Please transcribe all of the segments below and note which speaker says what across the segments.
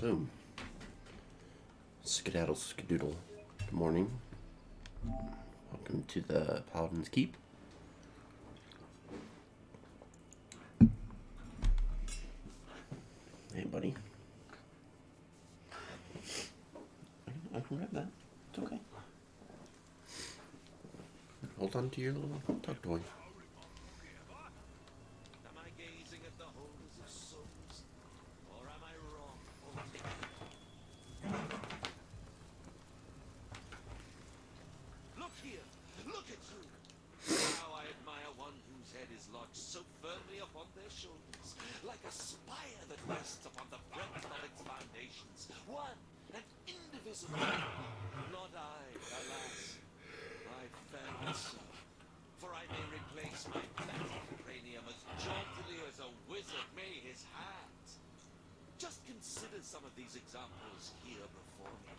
Speaker 1: Boom. Skedaddle skedoodle. Good morning. Welcome to the Paladin's Keep. Hey, buddy. I can grab that. It's okay. Hold on to your little tug toy.
Speaker 2: Am I gazing at the holders of souls, or am I wrong? Look here! Look at you! How I admire one whose head is lodged so firmly upon their shoulders, like a spire that rests upon the breadth of its foundations. One and indivisible. Not I, alas. I fell so. For I may replace my battered cranium as jauntily as a wizard may his hands. Just consider some of these examples here before me.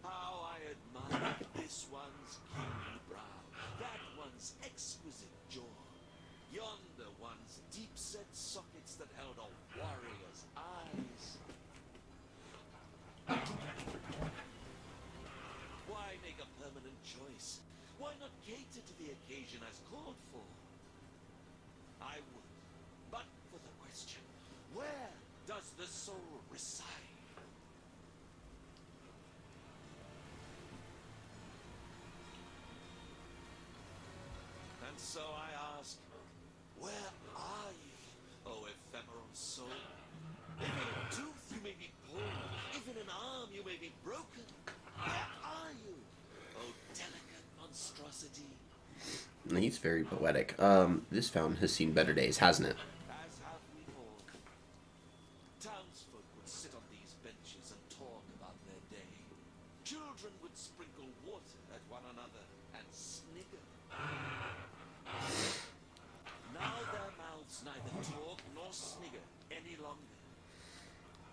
Speaker 2: How I admire this one's kingly brow, that one's exquisite jaw, yonder one's deep-set sockets that held a warrior's eyes. Why make a permanent choice? Why not cater to the occasion as called for? I would, but for the question, where does the soul reside? And so I ask, where are you, oh ephemeral soul? If in a tooth you may be pulled, if in an arm you may be broken, where are you, oh delicate monstrosity?
Speaker 1: He's very poetic. This fountain has seen better days, hasn't it?
Speaker 2: As have we all. Townsfolk would sit on these benches and talk about their day. Children would sprinkle water at one another and snigger. Now their mouths neither talk nor snigger any longer.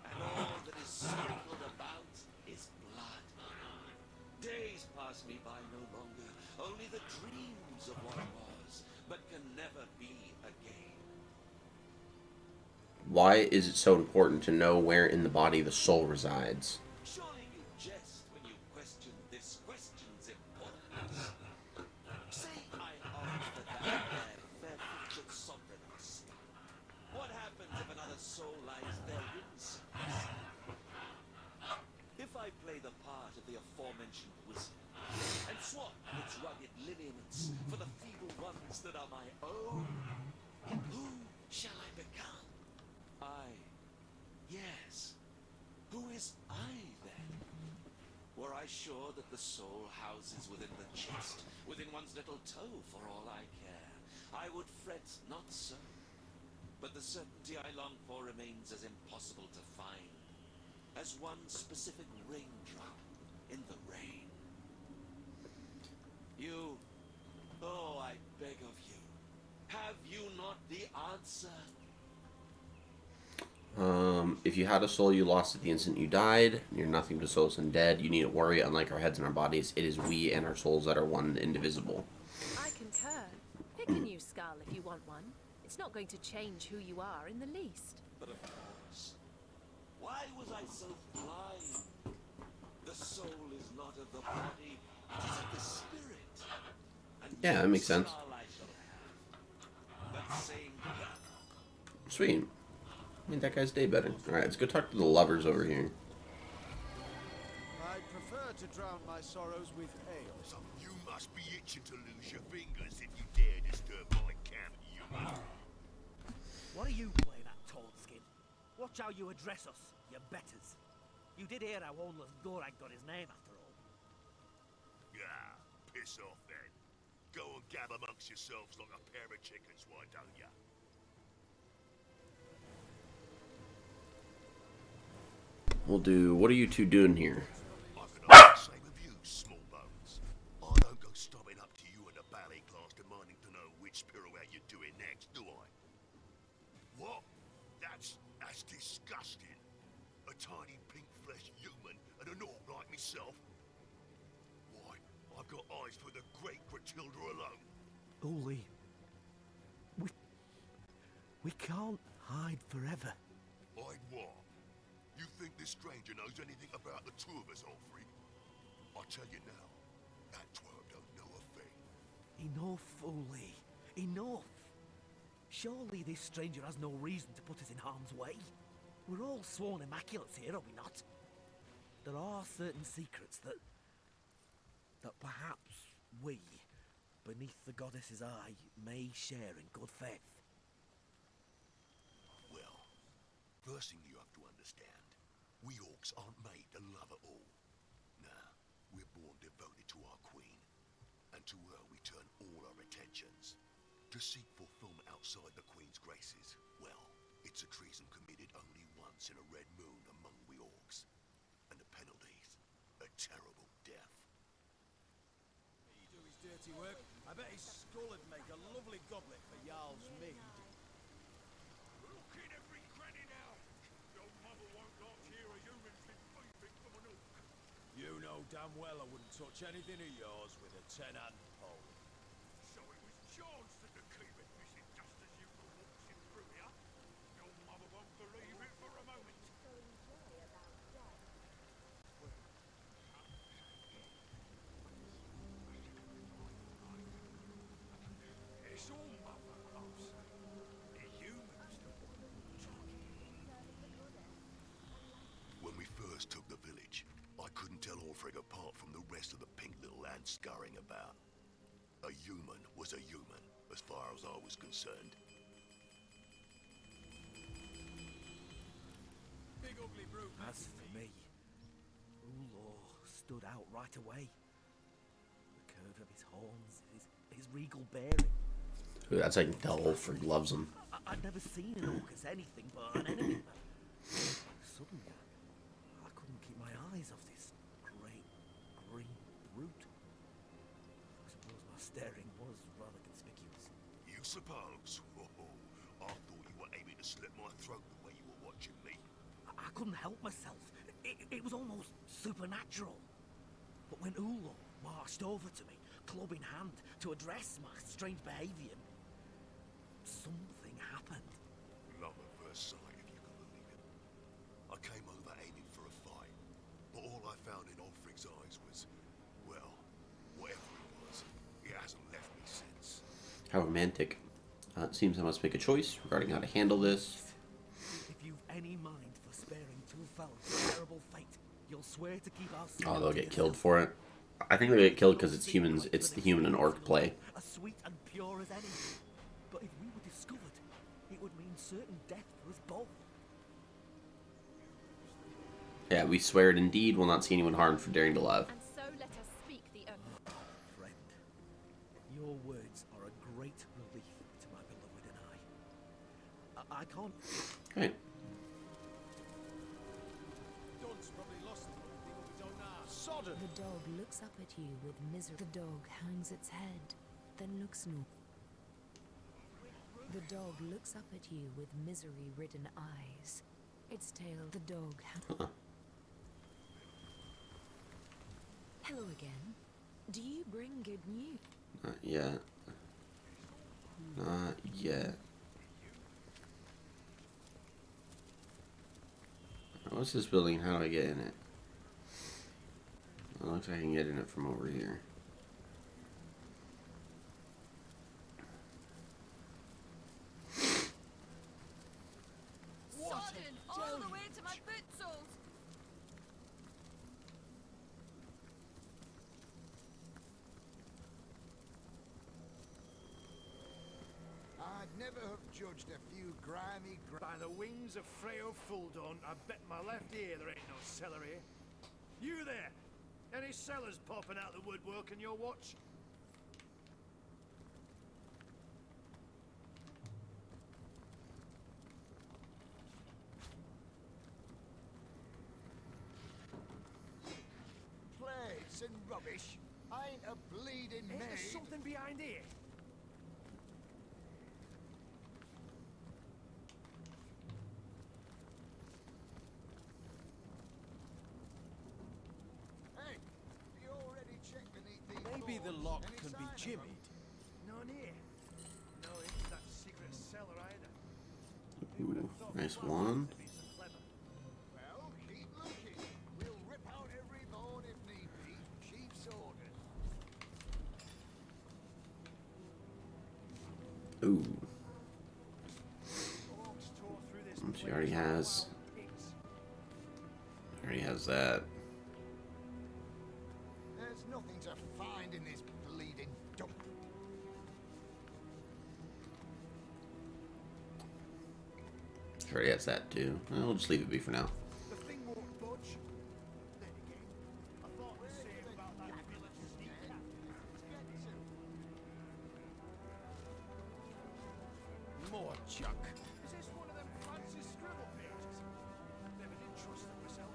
Speaker 2: And all that is sprinkled about is blood. Days pass me by no longer, only the dreams of what was, but can never be again.
Speaker 1: Why is it so important to know where in the body the soul resides?
Speaker 2: Surely you jest when you question this question's importance. Say I asked that fair-featured sovereign of sky. What happens if another soul lies there ringside? If I play the part of the aforementioned wizard, and swap its rugged lineaments for the feeble ones that are my own, who shall I become? Yes. Who is I, then? Were I sure that the soul houses within the chest, within one's little toe, for all I care, I would fret not so. But the certainty I long for remains as impossible to find as one specific raindrop in the rain. You, oh, I beg of you, have you not the answer?
Speaker 1: If you had a soul you lost at the instant you died, you're nothing but souls undead. You needn't worry, unlike our heads and our bodies, it is we and our souls that are one and indivisible.
Speaker 3: I concur. Pick a new skull if you want one. It's not going to change who you are in the least.
Speaker 2: But of course, why was I so blind? The soul is not of the body, it is of the spirit. And
Speaker 1: Yeah, that makes sense.
Speaker 2: skull I shall have. That same
Speaker 1: Sweet. Made that guy's day better. Alright, let's go talk to the lovers over here.
Speaker 4: I'd prefer to drown my sorrows with ale.
Speaker 5: So you must be itching to lose your fingers if you dare disturb my camp, you.
Speaker 6: What are you playing at, Toadskin? Watch how you address us, you betters. You did hear how Homeless Gorag got his name after all.
Speaker 5: Yeah, piss off then. Go and gab amongst yourselves like a pair of chickens, why don't ya?
Speaker 1: We'll do... What are you two doing here?
Speaker 5: I can ask the same of you, small bones. I don't go stopping up to you in the ballet class demanding to know which pirouette you're doing next, do I? What? That's disgusting. A tiny pink-fleshed human and a naught like myself. Why, I've got eyes for the great Gratilda alone.
Speaker 6: Uli, we can't hide forever.
Speaker 5: Hide what? You think this stranger knows anything about the two of us, Alfred. I tell you now, that twerp don't know a thing.
Speaker 6: Enough, Uli. Enough. Surely this stranger has no reason to put us in harm's way. We're all sworn immaculates here, are we not? There are certain secrets that perhaps we, beneath the goddess's eye, may share in good faith.
Speaker 5: Well, first thing you have to understand, we orcs aren't made to love it all. Nah, we're born devoted to our queen, and to her we turn all our attentions. To seek fulfillment outside the queen's graces, well, it's a treason committed only once in a red moon among we orcs. And the penalties, a terrible death.
Speaker 4: He do his dirty work. I bet his skull would make a lovely goblet for Jarl's mead.
Speaker 5: Look in every cranny now! Your mother won't like to hear a human's been thieving from an orc.
Speaker 4: You know damn well I wouldn't touch anything of yours with a 10-hand pole.
Speaker 5: So it was John's that the keep it missing just as you were waltzing through here? Your mother won't believe it for a moment. It's all mother, I'll say. The humans don't When we first took the village, I couldn't tell Orfreg apart from the rest of the pink little ants scurrying about. A human was a human, as far as I was concerned.
Speaker 4: Big ugly brute.
Speaker 6: As for me, Ulor stood out right away. The curve of his horns, his regal bearing.
Speaker 1: Ooh, that's like the Ulfric loves him.
Speaker 6: I'd never seen an orc as anything but an enemy. Suddenly, I couldn't keep my eyes off this great green brute. I suppose my staring was rather conspicuous.
Speaker 5: You suppose? Oh, I thought you were aiming to slit my throat the way you were watching me.
Speaker 6: I couldn't help myself. It was almost supernatural. But when Ulor marched over to me, club in hand, to address my strange behaviour, something happened.
Speaker 5: Love at first sight, if you can believe it. I came over aiming for a fight, but all I found in Ulfric's eyes was, well, whatever it was, it hasn't left me since.
Speaker 1: How romantic. It seems I must make a choice regarding how to handle this.
Speaker 6: If you've any mind for sparing two fellows a terrible fate, you'll swear to keep our
Speaker 1: Oh, they'll get
Speaker 6: secret
Speaker 1: killed
Speaker 6: to
Speaker 1: for it. I think they'll get killed because it's humans. It's the human and orc play.
Speaker 6: as sweet and pure as any. But if we were discovered, it would mean certain death for us both.
Speaker 1: Yeah, we swear it indeed will not see anyone harmed for daring to love.
Speaker 3: And so let us speak the oath.
Speaker 6: Friend, your words are a great relief to my beloved and I can't...
Speaker 1: Right.
Speaker 4: Don's probably lost the bloody thing of his own ass. Sodden!
Speaker 7: The dog looks up at you with misery. The dog hangs its head, then looks north. The dog looks up at you with misery-ridden eyes. Its tail, the dog. Hello again. Do you bring good news?
Speaker 1: Not yet. Not yet. What's this building? How do I get in it? It looks like I can get in it from over here.
Speaker 3: Sodden all the way to my foot soles.
Speaker 4: I'd never have judged a few grimy by the wings of Freyo Fulldon. I bet my left ear there ain't no cellar here. You there! Any cellars popping out the woodwork in your watch? Plagues and rubbish. I ain't a bleeding maid. Is there something behind here? Hey, you already checked beneath these
Speaker 8: Maybe the
Speaker 4: boards?
Speaker 8: lock
Speaker 4: Any
Speaker 8: can be
Speaker 4: sign of
Speaker 8: jimmied.
Speaker 4: None here. No into that secret cellar either.
Speaker 1: Ooh, nice wand.
Speaker 4: Well, keep
Speaker 1: Ooh.
Speaker 4: Orcs tore through this
Speaker 1: She
Speaker 4: place
Speaker 1: already
Speaker 4: like
Speaker 1: has.
Speaker 4: wild pigs.
Speaker 1: Already has that.
Speaker 5: There's nothing to find in this bleeding dump.
Speaker 1: She already has that too. Well, we'll just leave it be for now.
Speaker 4: The thing won't budge. Then again, I thought the same about that village sneak cat.
Speaker 5: More junk.
Speaker 4: Is this one of them fancy scribble pages? Never did trust them myself.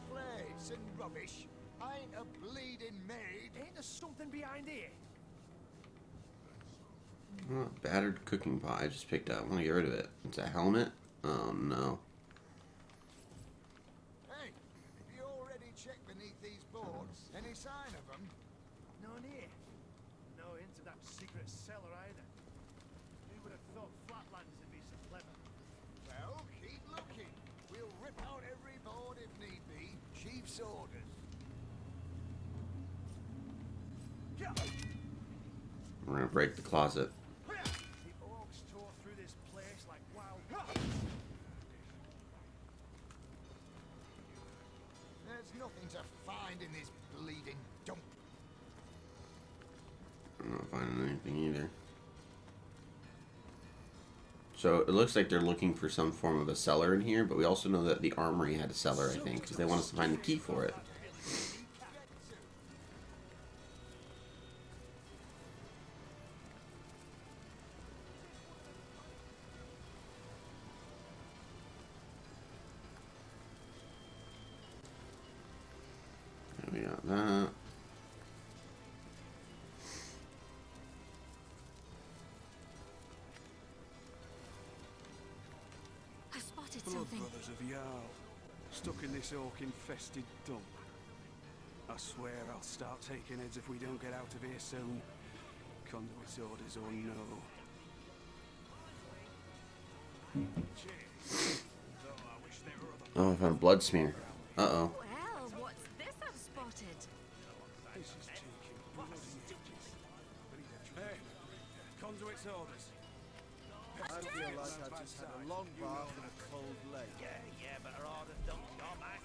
Speaker 5: Plates and rubbish. I ain't a bleeding maid.
Speaker 4: Ain't there something behind here?
Speaker 1: Oh, battered cooking pot. I just picked up. I want to get rid of it. It's a helmet? Oh no.
Speaker 5: Hey, you already checked beneath these boards? Any sign of them?
Speaker 4: None here. No hint of that secret cellar either. Who would have thought Flatlanders would be so clever?
Speaker 5: Well, keep looking. We'll rip out every board if need be. Chief's orders.
Speaker 1: We're gonna break the closet.
Speaker 4: The orcs tore through this place like wild.
Speaker 5: There's nothing to find in this bleeding dump.
Speaker 1: I'm not finding anything either. So it looks like they're looking for some form of a cellar in here, but we also know that the armory had a cellar, I think, because they want us to find the key for it. We got that.
Speaker 7: I spotted
Speaker 8: Blood
Speaker 7: something.
Speaker 8: brothers of Jarl, stuck in this orc-infested dump. I swear I'll start taking heads if we don't get out of here soon. Conduit's orders or no.
Speaker 1: Oh, I found a blood smear. Uh-oh.
Speaker 7: Well, what's this I've spotted?
Speaker 8: This is taking bloody ages. Hey, Conduit's orders.
Speaker 9: I feel like I just had a long bath in a cold lake.
Speaker 6: Yeah, but her orders don't come back.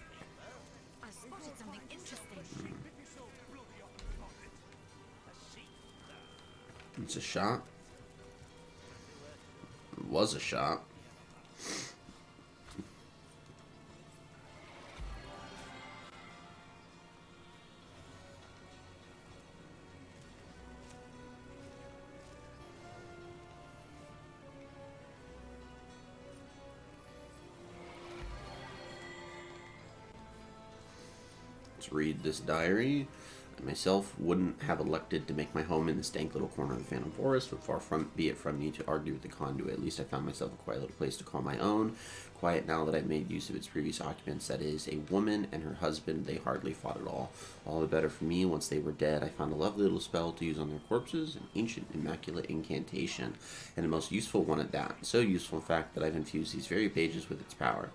Speaker 7: I spotted something interesting.
Speaker 1: It's a shot. It was a shot. Let's read this diary. I myself wouldn't have elected to make my home in this dank little corner of the Phantom Forest, but far from be it from me to argue with the conduit. At least I found myself a quiet little place to call my own. Quiet now that I've made use of its previous occupants, that is, a woman and her husband. They hardly fought at all. All the better for me. Once they were dead, I found a lovely little spell to use on their corpses, an ancient, immaculate incantation, and a most useful one at that. So useful, in fact, that I've infused these very pages with its power.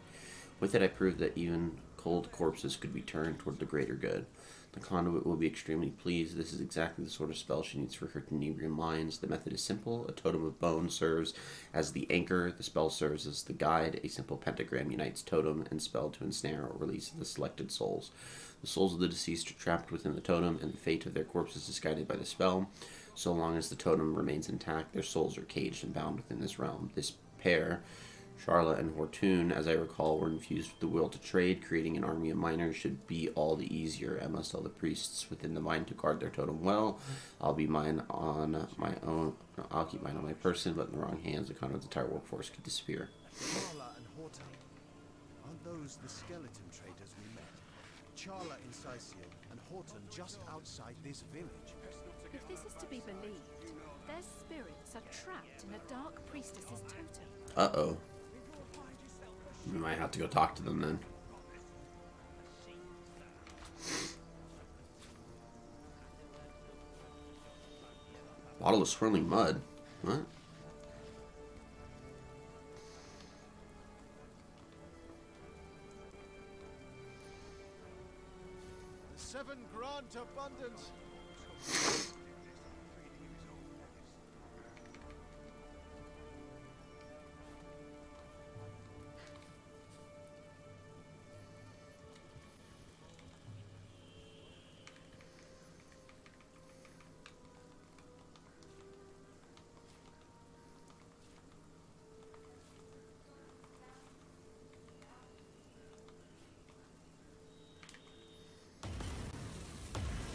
Speaker 1: With it, I proved that even cold corpses could be turned toward the greater good. The conduit will be extremely pleased. This is exactly the sort of spell she needs for her Tenebrian minds. The method is simple. A totem of bone serves as the anchor. The spell serves as the guide. A simple pentagram unites totem and spell to ensnare or release the selected souls. The souls of the deceased are trapped within the totem, and the fate of their corpses is guided by the spell. So long as the totem remains intact, their souls are caged and bound within this realm. This pair, Charlotte and Hortoon, as I recall, were infused with the will to trade. Creating an army of miners should be all the easier. I must tell the priests within the mine to guard their totem well. I'll keep mine on my person, but in the wrong hands, the conduit's entire workforce could disappear.
Speaker 9: Charla and Horta. Aren't those the skeleton traders we met? Charla in Sicyon and Horton just outside this village.
Speaker 3: If this is to be believed, their spirits are trapped in a dark priestess's totem.
Speaker 1: Uh-oh. We might have to go talk to them then. Bottle of swirling mud. What?
Speaker 9: Seven grant abundance.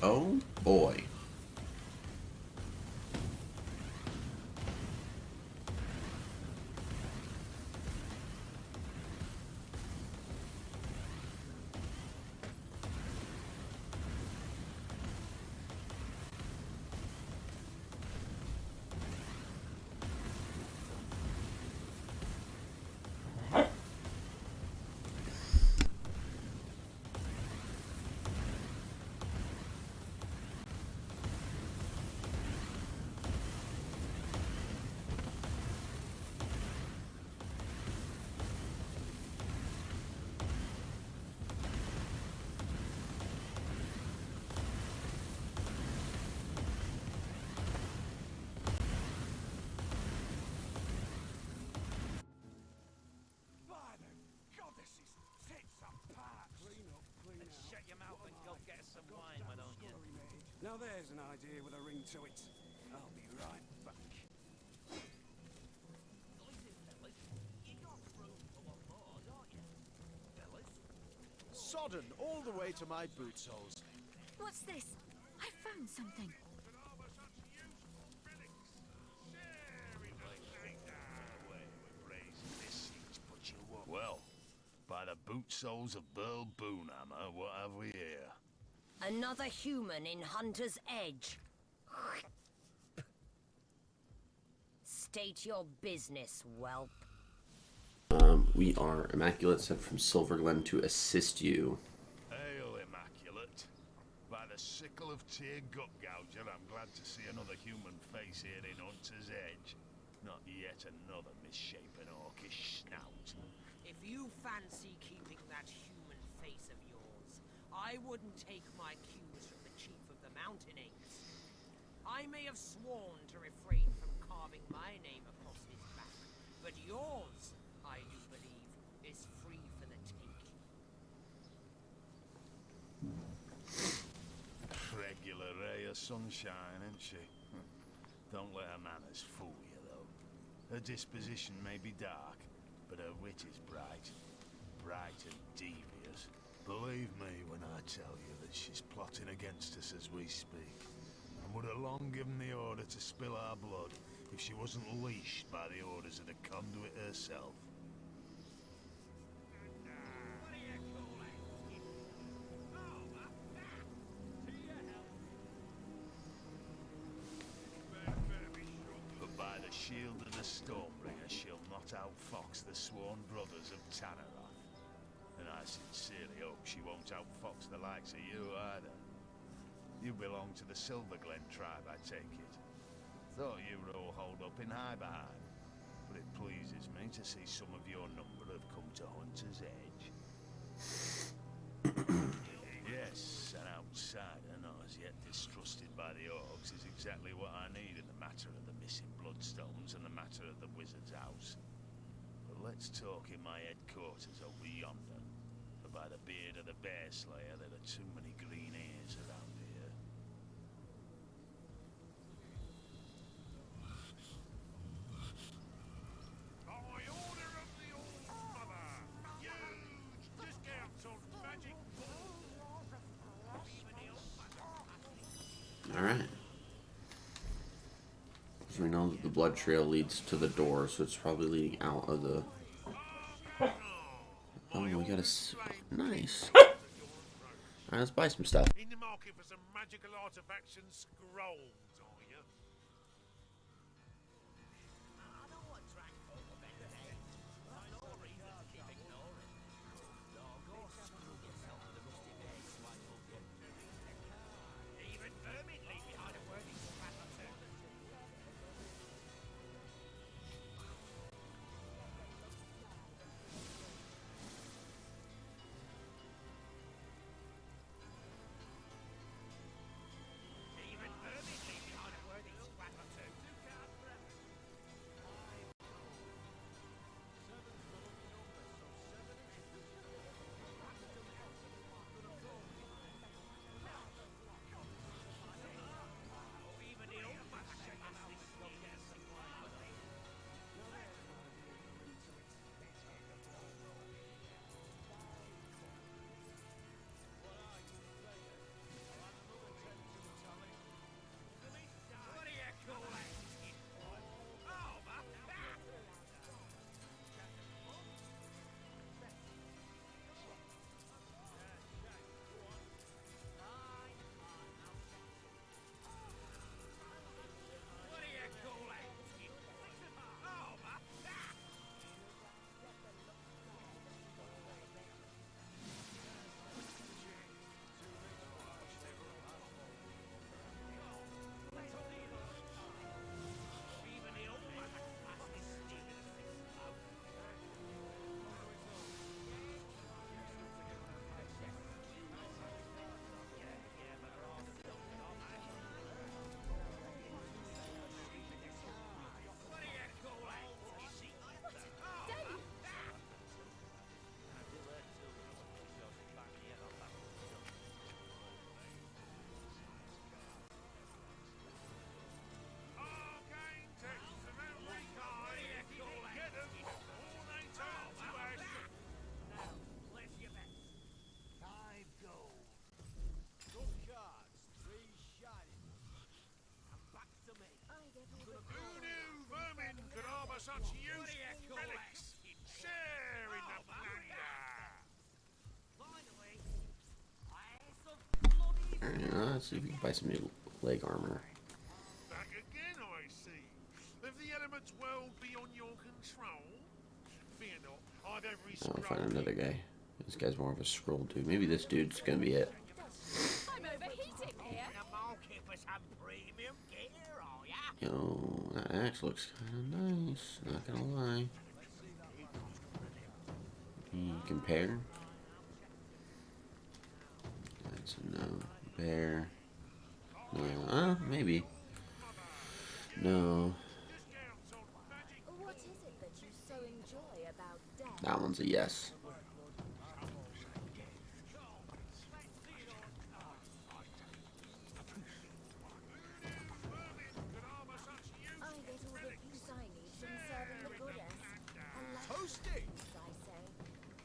Speaker 1: Oh boy.
Speaker 4: By the goddesses, tits apart! Clean up, clean out.
Speaker 6: Shut your mouth and go get us some wine, why don't you?
Speaker 8: Now there's an idea with a ring to it. I'll be right back.
Speaker 6: Listen, fellas, you got room for one more, don't you? Fellas?
Speaker 9: Sodden all the way to my boot soles.
Speaker 7: What's this? I found something.
Speaker 5: Well, by the boot soles of Burl Boonhammer, what have we here?
Speaker 10: Another human in Hunter's Edge. State your business, whelp.
Speaker 1: We are Immaculate, sent from Silverglen to assist you.
Speaker 5: Hail, Immaculate. By the sickle of Tyr Gutgouger, I'm glad to see another human face here in Hunter's Edge. Not yet another misshapen orcish snout.
Speaker 10: If you fancy keeping that human face of yours, I wouldn't take my cues from the chief of the Mountain Apes. I may have sworn to refrain from carving my name across his back, but yours, I do believe, is free for the taking.
Speaker 5: Regular ray of sunshine, isn't she? Don't let her manners fool you, though. Her disposition may be dark, but her wit is bright. Bright and devious. Believe me when I tell you that she's plotting against us as we speak, and would have long given the order to spill our blood if she wasn't leashed by the orders of the conduit herself. But by the shield of the Stormbringer, she'll not outfox the sworn brothers of Tanneroth. And I sincerely hope she won't outfox the likes of you either. You belong to the Silverglen tribe, I take it. Thought you were all holed up in Highbehind. But it pleases me to see some of your number have come to Hunter's Edge. Yes, an outsider not as yet distrusted by the orcs is exactly what I need in the matter of the missing bloodstones and the matter of the wizard's house. But let's talk in my headquarters over yonder. For by the beard of the Bear Slayer, there are too many green ears around here.
Speaker 4: By order of the All-Mother, huge discounts on magic.
Speaker 1: Alright. So we know that the blood trail leads to the door, so it's probably leading out of the... Oh, we got a... Nice. Alright, let's buy some stuff.
Speaker 4: In the market for some magical artifacts and scrolls, are you?
Speaker 1: Let's see if we can buy some new leg armor.
Speaker 5: Back again, I see. If the elements well beyond your control, fear not. I've every
Speaker 1: I'll
Speaker 5: scroll.
Speaker 1: find another guy. This guy's more of a scroll dude. Maybe this dude's gonna be it.
Speaker 3: I'm overheating here.
Speaker 10: In the market for some premium gear, are ya?
Speaker 1: Yo, that axe looks kind of nice. Not gonna lie. Can you compare? That's a no. Bear. No. Maybe. No.
Speaker 7: What is it that you so enjoy about death?
Speaker 1: That one's a yes.
Speaker 7: I get all the peace I need from serving the goddess. And
Speaker 4: Toasty!
Speaker 7: I say,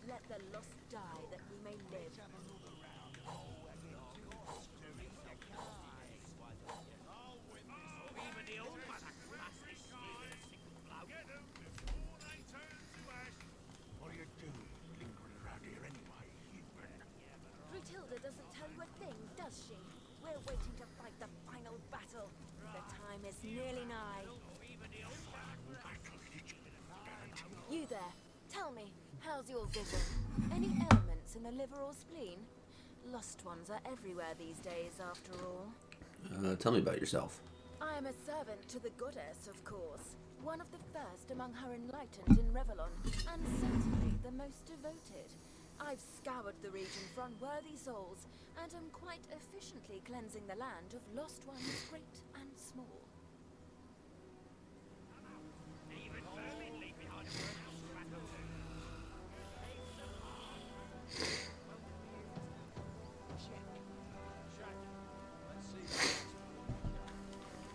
Speaker 7: let the lost die that we may live.
Speaker 10: Even the old one I can pass this steal in a single blow.
Speaker 5: What are you doing lingering around here anyway, human?
Speaker 7: Clotilda doesn't tell you a thing, does she? We're waiting to fight the final battle. The time is nearly nigh. You there, tell me, how's your vision? Any ailments in the liver or spleen? Lost ones are everywhere these days, after all.
Speaker 1: Tell me about yourself.
Speaker 7: I am a servant to the goddess, of course. One of the first among her enlightened in Revelon, and certainly the most devoted. I've scoured the region for unworthy souls, and am quite efficiently cleansing the land of lost ones great and small.
Speaker 10: Even vermin leave behind a burning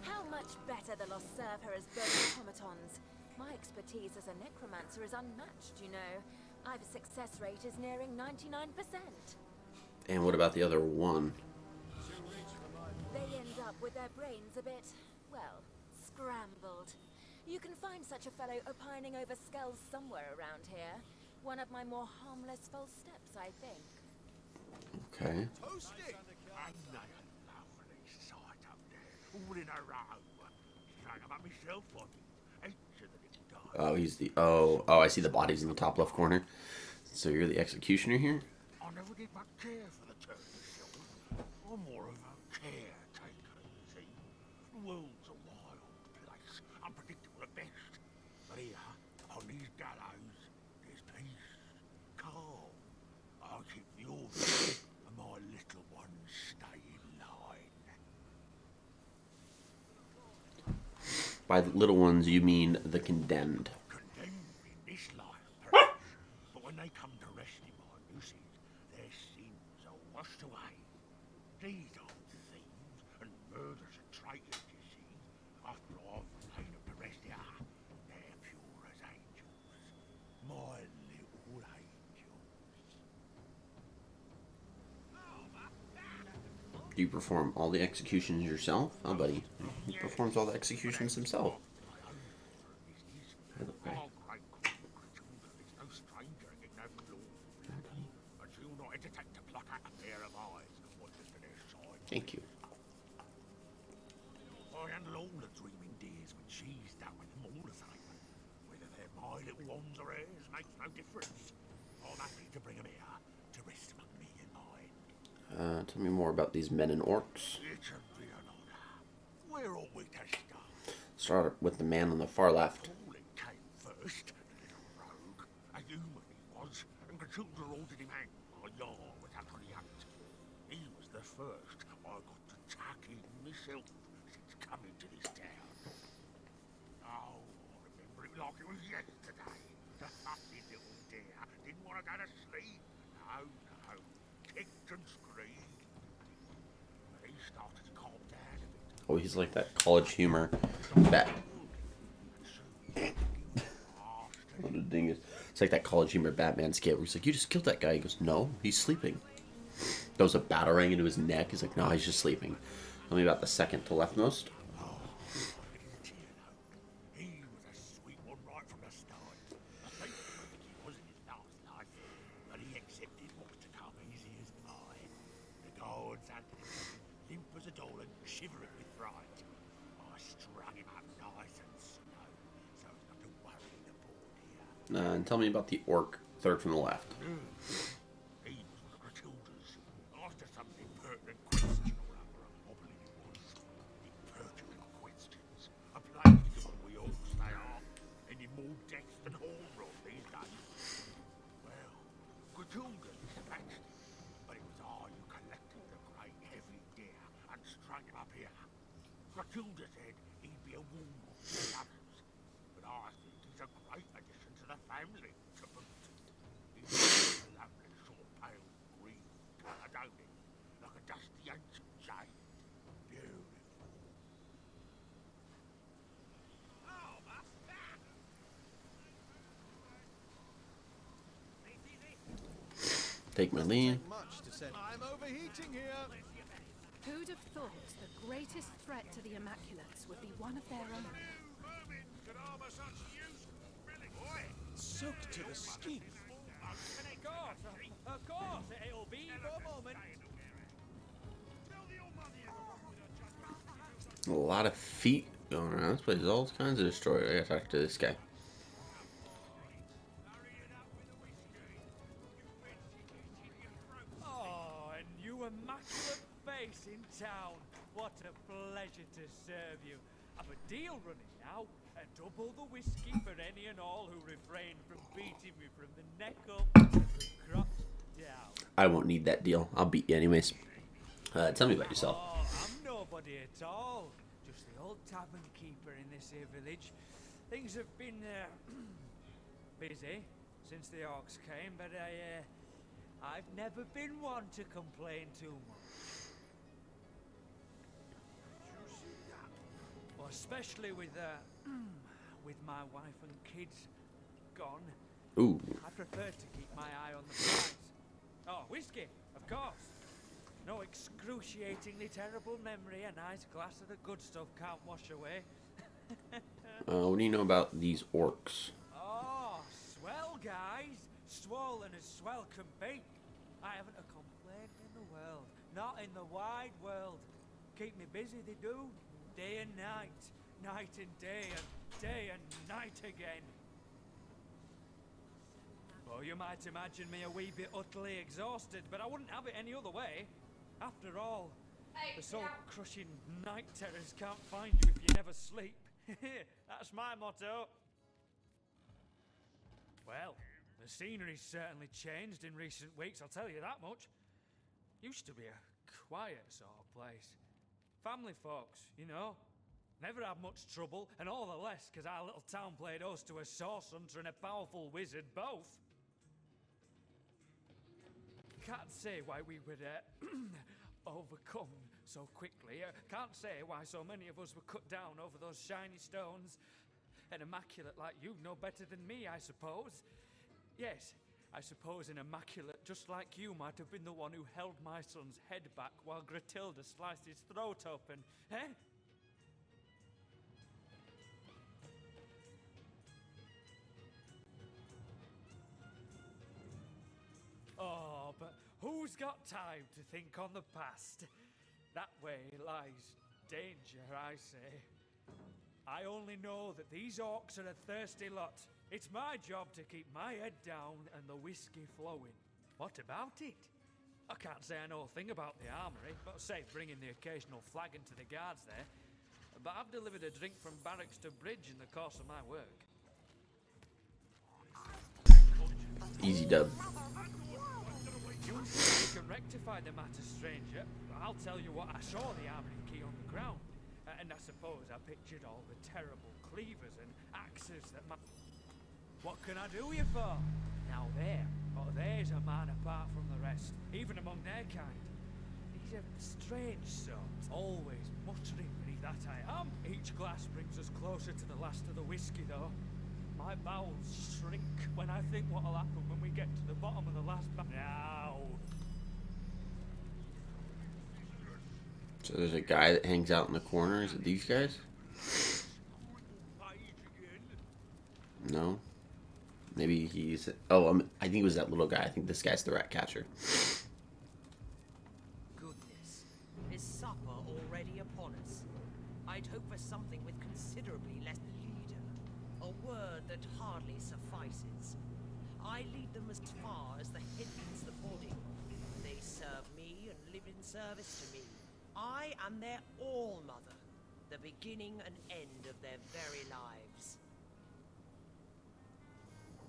Speaker 7: How much better the lost serve her as bone automatons. My expertise as a necromancer is unmatched, you know. I've a success rate is nearing 99%.
Speaker 1: And what about the other one?
Speaker 7: They end up with their brains a bit, well, scrambled. You can find such a fellow opining over skulls somewhere around here. One of my more harmless false steps, I think.
Speaker 1: Okay.
Speaker 4: Toasty!
Speaker 5: And they a lovely sight up there, all in a row. Hang 'em up myself on each of the little guys.
Speaker 1: Oh, he's the... Oh, I see the bodies in the top left corner. So you're the executioner here?
Speaker 5: I never did much care for the turn myself. I'm more of a caretaker, you see. The world's a wild place, unpredictable at best. But here, on these gallows, there's peace, calm. I keep the order, and my little ones stay in line.
Speaker 1: By the little ones, you mean the condemned.
Speaker 5: Condemned in this life, perhaps. But when they come to rest in my nooses, their sins are washed away. These aren't thieves and murderers and traitors, you see. After I've laid them to rest here, they're pure as angels. My little angels.
Speaker 1: Do you perform all the executions yourself? Oh, buddy. He performs all the executions himself.
Speaker 5: Our great Clotilda is no stranger in having laws. And she'll not hesitate to pluck out a pair of eyes once to their side.
Speaker 1: Thank you.
Speaker 5: I handle all the dreaming dears when she's done with them all the same. Whether they're my little ones or hers makes no difference. I'm happy to bring them here to rest among me and mine.
Speaker 1: Tell me more about these men and orcs.
Speaker 5: It's a real honor. Where ought we to start?
Speaker 1: Start with the man on the far left.
Speaker 5: Pauline came first, the little rogue. A human he was, and Clotilda ordered him hanged while Jarl was out on the hunt. He was the first I got to tuck in myself since coming to this town. Oh, I remember it like it was yesterday. The hussy little dear didn't want to go to sleep. No, no. Kicked and screamed. But he started to calm down a bit.
Speaker 1: Oh, he's like that college humor. Bat. What a dingus. It's like that college humor Batman skit where he's like, you just killed that guy. He goes, no, he's sleeping. Throws a batarang into his neck. He's like, no, he's just sleeping. Tell me about the second to leftmost.
Speaker 5: He was a sweet one right from the start. I think he was in his last life, but he accepted what was to come easy as pie. The gods had him
Speaker 4: shivering with fright. I strung him up nice and slow, so as not to worry the poor dear.
Speaker 1: And tell me about the orc, third from the left.
Speaker 4: He was one of Gratilla's. After some impertinent question or other, I believe it was. Impertinent questions. A plague to them we all they are. Any more deaths than horn rot these days. Well, Gratilda dispatched him, but it was I who collected the great heavy deer and strung him up here. Gratilda said he'd be a warm-up to the others, but I think he's a great addition to the family, to boot. He's a lovely sort of pale green colour, don't he? Like a dusty ancient jade. Beautiful. Oh, master!
Speaker 1: Take my lead.
Speaker 9: Much to send. I'm overheating here.
Speaker 3: Who'd have thought the greatest threat to the Immaculates would be one of their own?
Speaker 9: Soaked to the skin.
Speaker 6: Of course, it'll be for a moment.
Speaker 1: A lot of feet going around. This place is all kinds of destroyed. I gotta talk to this guy.
Speaker 6: Oh, and you immaculate face in town. What a pleasure to serve you. I've a deal running now. Double the whiskey for any and all who refrain from beating me from the neck up to the crotch down.
Speaker 1: I won't need that deal. I'll beat you anyways. Tell me about yourself.
Speaker 6: Oh, I'm nobody at all. Just the old tavern keeper in this here village. Things have been busy since the orcs came, but I've never been one to complain too much. Well, especially with my wife and kids gone.
Speaker 1: Ooh.
Speaker 6: I prefer to keep my eye on the prize. Oh, whiskey, of course. No excruciatingly terrible memory a nice glass of the good stuff can't wash away.
Speaker 1: What do you know about these orcs?
Speaker 6: Oh, swell guys. Swollen as swell can be. I haven't a complaint in the world. Not in the wide world. Keep me busy, they do. Day and night. Night and day and night again. Oh, you might imagine me a wee bit utterly exhausted, but I wouldn't have it any other way. After all, the soul-crushing night terrors can't find you if you never sleep. That's my motto. Well, the scenery's certainly changed in recent weeks, I'll tell you that much. Used to be a quiet sort of place. Family folks, you know. Never had much trouble, and all the less because our little town played host to a source hunter and a powerful wizard, both. Can't say why we were overcome so quickly. Can't say why so many of us were cut down over those shiny stones. An immaculate like you know better than me, I suppose. Yes, I suppose an immaculate just like you might have been the one who held my son's head back while Gratilda sliced his throat open, eh? Oh, but who's got time to think on the past? That way lies danger, I say. I only know that these orcs are a thirsty lot. It's my job to keep my head down and the whiskey flowing. What about it? I can't say I know a thing about the armory, but say bringing the occasional flagon to the guards there. But I've delivered a drink from barracks to bridge in the course of my work.
Speaker 1: Easy dub.
Speaker 6: You think you can rectify the matter, stranger? I'll tell you what, I saw the armory key on the ground. And I suppose I pictured all the terrible cleavers and axes that my... What can I do you for? Now there's a man apart from the rest, even among their kind. He's a strange sort, always muttering beneath that I am. Each glass brings us closer to the last of the whiskey, though. My bowels shrink when I think what'll happen when we get to the bottom of the last Now!
Speaker 1: So there's a guy that hangs out in the corner. Is it these guys? No. Maybe he's... Oh, I think it was that little guy. I think this guy's the rat catcher.
Speaker 10: Goodness. Is supper already upon us. I'd hope for something with considerably less leader. A word that hardly suffices. I lead them as far as the head leads the body. They serve me and live in service to me. I am their all-mother, the beginning and end of their very lives.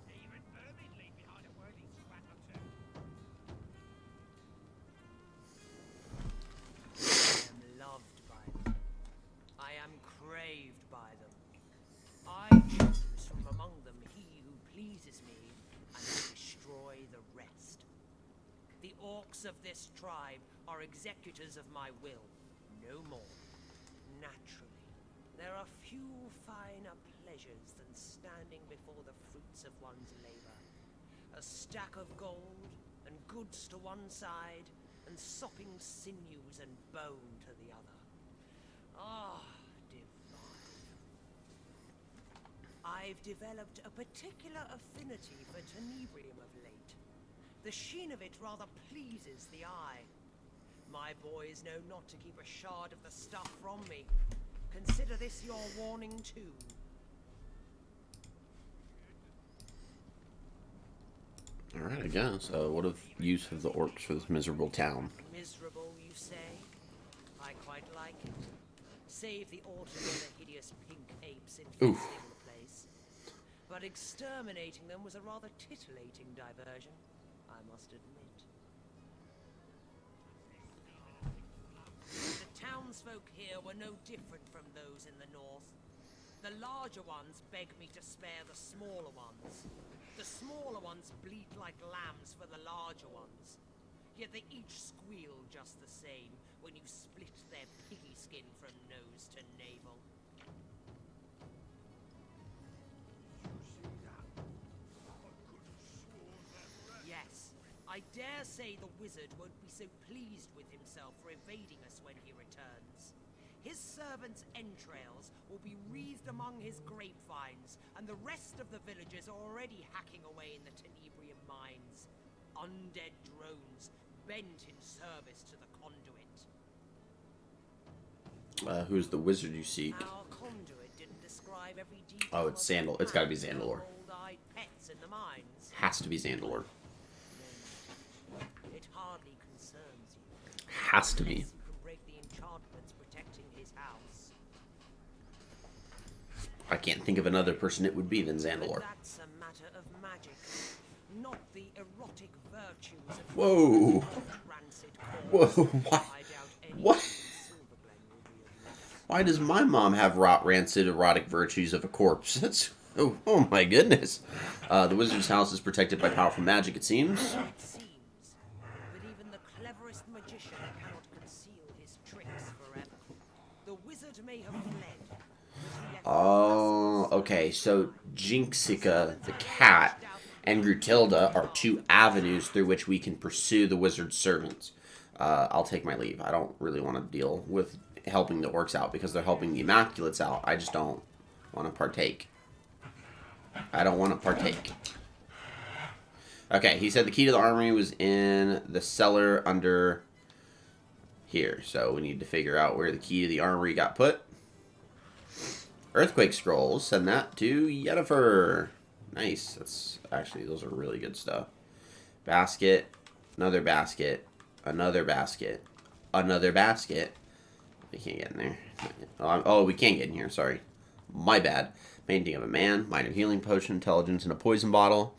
Speaker 10: Even vermin leave behind a worthy scrap or two. I am loved by them. I am craved by them. I choose from among them he who pleases me, and I destroy the rest. The orcs of this tribe are executors of my will, no more. Naturally, there are few finer pleasures than standing before the fruits of one's labor. A stack of gold, and goods to one side, and sopping sinews and bone to the other. Ah, divine. I've developed a particular affinity for tenebrium of late. The sheen of it rather pleases the eye. My boys know not to keep a shard of the stuff from me. Consider this your warning too.
Speaker 1: Alright, I guess. What of use of the orcs for this miserable town?
Speaker 10: Miserable, you say? I quite like it. Save the altogether hideous pink apes infesting the place. But exterminating them was a rather titillating diversion, I must admit. The townsfolk here were no different from those in the north. The larger ones beg me to spare the smaller ones. The smaller ones bleat like lambs for the larger ones. Yet they each squeal just the same when you split their piggy skin from nose to navel. Yes, I dare say the wizard won't be so pleased with himself for evading us when he returns. His servants' entrails will be wreathed among his grapevines, and the rest of the villagers are already hacking away in the tenebrium mines. Undead drones bent in service to the conduit.
Speaker 1: Who's the wizard you seek?
Speaker 10: Our conduit didn't describe every detail.
Speaker 1: Oh, it's Sandal. It's gotta be Zandalor.
Speaker 10: Old-eyed pets in the mines.
Speaker 1: Has to be Zandalor.
Speaker 10: It hardly concerns you.
Speaker 1: Has to be.
Speaker 10: Unless you can break the enchantments protecting his house.
Speaker 1: I can't think of another person it would be than Zandalor.
Speaker 10: But that's a matter of magic, not the erotic virtues of
Speaker 1: Whoa.
Speaker 10: rancid
Speaker 1: Whoa.
Speaker 10: corpse.
Speaker 1: What?
Speaker 10: I doubt any
Speaker 1: What?
Speaker 10: Silverglen will be of use.
Speaker 1: Why does my mom have rot rancid erotic virtues of a corpse? That's oh my goodness. The wizard's house is protected by powerful magic, it seems.
Speaker 10: It seems, but even the cleverest magician cannot conceal his tricks forever. The wizard may have fled, but he left
Speaker 1: Oh, okay. So Jinxica, the cat, and Grutilda are two avenues through which we can pursue the wizard's servants. I'll take my leave. I don't really want to deal with helping the orcs out because they're helping the Immaculates out. I just don't want to partake. I don't want to partake. Okay, he said the key to the armory was in the cellar under here. So we need to figure out where the key to the armory got put. Earthquake scrolls. Send that to Yennefer. Nice. That's actually, those are really good stuff. Basket. Another basket. Another basket. Another basket. We can't get in there. Oh, we can't get in here. Sorry. My bad. Painting of a man. Minor healing potion. Intelligence in a poison bottle.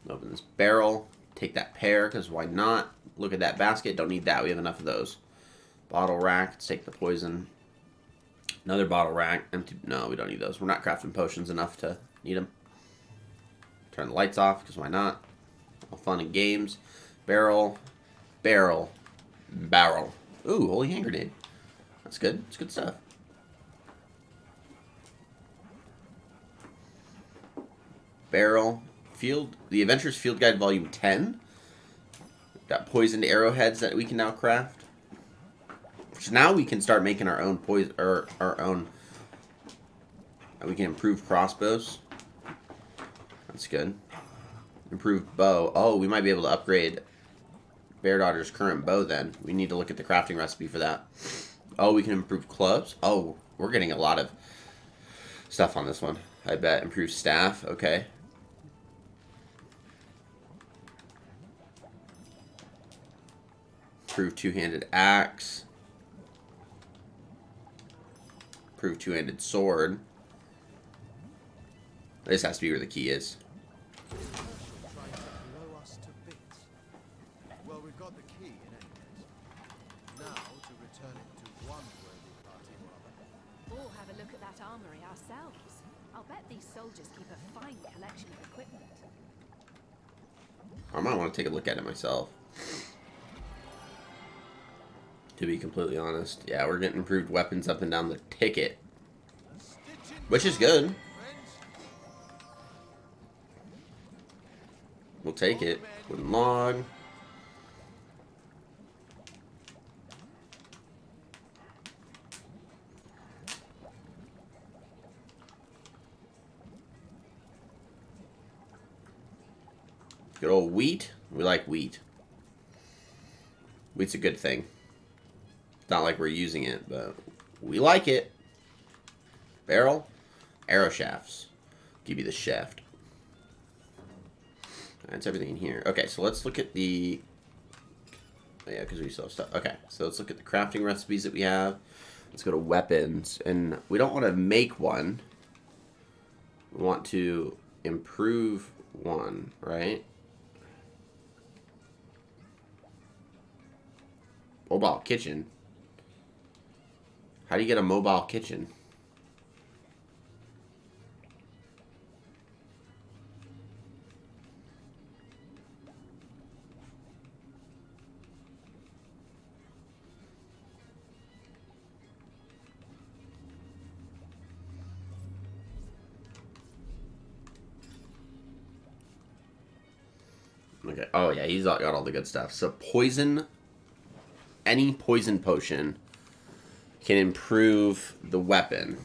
Speaker 1: Open this barrel. Take that pear, because why not? Look at that basket. Don't need that. We have enough of those. Bottle rack. Let's take the poison. Another bottle rack. Empty. No, we don't need those. We're not crafting potions enough to need them. Turn the lights off, because why not? All fun and games. Barrel. Barrel. Barrel. Ooh, holy hand grenade. That's good. It's good stuff. Barrel. Field. The Adventurer's Field Guide Volume 10. Got poisoned arrowheads that we can now craft. So now we can start making our own poison, or our own. We can improve crossbows. That's good. Improved bow. Oh, we might be able to upgrade Bear Daughter's current bow then. We need to look at the crafting recipe for that. Oh, we can improve clubs. Oh, we're getting a lot of stuff on this one. I bet. Improve staff. Okay. Improve two-handed axe. Improve two-handed sword. This has to be where the key is.
Speaker 9: Trying to blow us to bits. Well, we've got the key in any case. Now to return it to one worthy party or other.
Speaker 3: Or have a look at that armory ourselves. I'll bet these soldiers keep a fine collection of equipment.
Speaker 1: I might want to take a look at it myself. To be completely honest. Yeah, we're getting improved weapons up and down the ticket. Which is good. We'll take it. Wooden log. Good old wheat. We like wheat. Wheat's a good thing. It's not like we're using it, but we like it. Barrel. Arrow shafts. Give you the shaft. That's everything in here. Okay, so let's look at the... Oh, yeah, because we still have stuff. Okay, so let's look at the crafting recipes that we have. Let's go to weapons. And we don't want to make one. We want to improve one, right? Mobile kitchen. How do you get a mobile kitchen? Okay. Oh yeah, he's got all the good stuff. So poison, any poison potion can improve the weapon.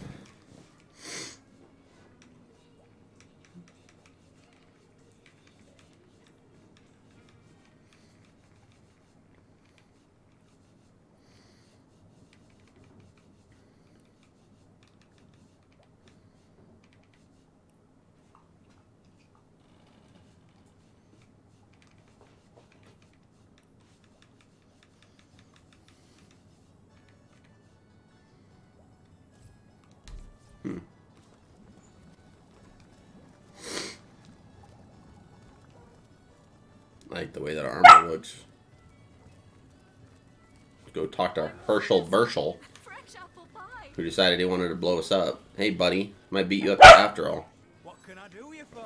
Speaker 1: Like the way that our armor looks. Let's go talk to Herschel Burschel,
Speaker 3: Fresh apple pie.
Speaker 1: who decided he wanted to blow us up. Hey, buddy. Might beat you up after all.
Speaker 6: What can I do you for?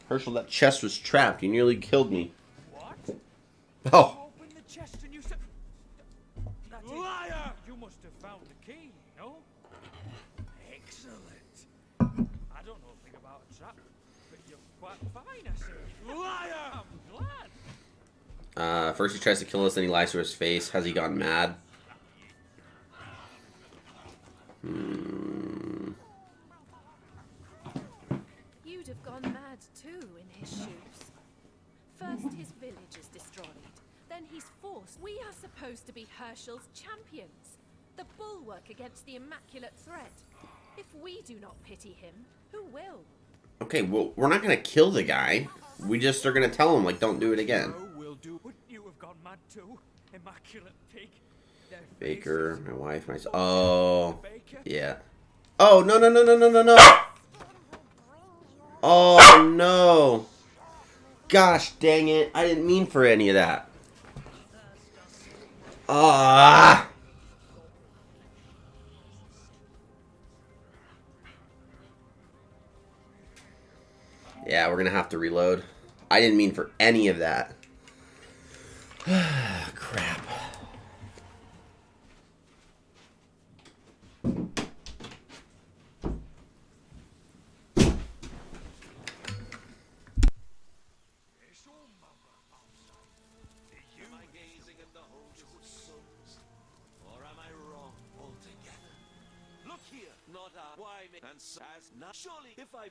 Speaker 1: Herschel, that chest was trapped. You nearly killed me.
Speaker 6: What?
Speaker 1: Oh.
Speaker 6: Open the chest and you said... That is... Liar! You must have found the key, no? Excellent. I don't know a thing about a trap, but you're quite fine, I say. Liar! I'm glad.
Speaker 1: First he tries to kill us, then he lies to his face. Has he gone mad?
Speaker 3: You'd have gone mad too in his shoes. First his village is destroyed, then he's forced. We are supposed to be Herschel's champions, the bulwark against the immaculate threat. If we do not pity him, who will?
Speaker 1: Okay, well, we're not going to kill the guy. We just are going to tell him, like, don't do it again.
Speaker 6: Will do. Wouldn't you have gone mad too? Immaculate pig. Their
Speaker 1: Baker,
Speaker 6: faces.
Speaker 1: my wife, my... Oh,
Speaker 6: Baker.
Speaker 1: yeah. Oh, no, no, no, no, no, no, no. Oh, no. Gosh, dang it. I didn't mean for any of that. Ah. Yeah, we're going to have to reload. I didn't mean for any of that. Crap.
Speaker 2: Am I gazing at the Holywood suns? Or am I wrong altogether? Look here, not I. Why me? And so as not. Surely, if I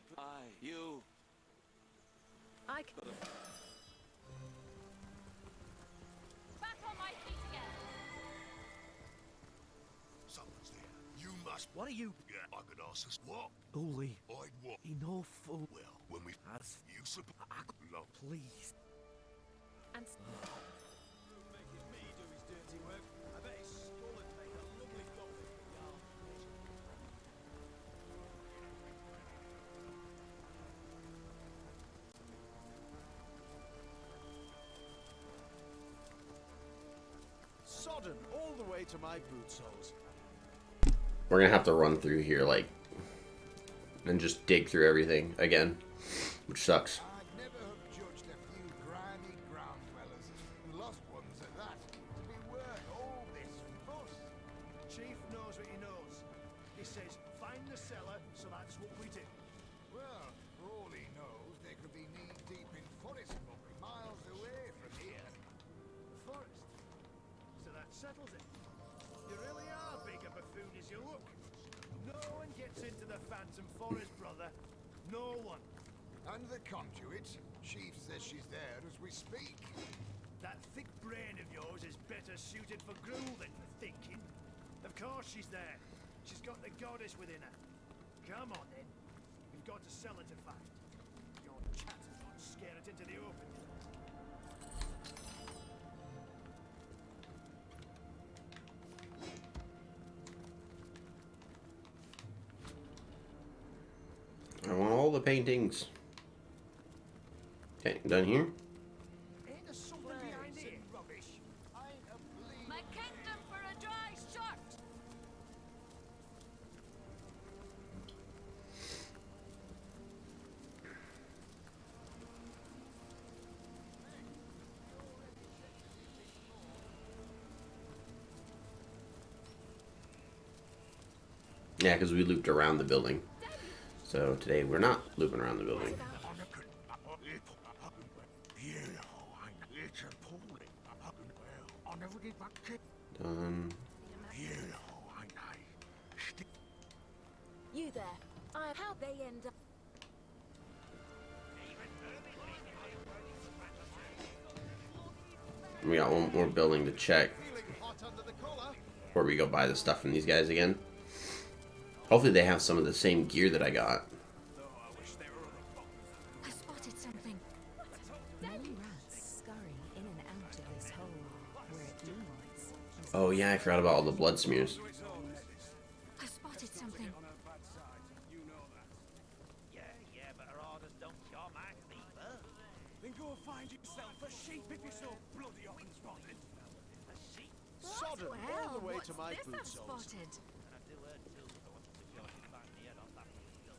Speaker 2: you.
Speaker 3: I can... Back on my feet again.
Speaker 5: ask.
Speaker 6: What are you?
Speaker 5: Yeah, I could ask us what?
Speaker 6: Uli,
Speaker 5: I'd what?
Speaker 6: enough fool.
Speaker 5: Well, when we
Speaker 6: As
Speaker 5: you suppose. Love.
Speaker 6: please.
Speaker 3: And
Speaker 4: Making me do his dirty work. I bet his skull would make a lovely dolphin for yarn.
Speaker 9: Sodden all the way to my boot soles.
Speaker 1: We're gonna have to run through here, like, and just dig through everything again, which sucks.
Speaker 4: I'd never have judged a few grimy ground dwellers, and lost ones at that, to be worth all this fuss. Chief knows what he knows. He says, find the cellar, so that's what we do. Well, for all he knows, they could be knee-deep in forest muck miles away from here. The forest? So that settles it. You really are big a buffoon as you look. No one gets into the Phantom Forest, brother. No one. And the conduit? Chief says she's there as we speak. That thick brain of yours is better suited for gruel than for thinking. Of course she's there. She's got the goddess within her. Come on, then. We've got a cellar to find. Your chatters won't scare it into the open.
Speaker 1: I want all the paintings. Okay, done here.
Speaker 4: Ain't there something behind here? Rubbish. Ain't a bleeding.
Speaker 3: my kingdom for a dry shot!
Speaker 1: Yeah, because we looped around the building. So today we're not looping around the building.
Speaker 5: It's appalling. I'll never get back to
Speaker 1: Done.
Speaker 7: You there. How they end up.
Speaker 1: We got one more building to check
Speaker 9: Feeling hot under the collar?
Speaker 1: before we go buy the stuff from these guys again. Hopefully they have some of the same gear that I got.
Speaker 11: I spotted something. Many rats scurry in and out of this hole where it leads.
Speaker 1: Oh yeah, I forgot about all the blood smears.
Speaker 11: I spotted something.
Speaker 6: Yeah, but her orders don't cure my fever.
Speaker 8: Then go find yourself a sheep if you're so bloody hot and spotted.
Speaker 6: A sheep?
Speaker 9: Sodden all the way to my
Speaker 11: What's
Speaker 9: boot
Speaker 11: this I've
Speaker 9: soles.
Speaker 11: spotted?
Speaker 6: And I do her too, so I want to secure she find me head on that hill.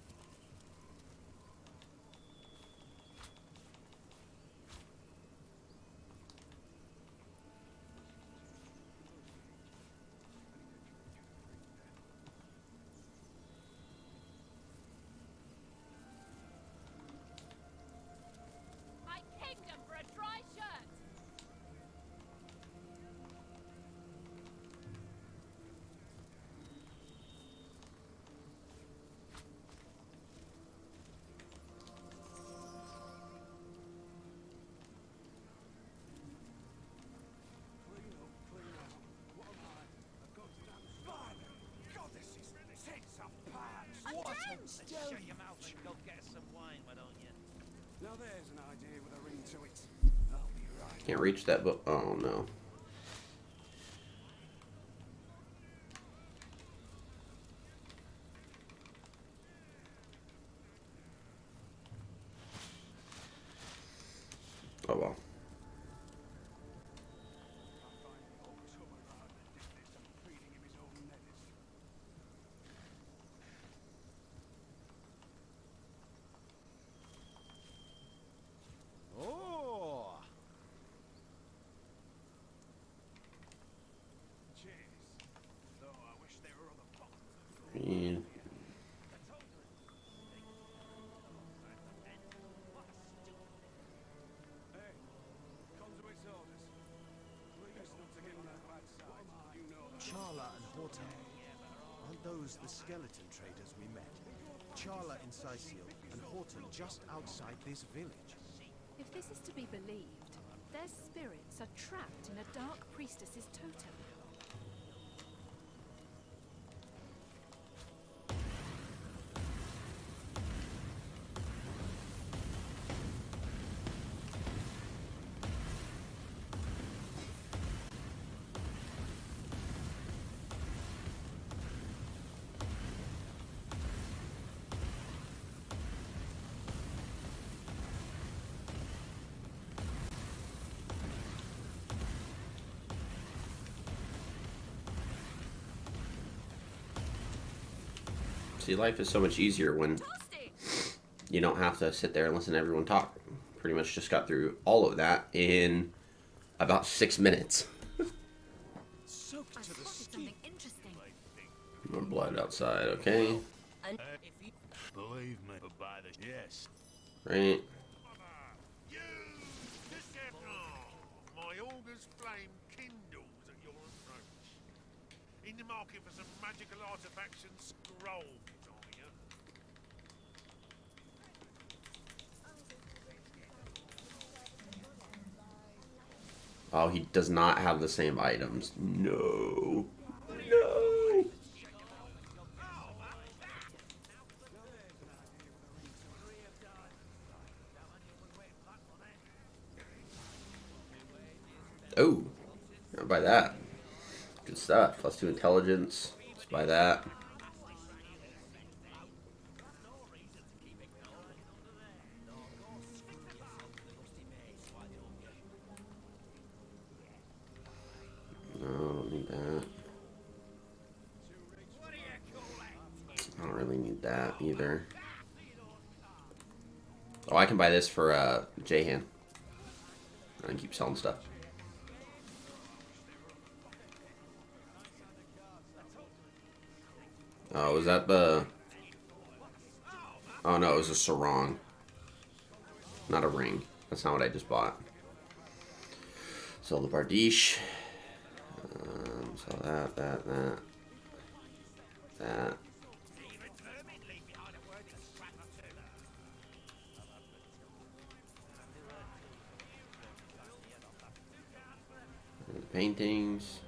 Speaker 3: My kingdom for a dry shirt!
Speaker 6: Let's shut your mouth and go get us some wine, why don't you?
Speaker 8: Now there's an idea with a ring to it. I'll be right.
Speaker 1: Can't reach that book. Oh no. Oh well.
Speaker 9: Oh!
Speaker 8: Cheers. Though I wish there were other bottles.
Speaker 1: Yeah.
Speaker 8: Hey, conduit's orders. Please not to get on our bad side. You know that.
Speaker 9: Charla and Horton. Aren't those the skeleton traders we met? Charla in Sicil and Horton just outside this village.
Speaker 3: If this is to be believed, their spirits are trapped in a dark priestess's totem.
Speaker 1: See, life is so much easier when
Speaker 3: Toasty!
Speaker 1: you don't have to sit there and listen to everyone talk. Pretty much just got through all of that in about 6 minutes.
Speaker 8: Soaked
Speaker 11: I
Speaker 8: to the
Speaker 11: spotted
Speaker 8: skin.
Speaker 11: something interesting.
Speaker 1: More blood outside, okay.
Speaker 10: If you
Speaker 5: Believe me, but by the yes.
Speaker 1: Right.
Speaker 5: You deception! My auger's flame kindles at your approach. In the market for some magical artifacts and scrolls, are you?
Speaker 1: Oh, he does not have the same items. No. No. Oh. I'll buy that. Good stuff. +2 intelligence. Let's buy that. No, I don't need that. I don't really need that either. Oh, I can buy this for Jahan. I can keep selling stuff. Oh, was that the... Oh, no, it was a sarong. Not a ring. That's not what I just bought. Sell the Bardiche. Sell that. That. And the paintings.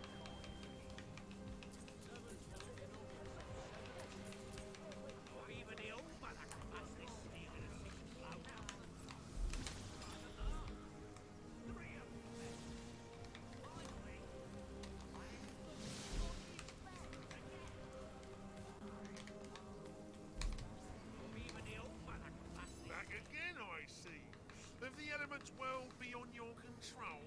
Speaker 5: Back again, I see. Have the elements well beyond your control?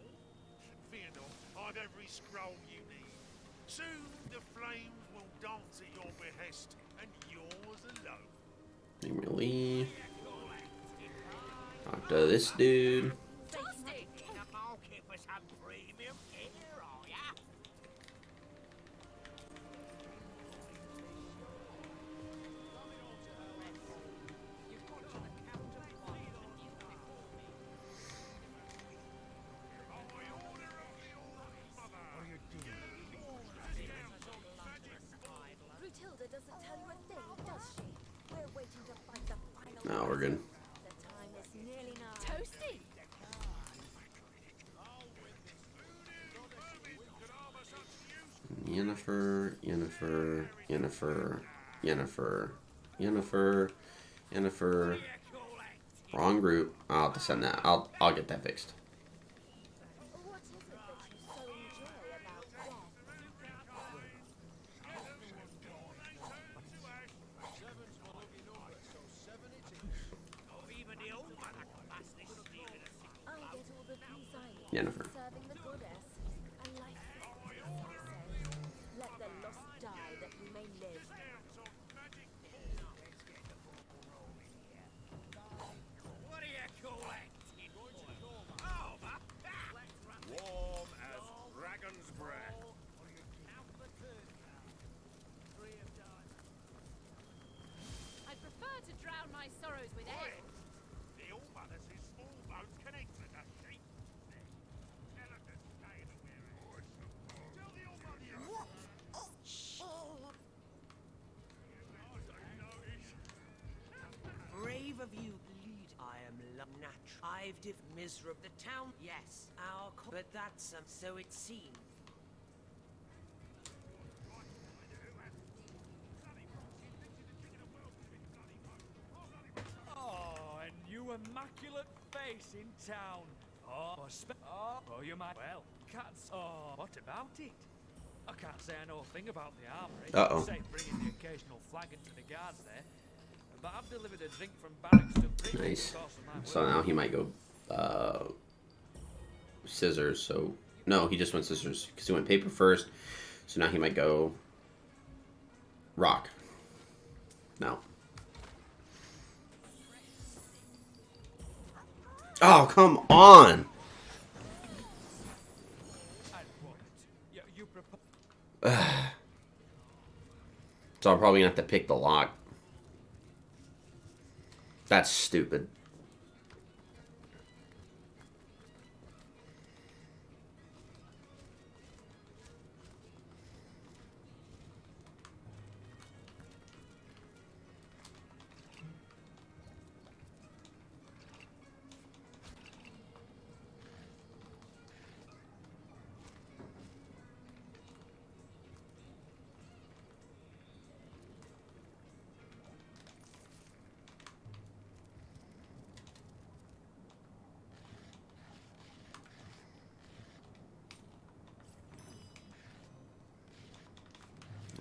Speaker 5: Fear not, I've every scroll you need. Soon the flames will dance at your behest, and yours alone.
Speaker 1: Really? Talk to this dude.
Speaker 3: Toasty!
Speaker 10: in the market for some premium gear, are ya?
Speaker 7: Brutilda doesn't tell you a thing, does she? We're waiting to fight the final.
Speaker 1: No, we're good.
Speaker 7: The time is nearly now.
Speaker 3: Toasty!
Speaker 1: Yennefer. Wrong group. I'll have to send that. I'll get that fixed.
Speaker 7: What is it that you so enjoy about death?
Speaker 10: Even the old man I can pass this steel in a sick
Speaker 7: I get all the peace I need
Speaker 1: Yennefer.
Speaker 7: from serving the goddess. And life, as they say, let the lost die that we may live.
Speaker 10: What are you collecting?
Speaker 5: Warm as dragon's breath.
Speaker 3: I'd prefer to drown my sorrows with ale.
Speaker 5: The All-Mother says small boats connect with the sheep. Tell her to stay the weary. Tell the All-Mother.
Speaker 10: Brave of you, lead. I am natural. I've div miser of the town. Yes, our but that's so it seems.
Speaker 12: Oh, a new immaculate face in town. Oh, you might. Well, cats. Oh, what about it? I can't say I know a thing about the armory.
Speaker 1: Uh-oh.
Speaker 12: Say bringing the occasional flagon to the guards there. But I've delivered a drink from barracks to prison
Speaker 1: Nice.
Speaker 12: because of my
Speaker 1: So
Speaker 12: work.
Speaker 1: now he might go scissors. So no, he just went scissors because he went paper first. So now he might go rock. No. Oh, come on! So I'm probably gonna have to pick the lock. That's stupid.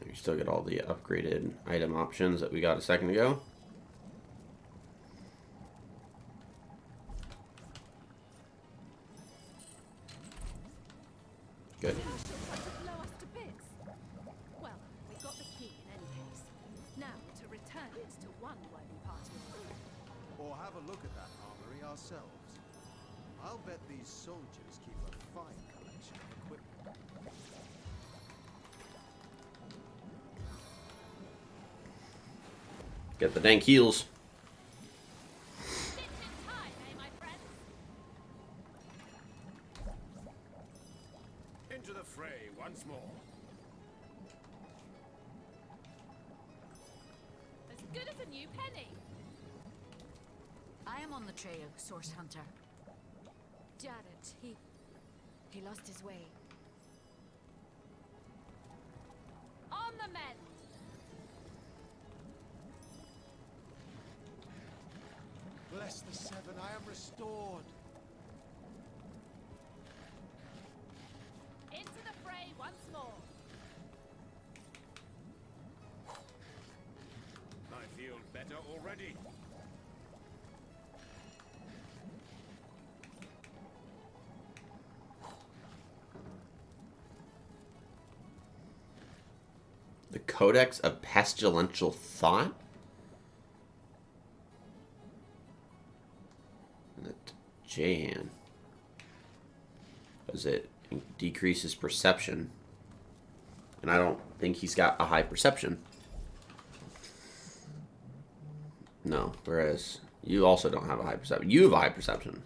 Speaker 1: You still get all the upgraded item options that we got a second ago. Good.
Speaker 3: Blow us to bits. Well, we got the key in any case. Now to return it to one worthy party.
Speaker 9: Or have a look at that armory ourselves. I'll bet these soldiers keep a fine collection of equipment.
Speaker 1: Get the dank heals.
Speaker 4: Into the fray once more.
Speaker 3: As good as a new penny.
Speaker 11: I am on the trail, Source Hunter.
Speaker 7: Jared, he lost his way.
Speaker 3: On the mend.
Speaker 9: Bless the Seven, I am restored.
Speaker 3: Into the fray once more.
Speaker 4: I feel better already.
Speaker 1: The Codex of Pestilential Thought? Jan. Does it decreases perception? And I don't think he's got a high perception. No, whereas you also don't have a high perception. You have a high perception.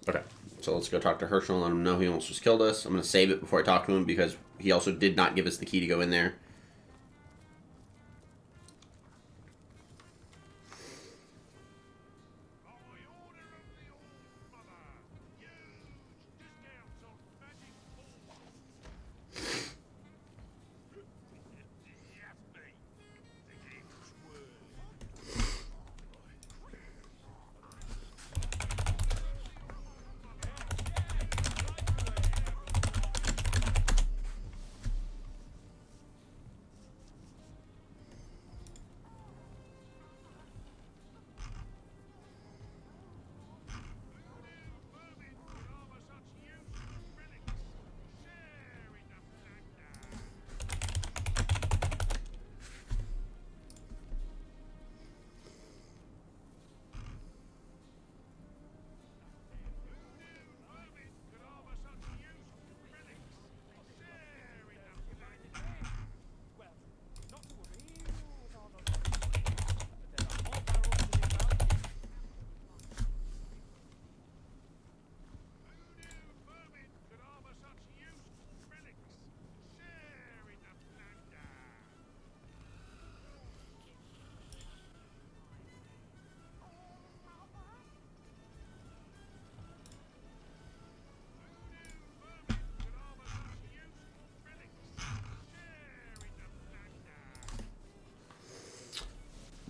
Speaker 1: Okay, so let's go talk to Herschel and let him know he almost just killed us. I'm going to save it before I talk to him because he also did not give us the key to go in there.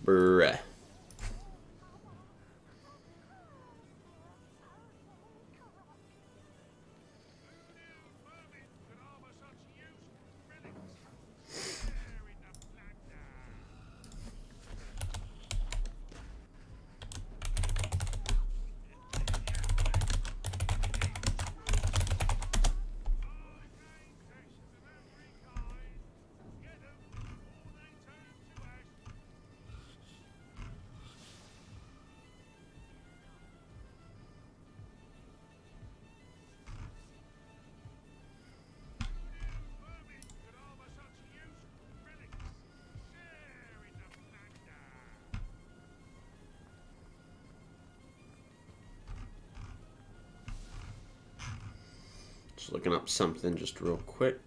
Speaker 1: Bruh. Just looking up something just real quick.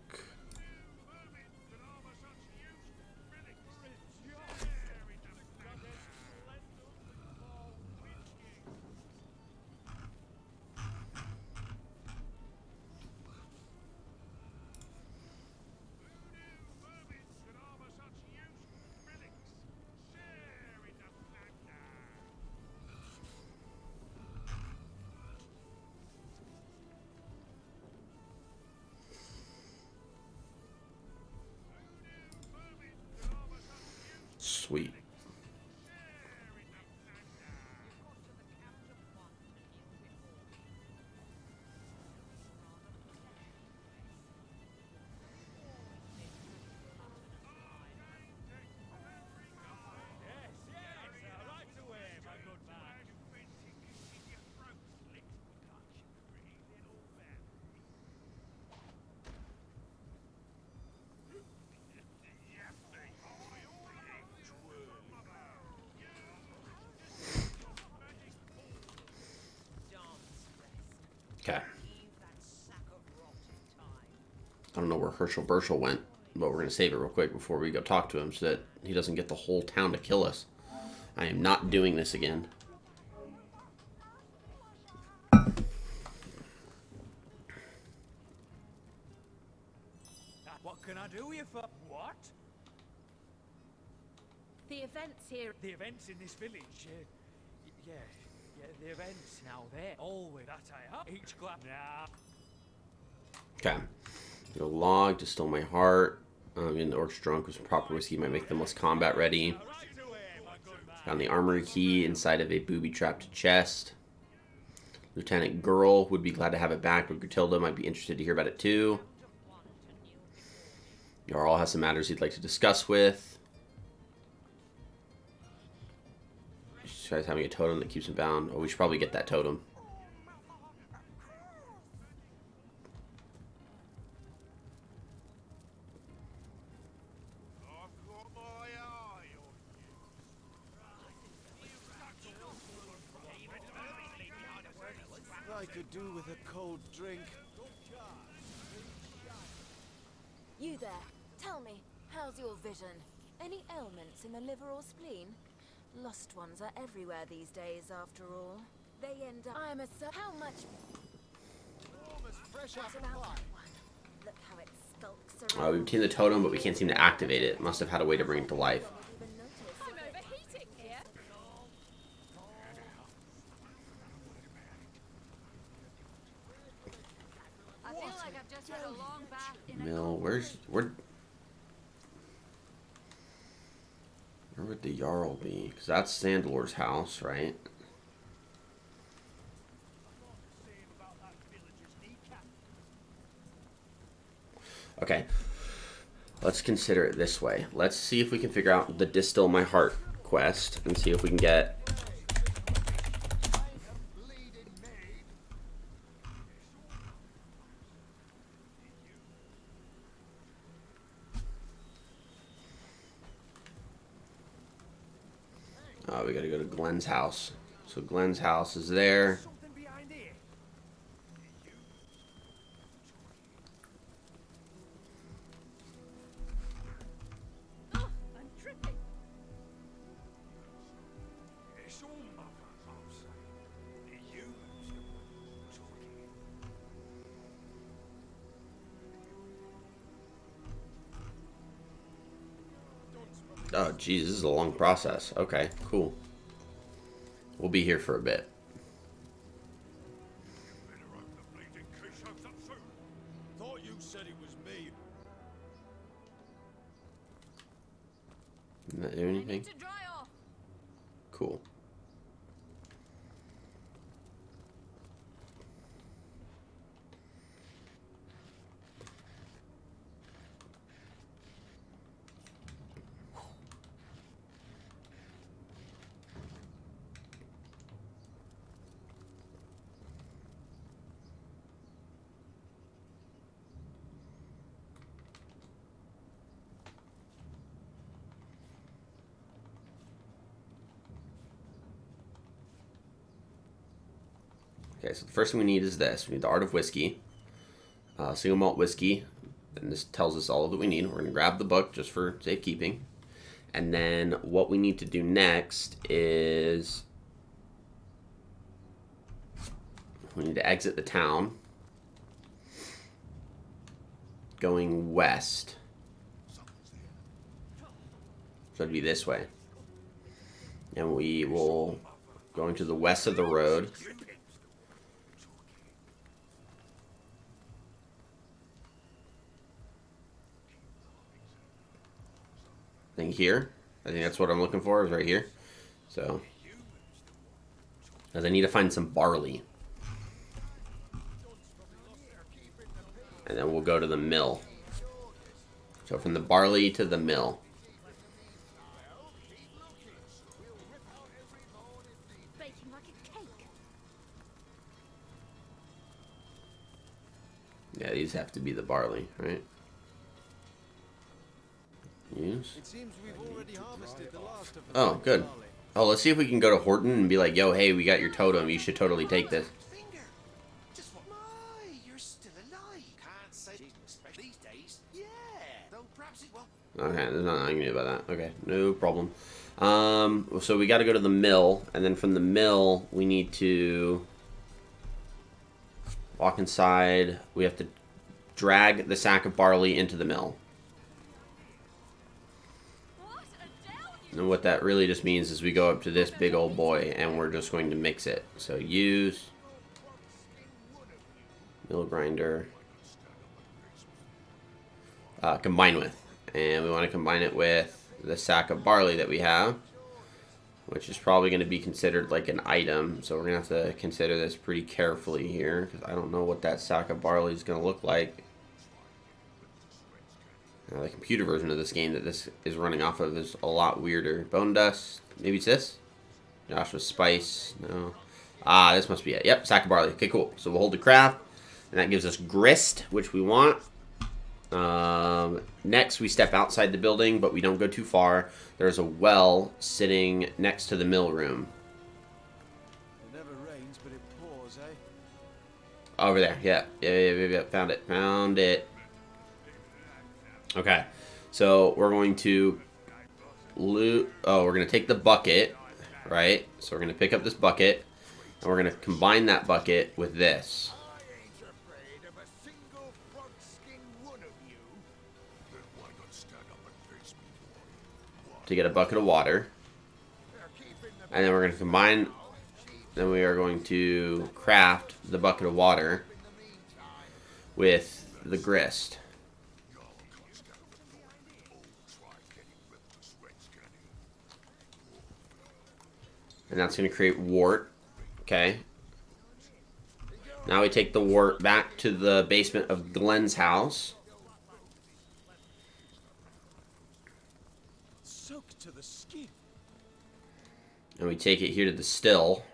Speaker 1: Sweet. Okay. I don't know where Herschel Burschel went, but we're going to save it real quick before we go talk to him so that he doesn't get the whole town to kill us. I am not doing this again.
Speaker 12: What can I do you for? What?
Speaker 3: The events here.
Speaker 12: The events in this village, yeah, the events now, they're always that I have. Each class. Nah.
Speaker 1: Okay. Go log, distill my heart. Getting the orcs drunk with some proper whiskey might make them less combat ready. Found the armory key inside of a booby-trapped chest. Lieutenant Girl would be glad to have it back, but Gruntilda might be interested to hear about it too. Jarl has some matters he'd like to discuss with. She tries having a totem that keeps him bound. Oh, we should probably get that totem.
Speaker 9: I could do with a cold drink.
Speaker 7: You there, tell me, how's your vision? Any ailments in the liver or spleen? Lost ones are everywhere these days, after all. They end up... I'm a how much...
Speaker 9: Almost fresh
Speaker 7: What
Speaker 9: out
Speaker 7: about
Speaker 9: the
Speaker 7: that
Speaker 9: fire.
Speaker 7: one? Look how it skulks around.
Speaker 1: We've obtained the totem, but we can't seem to activate it. Must have had a way to bring it to life.
Speaker 3: I'm overheating here. I feel like I've just had a long bath in a
Speaker 1: Mill, where would the Jarl be? Because that's Sandalor's house, right? Okay. Let's consider it this way. Let's see if we can figure out the Distill My Heart quest and see if we can get... we gotta go to Glenn's house. So Glenn's house is there.
Speaker 3: Oh, I'm tripping.
Speaker 4: It's all mother, I'll say. You talking.
Speaker 1: Oh, geez, this is a long process. Okay, cool. We'll be here for a bit.
Speaker 4: Better open the bleeding case up soon.
Speaker 9: Thought you said it was me.
Speaker 1: Did that do
Speaker 3: I
Speaker 1: anything?
Speaker 3: need to dry off.
Speaker 1: Cool. Okay, so the first thing we need is this. We need the Art of Whiskey. single malt whiskey. And this tells us all that we need. We're going to grab the book just for safekeeping. And then what we need to do next is we need to exit the town, going west. So it'd be this way. And we will going to the west of the road. I think here. I think that's what I'm looking for, is right here. So, because I need to find some barley. And then we'll go to the mill. So from the barley to the mill.
Speaker 3: Baking like a cake.
Speaker 1: Yeah, these have to be the barley, right? Use.
Speaker 9: It seems we've already harvested the last of the
Speaker 1: Oh, good.
Speaker 9: barley.
Speaker 1: Oh, let's see if we can go to Horton and be like, yo, hey, we got your totem. You should totally take this.
Speaker 2: Finger. Just what? My, you're still alive. Can't say especially these days. Yeah. Though perhaps it will.
Speaker 1: Okay, there's nothing I can do about that. Okay, no problem. So we got to go to the mill, and then from the mill, we need to walk inside. We have to drag the sack of barley into the mill. And what that really just means is we go up to this big old boy, and we're just going to mix it. So use mill grinder. Combine with. And we want to combine it with the sack of barley that we have, which is probably going to be considered like an item. So we're going to have to consider this pretty carefully here, because I don't know what that sack of barley is going to look like. The computer version of this game that this is running off of is a lot weirder. Bone dust. Maybe it's this? Joshua spice. No. Ah, this must be it. Yep, sack of barley. Okay, cool. So we'll hold the craft, and that gives us grist, which we want. Next, we step outside the building, but we don't go too far. There's a well sitting next to the mill room.
Speaker 9: It never rains, but it pours, eh?
Speaker 1: Over there. Yeah. Found it. Found it. Okay. So we're going to loot. Oh, we're going to take the bucket, right? So we're going to pick up this bucket, and we're going to combine that bucket with this. To get a bucket of water. And then we're going to combine, then we are going to craft the bucket of water with the grist. And that's going to create wart. Okay. Now we take the wart back to the basement of Glenn's house.
Speaker 9: Soaked to the skin.
Speaker 1: And we take it here to the still.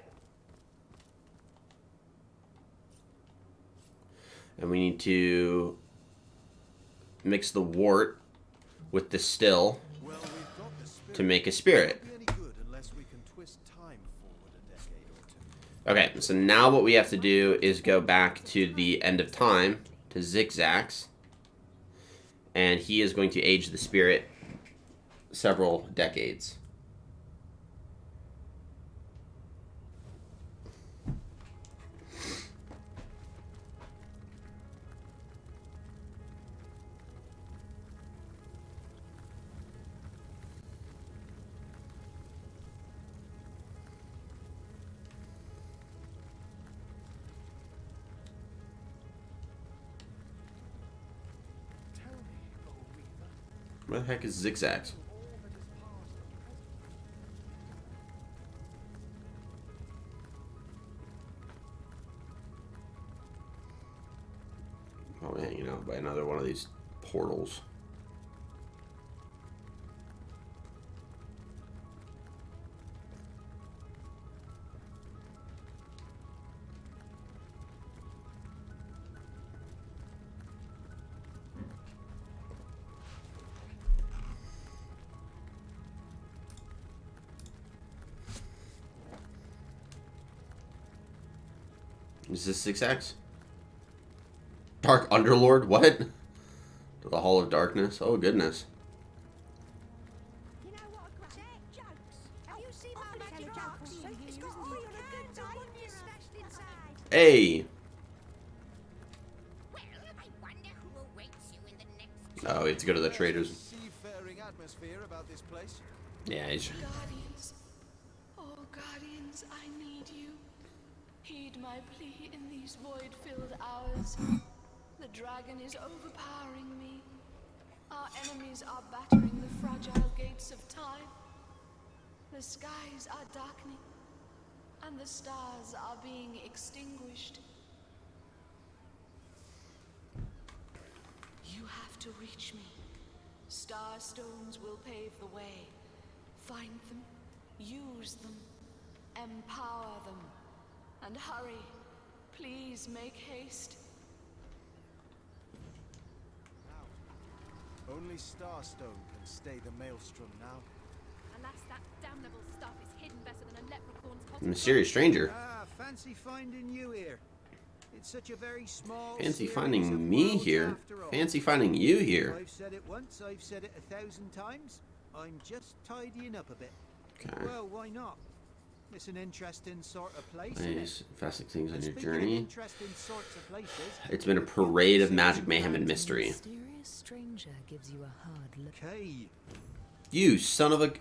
Speaker 1: And we need to mix the wart with the still to make a spirit. Okay, so now what we have to do is go back to the end of time, to Zigzags. And he is going to age the spirit several decades. Where the heck is Zigzags? Probably hanging out by another one of these portals. Is this Zigzags? Dark Underlord? What? To the Hall of Darkness? Oh, goodness.
Speaker 10: You know what? Check jokes. Have you seen my magic box? It's got all your goods and wonders stashed inside.
Speaker 1: Hey!
Speaker 10: Well, I wonder who awaits you in the next.
Speaker 1: Oh, we have to go to the traders.
Speaker 9: Seafaring atmosphere about this place.
Speaker 1: Yeah, he's...
Speaker 13: Guardians. Oh, Guardians, I need you. Heed my plea in these void-filled hours. The dragon is overpowering me. Our enemies are battering the fragile gates of time. The skies are darkening, and the stars are being extinguished. You have to reach me. Star stones will pave the way. Find them, use them, empower them, and hurry. Please make haste.
Speaker 9: Only Starstone can stay the maelstrom now.
Speaker 3: Alas, that damnable stuff is hidden better than a leprechaun's pot.
Speaker 1: Mysterious stranger.
Speaker 4: Ah, fancy finding you here. It's such a very small.
Speaker 1: Fancy
Speaker 4: series of
Speaker 1: finding me
Speaker 4: worlds
Speaker 1: here.
Speaker 4: after all.
Speaker 1: Fancy finding you here.
Speaker 4: I've said it once, I've said it 1,000 times. I'm just tidying up a bit.
Speaker 1: Okay.
Speaker 4: Well, why not? It's an interesting sort of place, isn't
Speaker 1: Nice.
Speaker 4: it?
Speaker 1: Fascinating things on
Speaker 4: And
Speaker 1: your
Speaker 4: speaking of
Speaker 1: journey.
Speaker 4: interesting sorts of places,
Speaker 1: It's been a parade of magic, mayhem, and mystery.
Speaker 11: Mysterious stranger gives you a hard look.
Speaker 4: okay.
Speaker 1: You son of a...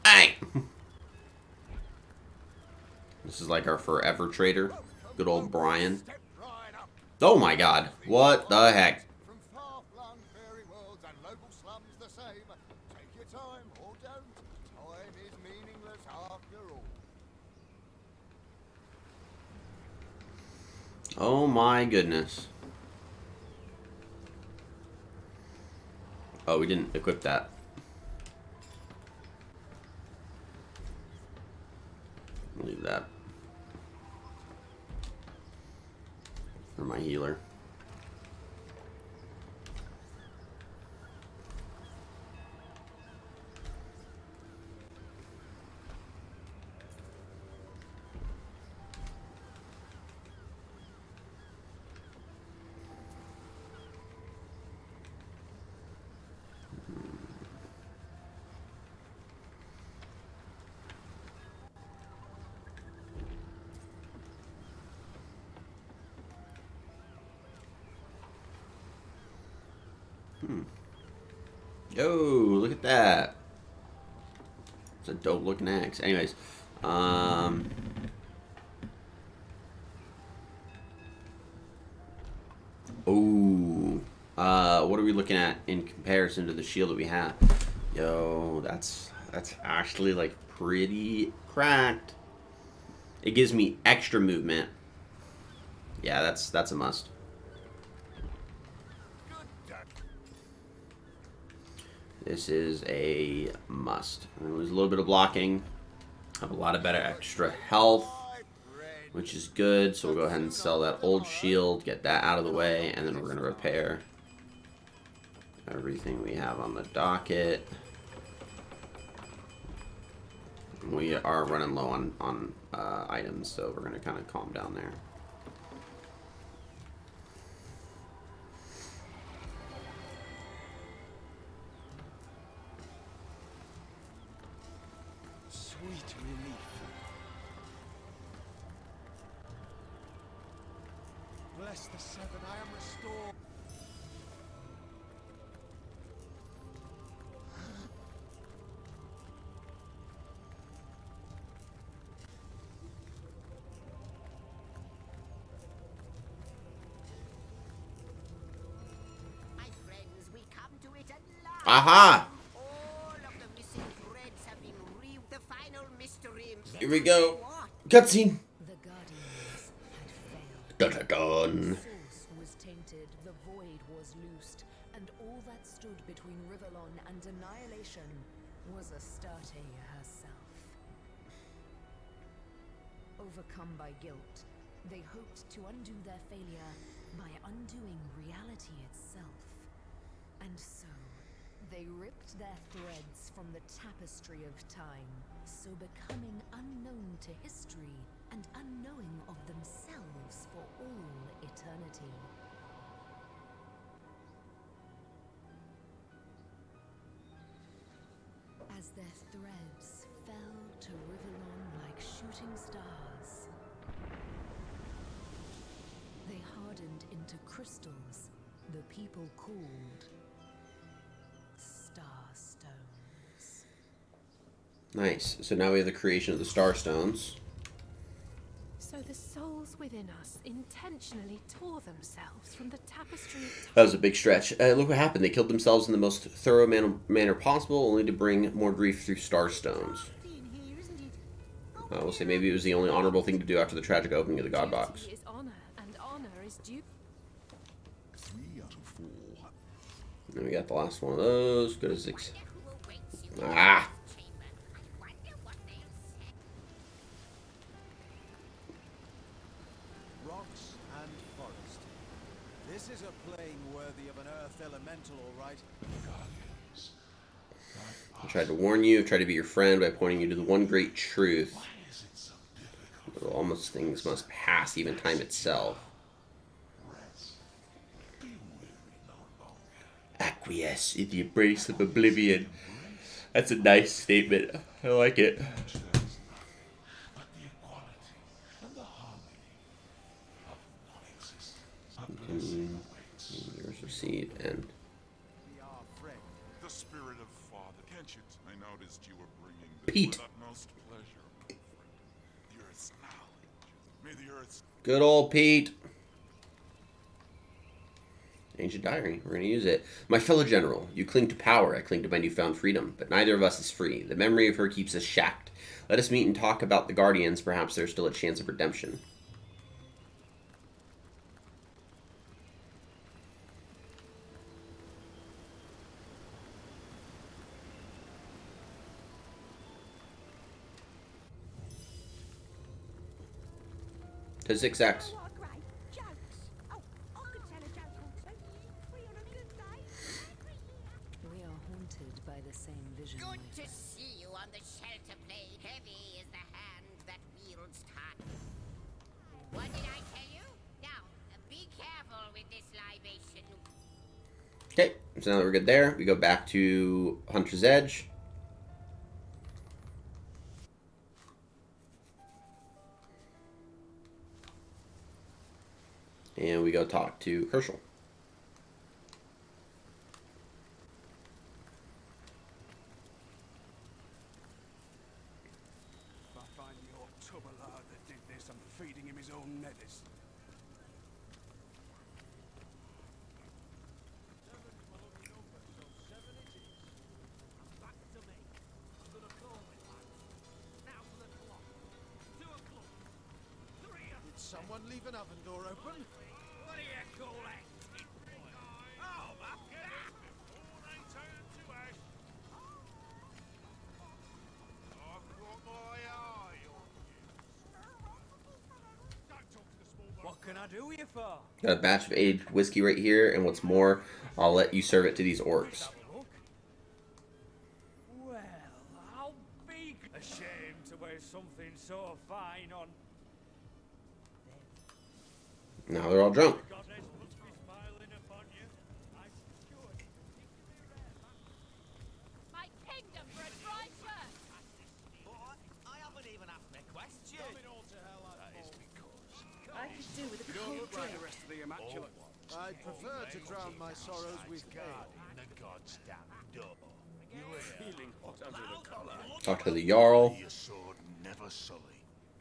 Speaker 1: Hey! This is like our forever trader. Good old Brian. Oh my god. What the heck?
Speaker 5: From far-flung fairy worlds and local slums the same. Take your time or don't. Time is meaningless after all.
Speaker 1: Oh my goodness. Oh, we didn't equip that. Leave that. For my healer. Yo, look at that. It's a dope looking axe. Anyways, ooh. What are we looking at in comparison to the shield that we have? Yo, that's actually like pretty cracked. It gives me extra movement. Yeah, that's a must. This is a must. There's a little bit of blocking. Have a lot of better extra health, which is good. So we'll go ahead and sell that old shield, get that out of the way, and then we're going to repair everything we have on the docket. We are running low on items, so we're going to kind of calm down there.
Speaker 9: Sweet relief. Bless the seven, I am restored.
Speaker 10: My friends, we come to it at last.
Speaker 1: Aha!
Speaker 10: All of the missing threads have been the final mystery.
Speaker 1: Here we go.
Speaker 10: What?
Speaker 1: Cutscene.
Speaker 11: The Guardians had failed.
Speaker 1: Dun dun dun.
Speaker 11: Source was tainted, the void was loosed, and all that stood between Rivellon and annihilation was Astarte herself. Overcome by guilt, they hoped to undo their failure by undoing reality itself. And so, they ripped their threads from the tapestry of time, so becoming unknown to history and unknowing of themselves for all eternity. their threads fell to Rivellon like shooting stars. They hardened into crystals the people called Starstones.
Speaker 1: Nice. So now we have the creation of the Starstones.
Speaker 3: So the souls within us intentionally tore themselves from the tapestry of time.
Speaker 1: That was a big stretch. Look what happened. They killed themselves in the most thorough manner possible, only to bring more grief through Starstones. We'll say maybe it was the only honorable thing to do after the tragic opening of the God Box.
Speaker 3: Duty is honor, and honor is due.
Speaker 5: 3 out of 4.
Speaker 1: And we got the last one of those. Go to 6. Ah!
Speaker 9: Rocks and forest. This is a plane worthy of an earth elemental, all right.
Speaker 1: I tried to warn you, tried to be your friend by pointing you to the one great truth. Almost things must pass, even time itself. Acquiesce in the embrace of oblivion. That's a nice statement. I like it. Yours receipt and
Speaker 14: the spirit of Father Kenchit. I noticed you were bringing this
Speaker 1: Pete.
Speaker 14: with utmost pleasure, old friend. The Earth's knowledge. May the Earth's
Speaker 1: good old Pete. Ancient diary. We're going to use it. My fellow general, you cling to power. I cling to my newfound freedom, but neither of us is free. The memory of her keeps us shacked. Let us meet and talk about the Guardians. Perhaps there's still a chance of redemption. To 6X.
Speaker 11: We are haunted by the same vision.
Speaker 15: Good to see you on the shelter plate. Heavy is the hand that wields time. What did I tell you? Now, be careful with this libation.
Speaker 1: Okay, so now that we're good there, we go back to Hunter's Edge. And we go talk to Herschel.
Speaker 8: If I find your tubber-lard that did this, I'm feeding him his own netters.
Speaker 6: Back to me. I'm gonna call it, lads. Now to the clock. 2 o'clock. 3 o'clock.
Speaker 9: Did someone leave an oven door open?
Speaker 6: What do you call that? Oh, my God!
Speaker 14: before they turn to ash. I've got my eye on you. Don't talk to the small boy.
Speaker 12: What can I do you for?
Speaker 1: Got a batch of aged whiskey right here, and what's more, I'll let you serve it to these orcs.
Speaker 12: Have a look. Well, how big? A shame to waste something so fine on.
Speaker 1: Now they're all drunk.
Speaker 12: Goddess must be smiling upon you. I should.
Speaker 3: My kingdom for a dry shirt!
Speaker 6: Boy, I haven't even asked my question.
Speaker 3: I could do with a
Speaker 8: You don't
Speaker 3: cold
Speaker 8: look like
Speaker 3: drink.
Speaker 8: the rest of the Immaculate.
Speaker 9: I'd prefer to drown my sorrows with ale.
Speaker 5: The God's damn door.
Speaker 8: Feeling hot under the collar.
Speaker 1: Talk to the Jarl.
Speaker 5: Your sword never sully,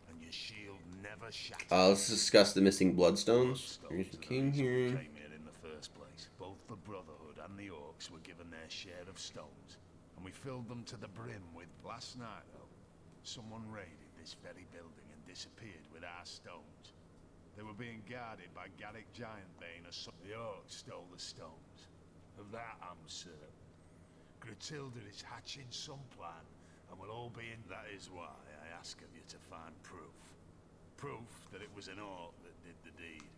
Speaker 5: and your shield never shatter.
Speaker 1: Let's discuss the missing bloodstones. Here's the king here.
Speaker 5: Came here in the first place. Both the Brotherhood and the Orcs were given their share of stones, and we filled them to the brim with. Last night, though, someone raided this very building and disappeared with our stones. They were being guarded by Garrick Giantbane, the Orcs stole the stones. Of that I'm certain. Gratilda is hatching some plan, and we'll all be in. That is why I ask of you to find proof. Proof that it was an Orc that did the deed.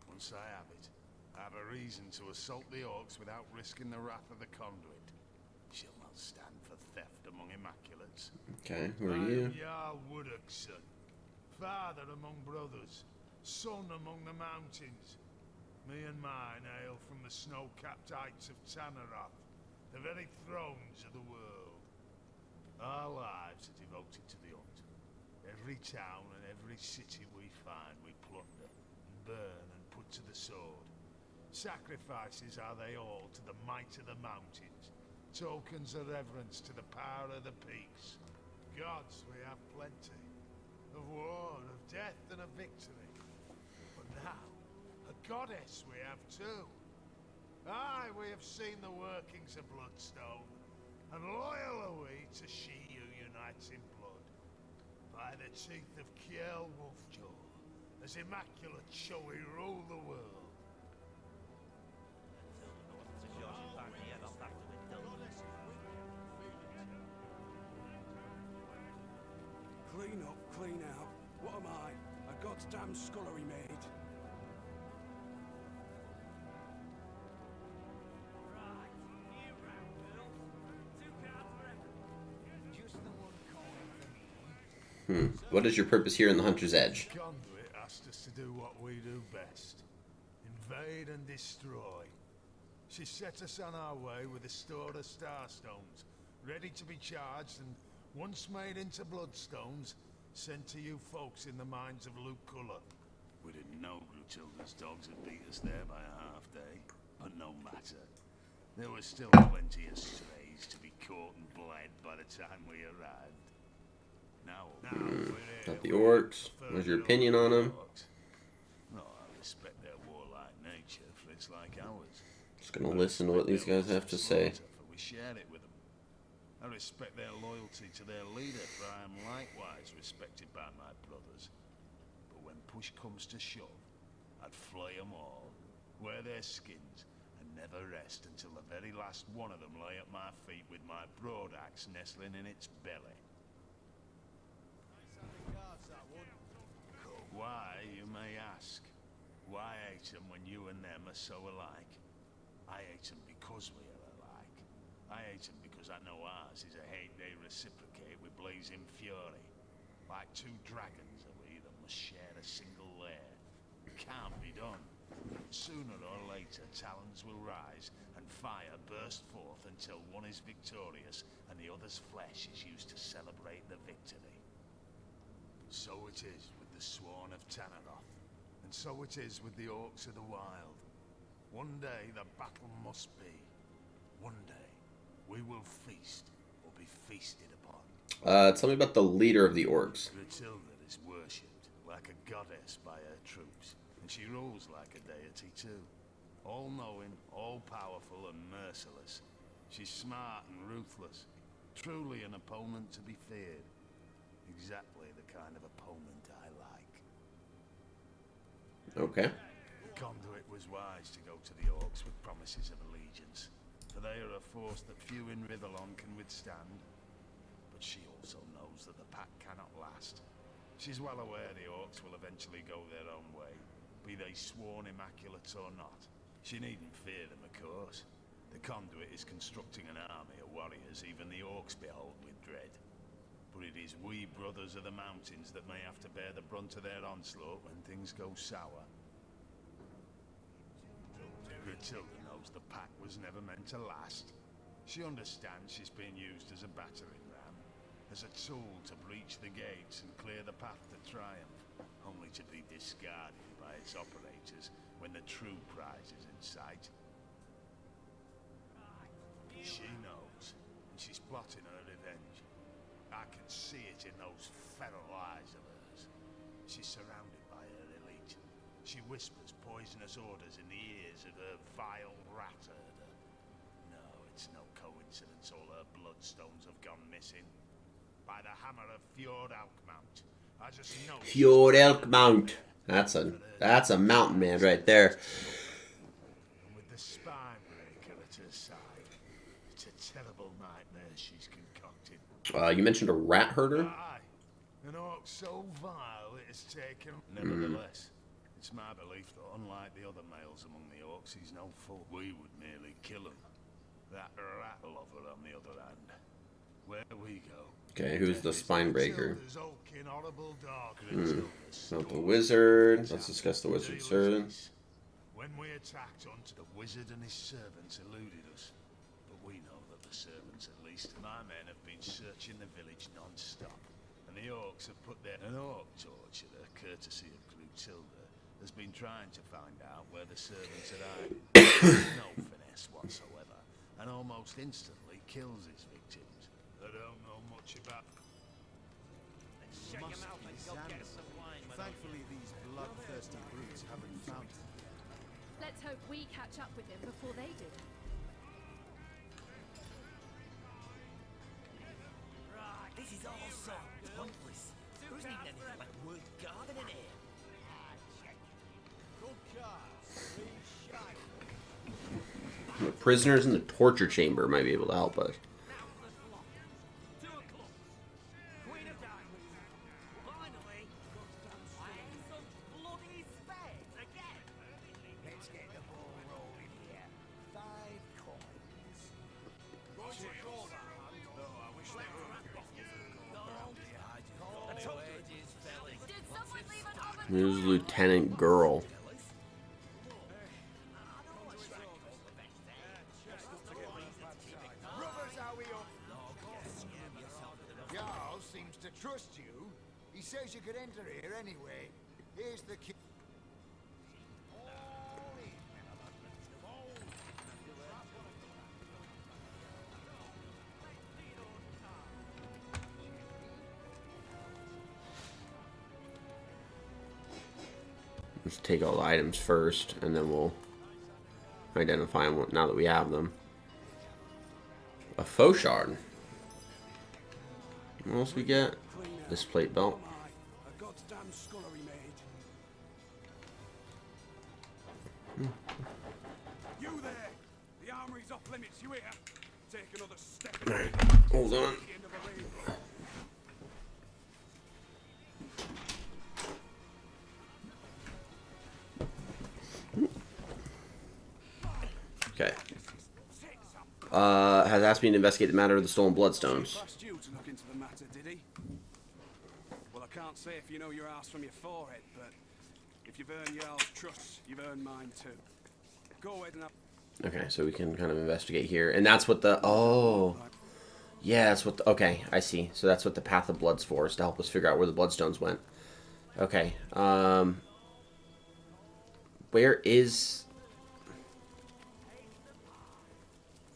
Speaker 5: Once I have it, I have a reason to assault the Orcs without risking the wrath of the Conduit. She'll not stand for theft among Immaculates.
Speaker 1: Okay, who are you?
Speaker 4: Jarl Wooddockson, father among brothers, son among the mountains. Me and mine hail from the snow-capped heights of Tanneroth, the very thrones of the world.
Speaker 14: Our lives are devoted to the hunt. Every town and every city we find, we plunder, and burn, and put to the sword. Sacrifices are they all to the might of the mountains, tokens of reverence to the power of the peaks. Gods we have plenty, of war, of death, and of victory. But now, a goddess we have too. Aye, we have seen the workings of Bloodstone, and loyal are we to she who unites in blood. By the teeth of Kiel Wolfjaw, as immaculate shall we rule the world.
Speaker 8: Clean up, clean out. What am I? A goddamn scullery maid?
Speaker 1: What is your purpose here in the Hunter's Edge?
Speaker 14: Conduit asked us to do what we do best. Invade and destroy. She set us on our way with a store of starstones, ready to be charged and, once made into bloodstones, sent to you folks in the mines of Luculla.
Speaker 5: We didn't know Grutilda's dogs had beat us there by a half day, but no matter. There were still plenty of strays to be caught and bled by the time we arrived. Now
Speaker 1: Got the orcs. What's your opinion on them?
Speaker 5: No, I respect their warlike nature, for it's like ours.
Speaker 1: Just gonna listen to what these guys have to say.
Speaker 5: We shared it with them. I respect their loyalty to their leader, for I am likewise respected by my brothers. But when push comes to shove, I'd flay them all, wear their skins, and never rest until the very last one of them lay at my feet with my broadaxe nestling in its belly. Why, you may ask? Why hate them when you and them are so alike? I hate them because we are alike. I hate them because I know ours is a hate they reciprocate with blazing fury. Like two dragons that we that must share a single lair. It can't be done. Sooner or later, talons will rise and fire burst forth until one is victorious and the other's flesh is used to celebrate the victory. So it is with the Sworn of Tanaroth, and so it is with the Orcs of the Wild. One day the battle must be. One day we will feast or be feasted upon.
Speaker 1: Tell me about the leader of the orcs.
Speaker 5: Grutilda is worshipped like a goddess by her troops, and she rules like a deity too. All-knowing, all-powerful, and merciless. She's smart and ruthless, truly an opponent to be feared. Exactly the kind of opponent I like.
Speaker 1: Okay.
Speaker 5: The Conduit was wise to go to the Orcs with promises of allegiance, for they are a force that few in Riverlon can withstand. But she also knows that the pack cannot last. She's well aware the Orcs will eventually go their own way, be they sworn immaculates or not. She needn't fear them, of course. The Conduit is constructing an army of warriors even the Orcs behold with dread. But it is we brothers of the mountains that may have to bear the brunt of their onslaught when things go sour. Grutilda knows the pack was never meant to last. She understands she's being used as a battering ram, as a tool to breach the gates and clear the path to triumph, only to be discarded by its operators when the true prize is in sight. She knows, and she's plotting her revenge. I can see it in those feral eyes of hers. She's surrounded by her elite. She whispers poisonous orders in the ears of her vile rat herder. No, it's no coincidence all her bloodstones have gone missing. By the hammer of Fjord Alkmount, I just know.
Speaker 1: Fjord Alkmount. That's a mountain man right there.
Speaker 14: And with the spine breaker at her side, it's a terrible nightmare she's concocted.
Speaker 1: You mentioned a rat herder?
Speaker 14: Aye. An orc so vile it has taken. Nevertheless, it's my belief that unlike the other males among the orcs, he's no fool. We would merely kill him. That rat lover on the other hand. Where we go.
Speaker 1: Okay, who's the spine breaker?
Speaker 14: Not
Speaker 1: the wizard. Let's discuss the wizard's servants.
Speaker 14: When we attacked onto the wizard and his servants eluded us, but we know that the servants at least. My men have been searching the village non-stop, and the orcs have put their... An orc torturer, courtesy of Clotilda, has been trying to find out where the servants are hiding. No finesse whatsoever, and almost instantly kills his victims. They don't know much about...
Speaker 6: Shut your mouth and go get some wine. Thankfully, these bloodthirsty brutes haven't found him.
Speaker 3: Let's hope we catch up with him before they do.
Speaker 6: Right, this is all so pointless. There isn't even anything like worth gardening here.
Speaker 4: Good cards, please shine.
Speaker 1: The prisoners in the torture chamber might be able to help us. Who's Lieutenant Girl?
Speaker 4: Jarl seems to trust you. He says you could enter here anyway. Here's the key.
Speaker 1: Let's take all the items first, and then we'll identify them now that we have them. A faux shard. What else we get? This plate belt.
Speaker 8: A goddamn scullery maid. You there! The armory's off limits, you hear? Take another step.
Speaker 1: Alright, hold on. Okay. Has asked me to investigate the matter of the stolen bloodstones.
Speaker 8: Asked you to look into the matter, did he? Well, I can't say if you know your ass from your forehead, but if you've earned Jarl's trust, you've earned mine too. Go ahead and have...
Speaker 1: Okay, so we can kind of investigate here, and that's what the yeah, that's what the, okay, I see. So that's what the Path of Blood's for, is to help us figure out where the bloodstones went. Okay, where is...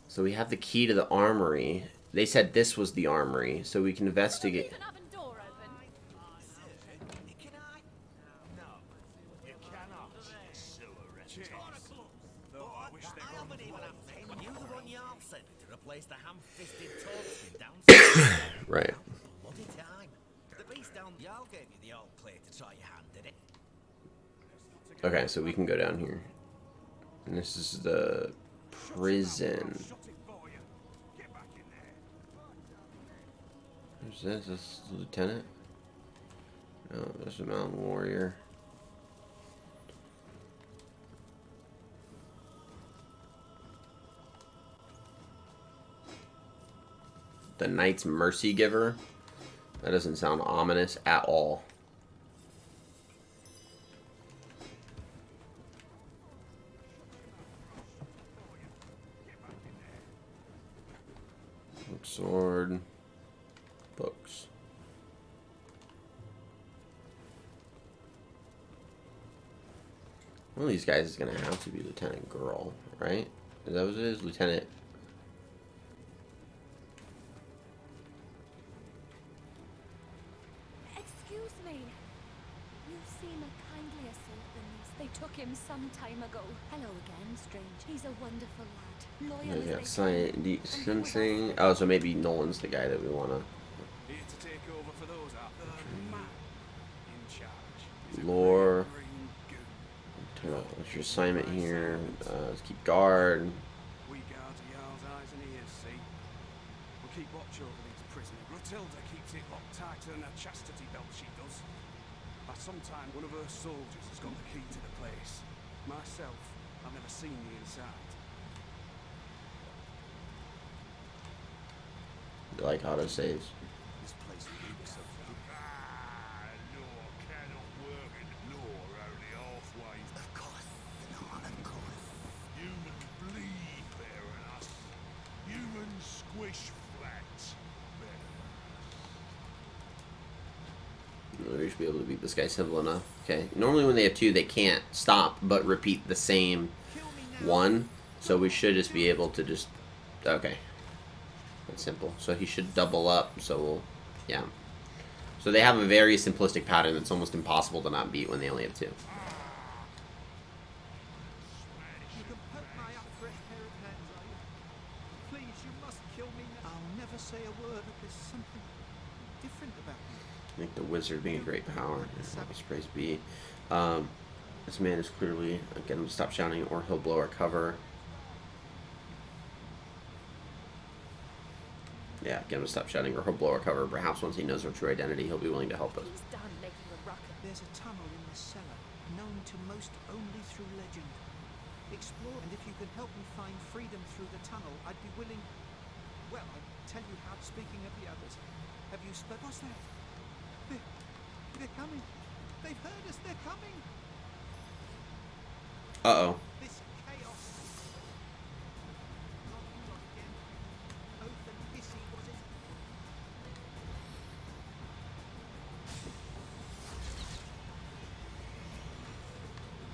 Speaker 1: So we have the key to the armory. They said this was the armory, so we can investigate.
Speaker 3: Leave an oven door open.
Speaker 14: You cannot. Sewer
Speaker 6: Though I wish they haven't even have you the one Jarl said to replace the ham-fisted toadskin downstairs.
Speaker 1: Right.
Speaker 6: Bloody time. The beast down Jarl gave you the old clay to try your hand, did it?
Speaker 1: Okay, so we can go down here. And this is the prison. Who's this? This is the lieutenant? No, this is a mountain warrior. The Knight's Mercy Giver? That doesn't sound ominous at all. Sword. Books. One of these guys is going to have to be Lieutenant Girl, right? Is that what it is? Lieutenant...
Speaker 16: Excuse me. You seem a kindlier sort than these. They took him some time ago. Hello again, strange. He's a wonderful lad. Loyal
Speaker 1: Yeah,
Speaker 16: as
Speaker 1: sensing. Oh, so maybe Nolan's the guy that we want to...
Speaker 8: Here to take over for those out there. Man in charge.
Speaker 1: Lore. What's your assignment here? Let's keep guard.
Speaker 8: We guard Jarl's eyes and ears, see? We keep watch over these prisoners. Matilda keeps it locked tighter than a chastity belt, she does. At some time, one of her soldiers has got the key to the place. Myself, I've never seen the inside.
Speaker 1: You like autosaves.
Speaker 14: This place reeks of... law cannot work in law only halfway.
Speaker 6: Of course not, of course.
Speaker 14: Human bleed better than us. Humans Fish flat.
Speaker 1: We should be able to beat this guy simple enough. Okay. Normally when they have two, they can't stop but repeat the same one. So we should just be able to just... Okay. That's simple. So he should double up. So we'll... Yeah. So they have a very simplistic pattern that's almost impossible to not beat when they only have two.
Speaker 6: You can poke my up for a pair of hands, are you? Please, you must kill me now. I'll never say a word. There's something different about me.
Speaker 1: I think the wizard being a great power. Always praise be. This man is clearly... Get him to stop shouting or he'll blow our cover. Yeah, get him to stop shouting or he'll blow our cover. Perhaps once he knows our true identity, he'll be willing to help us.
Speaker 7: He's done making a ruckus.
Speaker 6: There's a tunnel in the cellar, known to most only through legend. Explore, and if you can help me find freedom through the tunnel, I'd be willing... Well, I'll tell you how, speaking of the others. Have you What's that? They're coming. They've heard us. They're coming.
Speaker 1: Uh-oh.
Speaker 6: This chaos. Not you lot again. Oath and hissy, was it?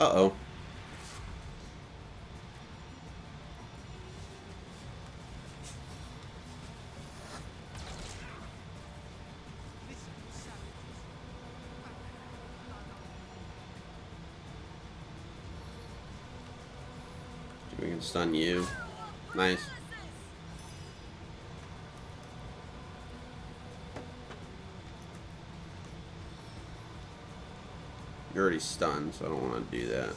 Speaker 1: Uh-oh. We can stun you. Nice. You're already stunned, so I don't want to do that.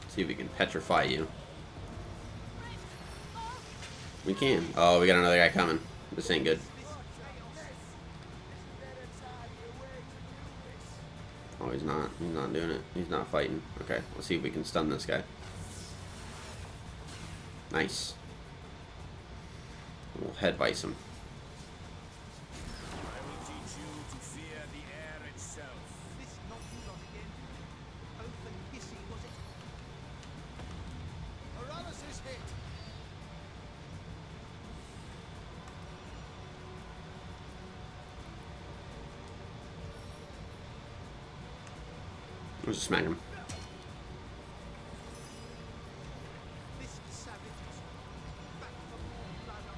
Speaker 1: See if we can petrify you. We can. Oh, we got another guy coming. This ain't good. Oh, he's not. He's not doing it. He's not fighting. Okay, let's see if we can stun this guy. Nice. We'll head vice him.
Speaker 8: I will teach you to fear the air itself.
Speaker 6: This not you lot again. Oath and hissy, was it? Paralysis hit.
Speaker 1: We'll just smack him.
Speaker 6: This savages. Back from blood on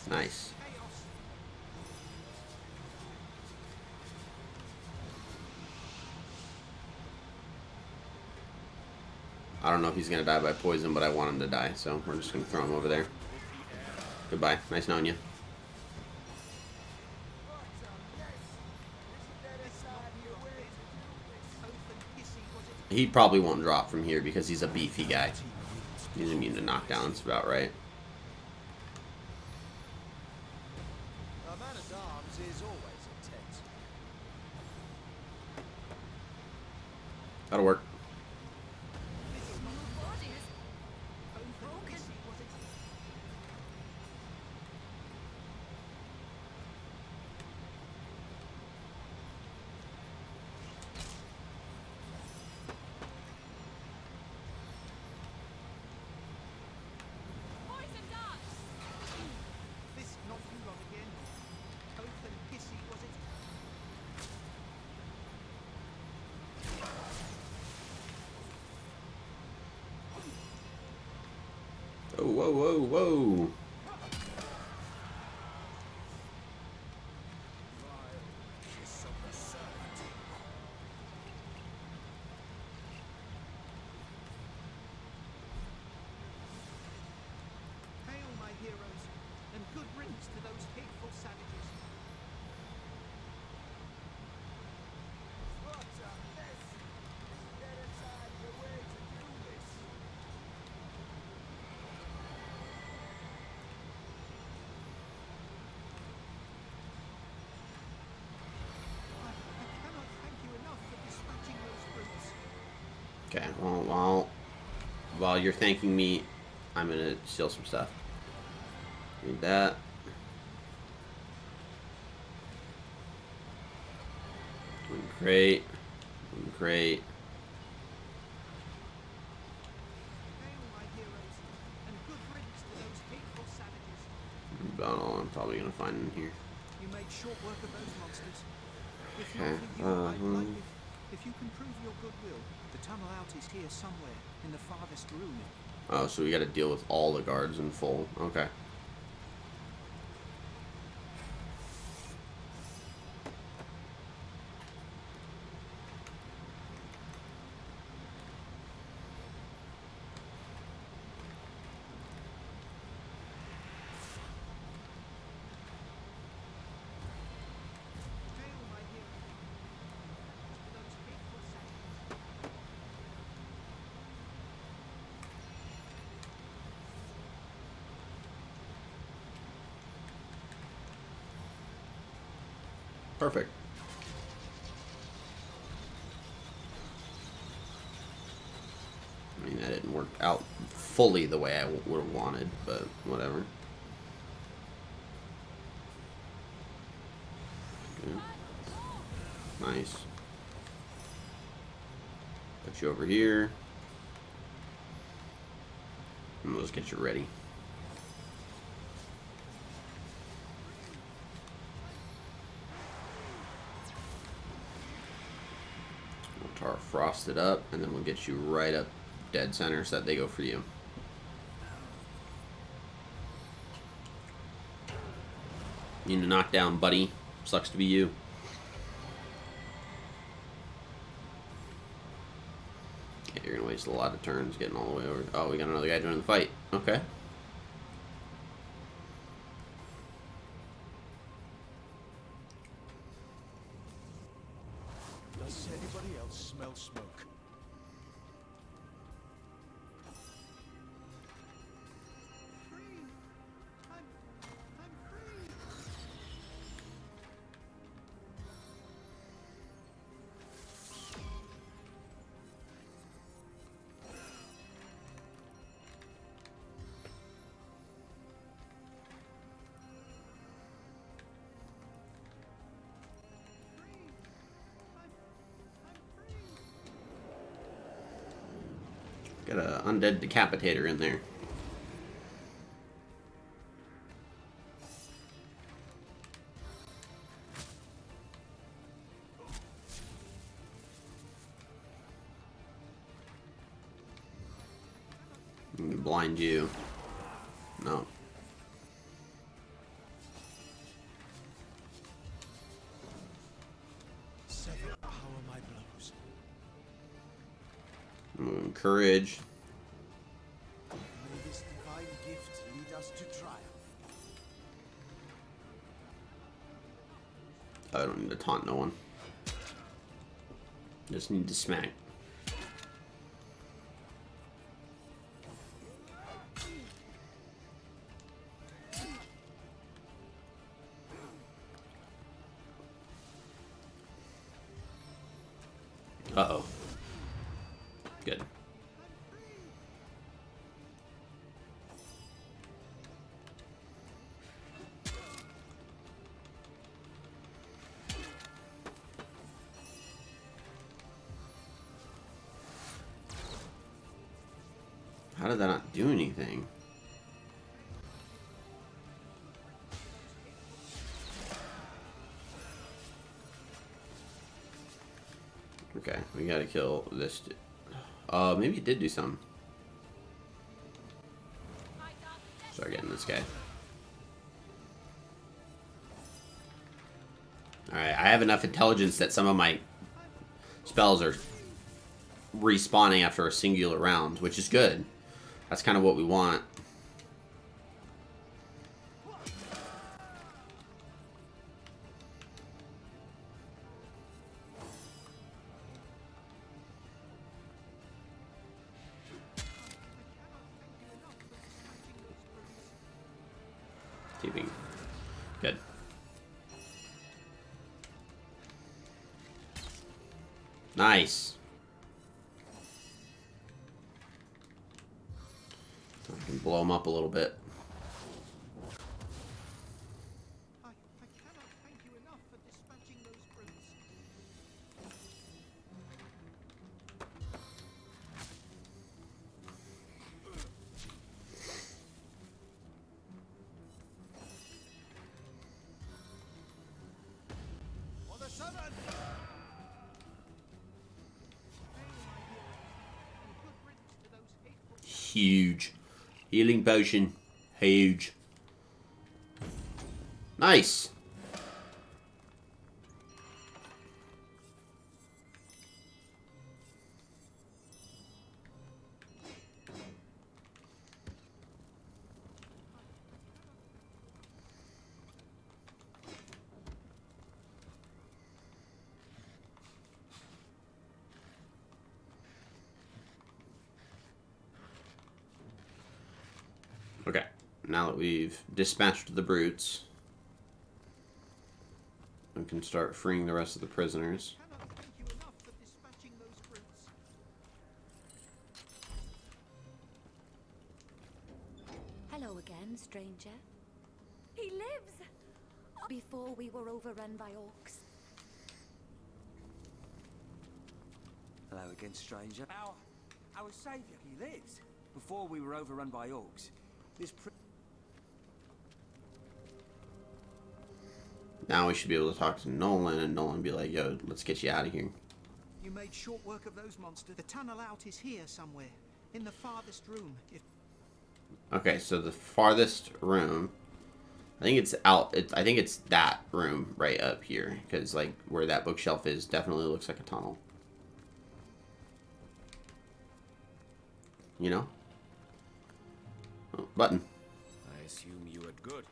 Speaker 6: you.
Speaker 1: Nice.
Speaker 6: Chaos.
Speaker 1: I don't know if he's gonna die by poison, but I want him to die, so we're just gonna throw him over there. Goodbye. Nice knowing you. He probably won't drop from here because he's a beefy guy. He's immune to knockdowns, about right.
Speaker 9: A man at arms is always intense.
Speaker 1: That'll work.
Speaker 6: This not you lot again. Oath and hissy, was it?
Speaker 1: Oh, whoa, whoa, whoa.
Speaker 8: Kiss of the serpent.
Speaker 6: Hail, my heroes, and good riddance to those hateful savages.
Speaker 9: What a mess! Isn't there a time and a way to do this?
Speaker 1: Okay, well, while you're thanking me, I'm gonna steal some stuff. Need that. One crate. One crate. About all I'm probably gonna find in here.
Speaker 6: You made short work of those monsters. If
Speaker 1: Okay.
Speaker 6: not for you, I'd like if you can prove your goodwill, the tunnel out is here somewhere in the farthest room.
Speaker 1: Oh, so we got to deal with all the guards in full. Okay. Perfect. I mean, that didn't work out fully the way I would have wanted, but whatever. Okay. Nice. Put you over here. And let's get you ready. We'll tar frost it up, and then we'll get you right up dead center so that they go for you. Need to knock down, buddy. Sucks to be you. Yeah, you're gonna waste a lot of turns getting all the way over. Oh, we got another guy joining the fight. Okay.
Speaker 14: Does anybody else smell smoke?
Speaker 1: Got an undead decapitator in there. Blind you. No.
Speaker 6: How are my blows?
Speaker 1: Courage.
Speaker 6: May this divine gift lead us to triumph.
Speaker 1: I don't need to taunt no one. Just need to smack. Uh-oh. Good. How did that not do anything? Okay, we gotta kill this. Maybe it did do something. Start getting this guy. Alright, I have enough intelligence that some of my spells are respawning after a singular round, which is good. That's kind of what we want. Keeping good. Nice. And blow them up a little bit.
Speaker 4: I cannot thank you enough for dispatching those brutes. On the seven!
Speaker 1: Huge. Healing potion. Huge. Nice. Okay, now that we've dispatched the brutes, we can start freeing the rest of the prisoners.
Speaker 16: Hello again, stranger. He lives! Before we were overrun by orcs.
Speaker 6: Hello again, stranger. Our saviour, he lives. Before we were overrun by orcs.
Speaker 1: Now we should be able to talk to Nolan, and Nolan be like, yo, let's get you out of here.
Speaker 4: You made short work of those monsters. The tunnel out is here somewhere, in the farthest room.
Speaker 1: Okay, so the farthest room, I think it's out. I think it's that room right up here, because like where that bookshelf is definitely looks like a tunnel. You know? Oh, button.
Speaker 9: I assume you had good.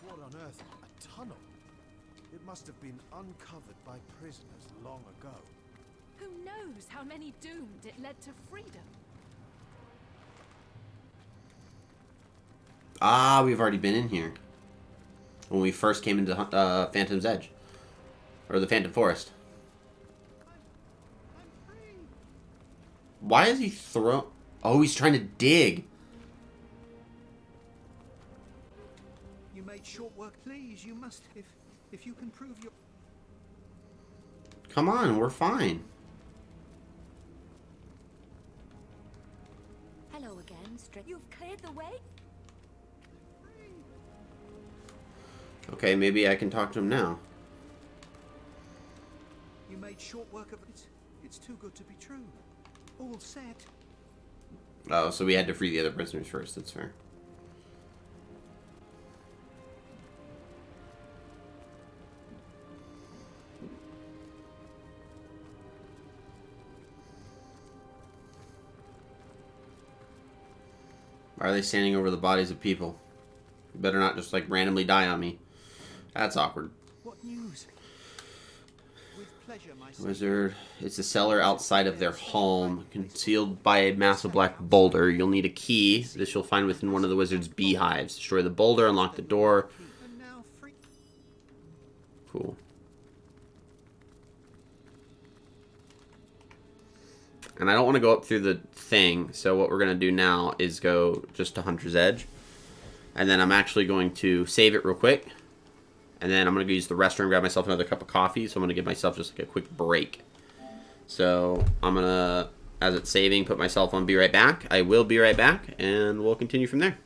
Speaker 9: What on earth? A tunnel? It must have been uncovered by prisoners long ago.
Speaker 3: Who knows how many doomed it led to freedom?
Speaker 1: Ah, we've already been in here. When we first came into Phantom's Edge. Or the Phantom Forest. Why is he throw? Oh, he's trying to dig.
Speaker 4: You made short work. Please, you must. If you can prove your.
Speaker 1: Come on, we're fine.
Speaker 16: Hello again, stranger. You've cleared the way?
Speaker 1: Okay, maybe I can talk to him now.
Speaker 4: You made short work of it. It's too good to be true. All set.
Speaker 1: Oh, so we had to free the other prisoners first. That's fair. Why are they standing over the bodies of people? You better not just like randomly die on me. That's awkward.
Speaker 4: What news? With pleasure, my
Speaker 1: Wizard. It's a cellar outside of their home, concealed by a massive black boulder. You'll need a key. This you'll find within one of the wizard's beehives. Destroy the boulder, unlock the door. Cool. And I don't want to go up through the thing, so what we're going to do now is go just to Hunter's Edge. And then I'm actually going to save it real quick. And then I'm going to go use the restroom, grab myself another cup of coffee. So I'm going to give myself just like a quick break. So I'm going to, as it's saving, put myself on be right back. I will be right back, and we'll continue from there.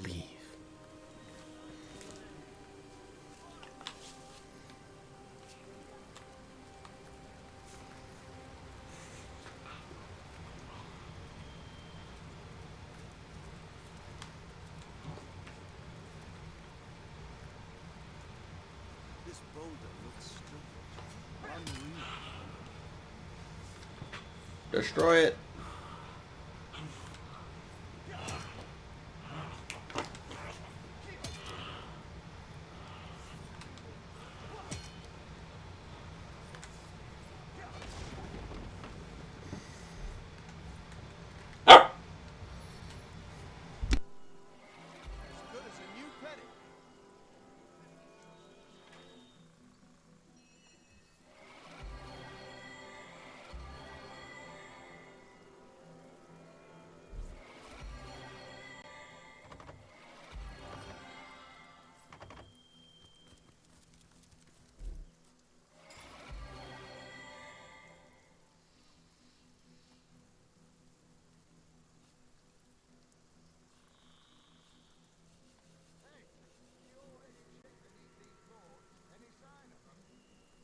Speaker 1: leave.
Speaker 9: This boulder looks strange. Unreal.
Speaker 1: Destroy it.
Speaker 9: As good as a new penny.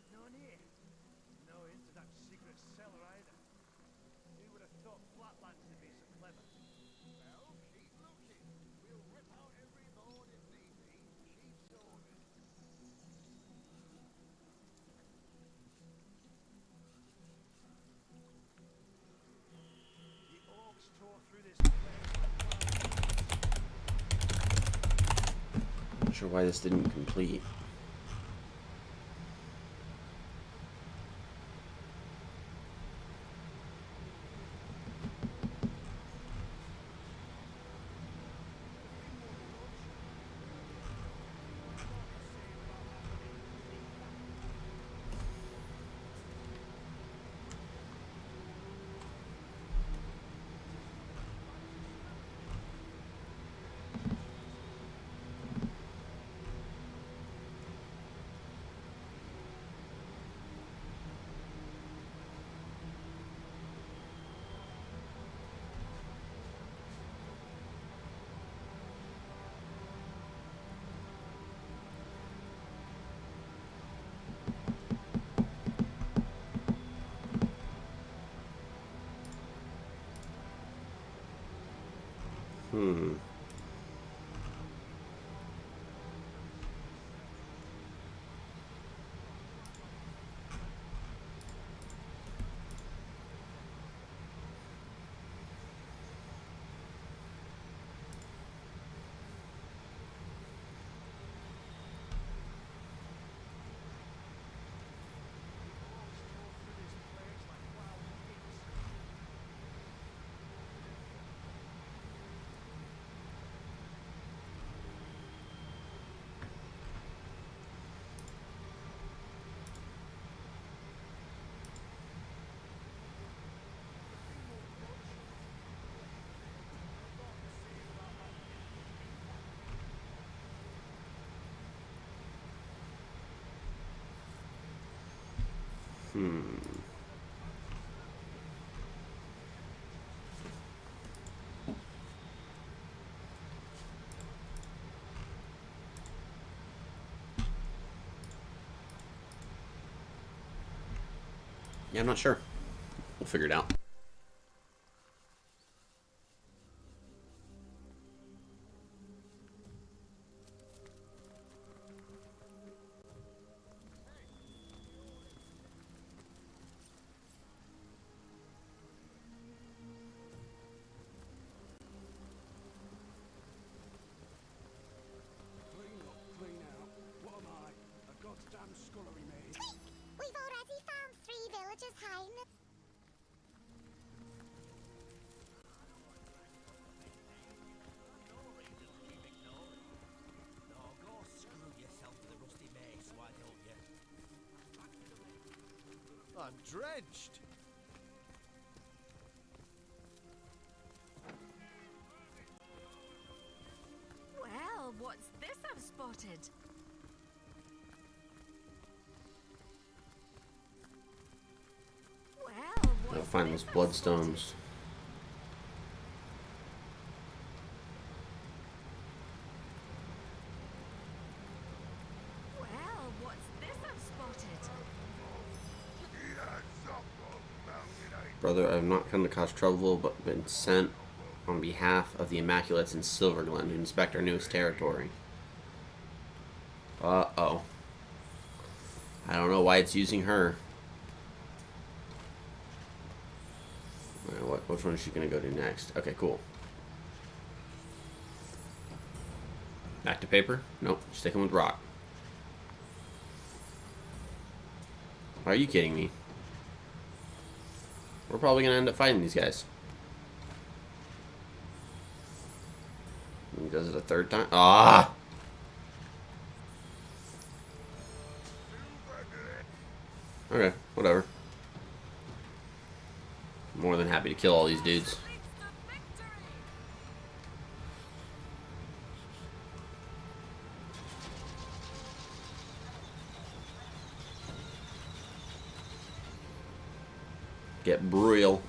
Speaker 4: No near. No into that secret cellar either. Who would have thought flatlands to be so clever?
Speaker 5: Well, keep looking. We'll rip out every board if need be. Chief's orders.
Speaker 4: The orcs tore through this place
Speaker 1: Not sure why this didn't complete. Yeah, I'm not sure. We'll figure it out.
Speaker 8: Clean up, clean out. What am I? A goddamn scullery maid?
Speaker 15: We've already found 3 villagers hiding.
Speaker 6: No, go screw yourself with a rusty mace, why don't you?
Speaker 9: I'm drenched.
Speaker 11: Well, what's this I've spotted? Well,
Speaker 1: Gotta find those bloodstones. Brother, I have not come to cause trouble, but been sent on behalf of the Immaculates in Silverglen to inspect our newest territory. Uh-oh. I don't know why it's using her. Alright, which one is she going to go to next? Okay, cool. Back to paper? Nope, sticking with rock. Are you kidding me? We're probably going to end up fighting these guys. He does it a third time? Ah! Okay, whatever. More than happy to kill all these dudes. Get brutal.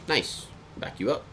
Speaker 1: Nice. Back you up.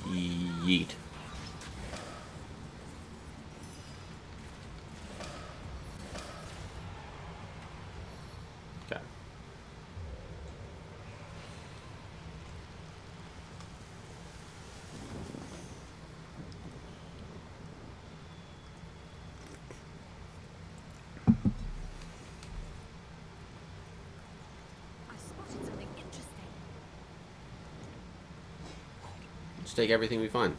Speaker 1: Yeet. Okay.
Speaker 3: I spotted something interesting.
Speaker 1: Let's take everything we find.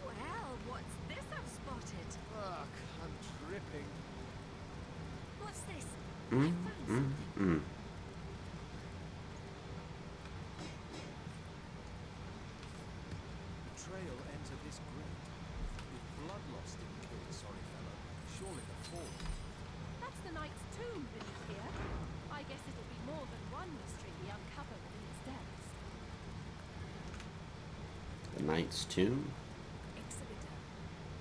Speaker 3: Well, what's this I've spotted?
Speaker 9: Fuck, I'm dripping.
Speaker 3: What's this?
Speaker 9: The trail entered this grate. If blood loss didn't kill the sorry fellow, surely the fall.
Speaker 3: That's the knight's tomb beneath here. I guess it'll be more than one mystery we uncover within its depths.
Speaker 1: The Knight's Tomb.
Speaker 11: Exhibitor.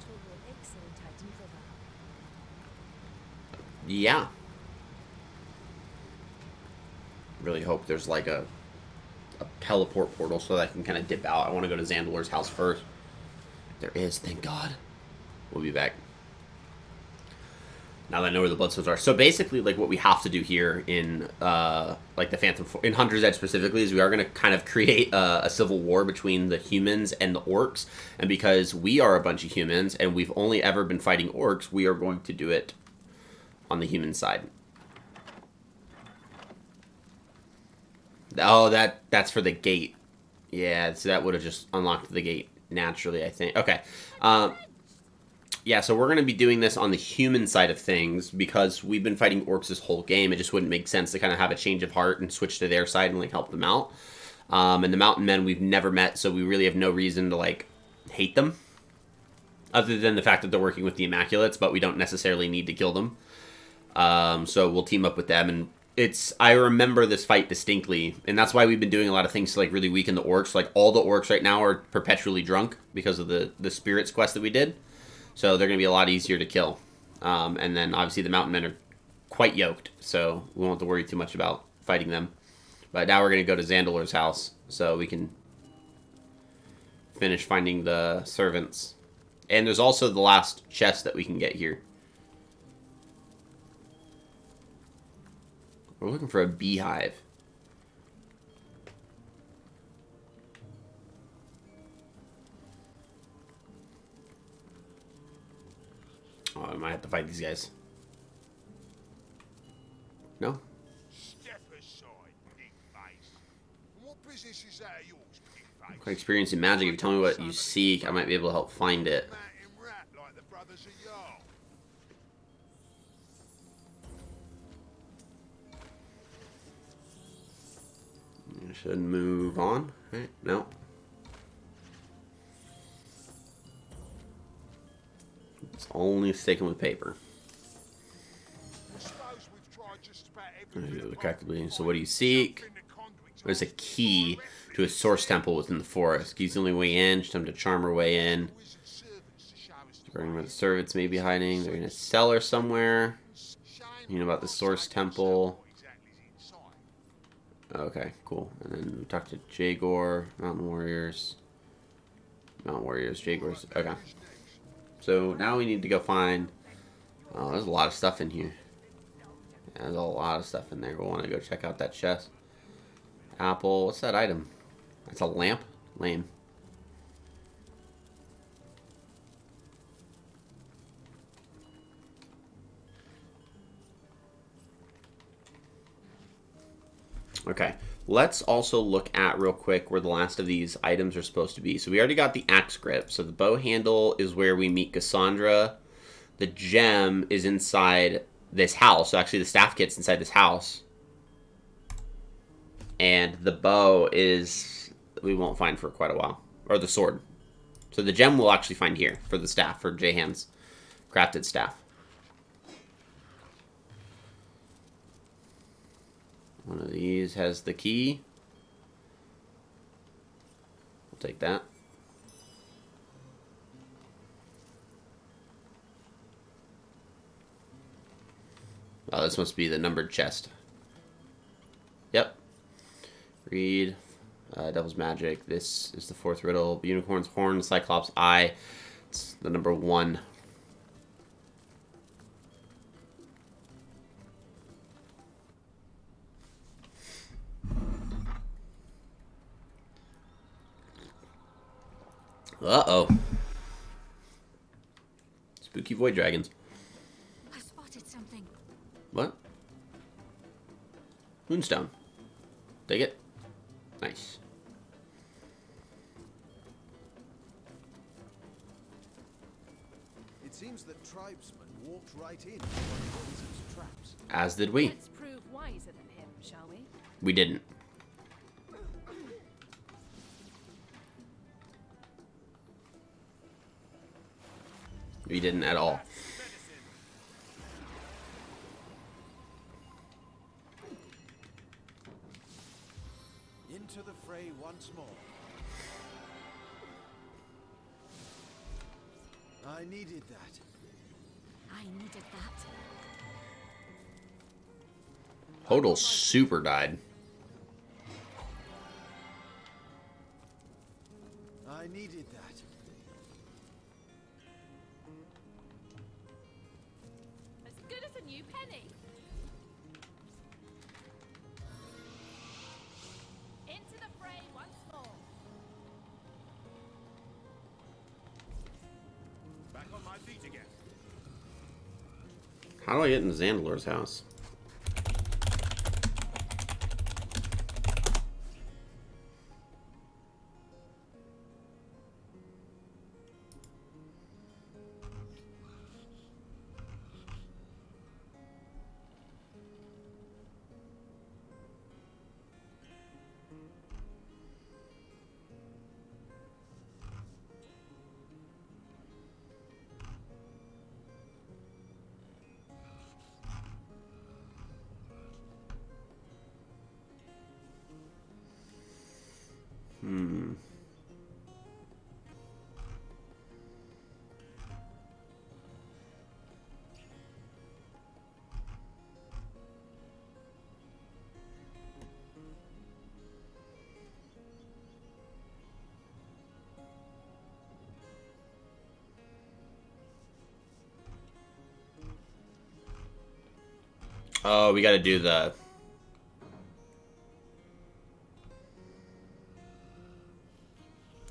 Speaker 11: Total excellent item for that.
Speaker 1: Yeah. Really hope there's like a teleport portal so that I can kind of dip out. I want to go to Zandalor's house first. There is, thank God. We'll be back. Now that I know where the bloodstones are. So basically, like, what we have to do here in, like, the Phantom... in Hunter's Edge specifically is we are going to kind of create a civil war between the humans and the orcs. And because we are a bunch of humans and we've only ever been fighting orcs, we are going to do it on the human side. Oh, that's for the gate. Yeah, so that would have just unlocked the gate naturally, I think. Okay. Yeah, so we're going to be doing this on the human side of things because we've been fighting orcs this whole game. It just wouldn't make sense to kind of have a change of heart and switch to their side and, like, help them out. And the mountain men we've never met, so we really have no reason to, like, hate them. Other than the fact that they're working with the Immaculates, but we don't necessarily need to kill them. So we'll team up with them, and I remember this fight distinctly, and that's why we've been doing a lot of things to, like, really weaken the orcs. Like, all the orcs right now are perpetually drunk because of the spirits quest that we did. So they're going to be a lot easier to kill. And then, obviously, the mountain men are quite yoked, so we won't have to worry too much about fighting them. But now we're going to go to Zandalor's house, so we can finish finding the servants. And there's also the last chest that we can get here. We're looking for a beehive. Oh, I might have to fight these guys. No?
Speaker 5: Step aside, pig face. What business is that of yours, pig face?
Speaker 1: Quite experienced in magic. If you tell me what you seek, I might be able to help find it.
Speaker 5: Mountain rat like the brothers of Jarl.
Speaker 1: I should move on. Right? No. It's only sticking with paper.
Speaker 5: I suppose we've tried just about everything.
Speaker 1: Effectively. So what do you seek? There's a key to a source temple within the forest. Key's the only way in. Just time to charm her way in. Learning where the servants may be hiding. They're in a cellar somewhere. You know about the source temple. Okay, cool. And then we talked to Jagor, Mountain Warriors. Mountain Warriors, Jagors. Okay. So now we need to go find... Oh, there's a lot of stuff in here. Yeah, there's a lot of stuff in there. We'll want to go check out that chest. Apple. What's that item? That's a lamp? Lame. Okay, let's also look at real quick where the last of these items are supposed to be. So we already got the axe grip. So the bow handle is where we meet Cassandra. The gem is inside this house. So actually the staff kit's inside this house. And the bow is, we won't find for quite a while. Or the sword. So the gem we'll actually find here for the staff, for Jahan's crafted staff. One of these has the key. We'll take that. Oh, this must be the numbered chest. Yep. Read. Devil's Magic. This is the fourth riddle. Unicorn's horn, Cyclops' eye. It's the number 1. Uh-oh. Spooky void dragons.
Speaker 16: I spotted something.
Speaker 1: What? Moonstone. Take it. Nice.
Speaker 9: It seems that tribesmen walked right in one of the wizard's traps.
Speaker 1: As did we.
Speaker 3: Let's prove wiser than him, shall we?
Speaker 1: We didn't. We didn't at all.
Speaker 9: Into the fray once more. I needed that.
Speaker 16: I needed that.
Speaker 1: Hodel super died.
Speaker 9: I needed that.
Speaker 3: As good as a new penny. Into the fray once more.
Speaker 8: Back on my feet again.
Speaker 1: How do I get into Zandalor's house? Oh, we gotta do the...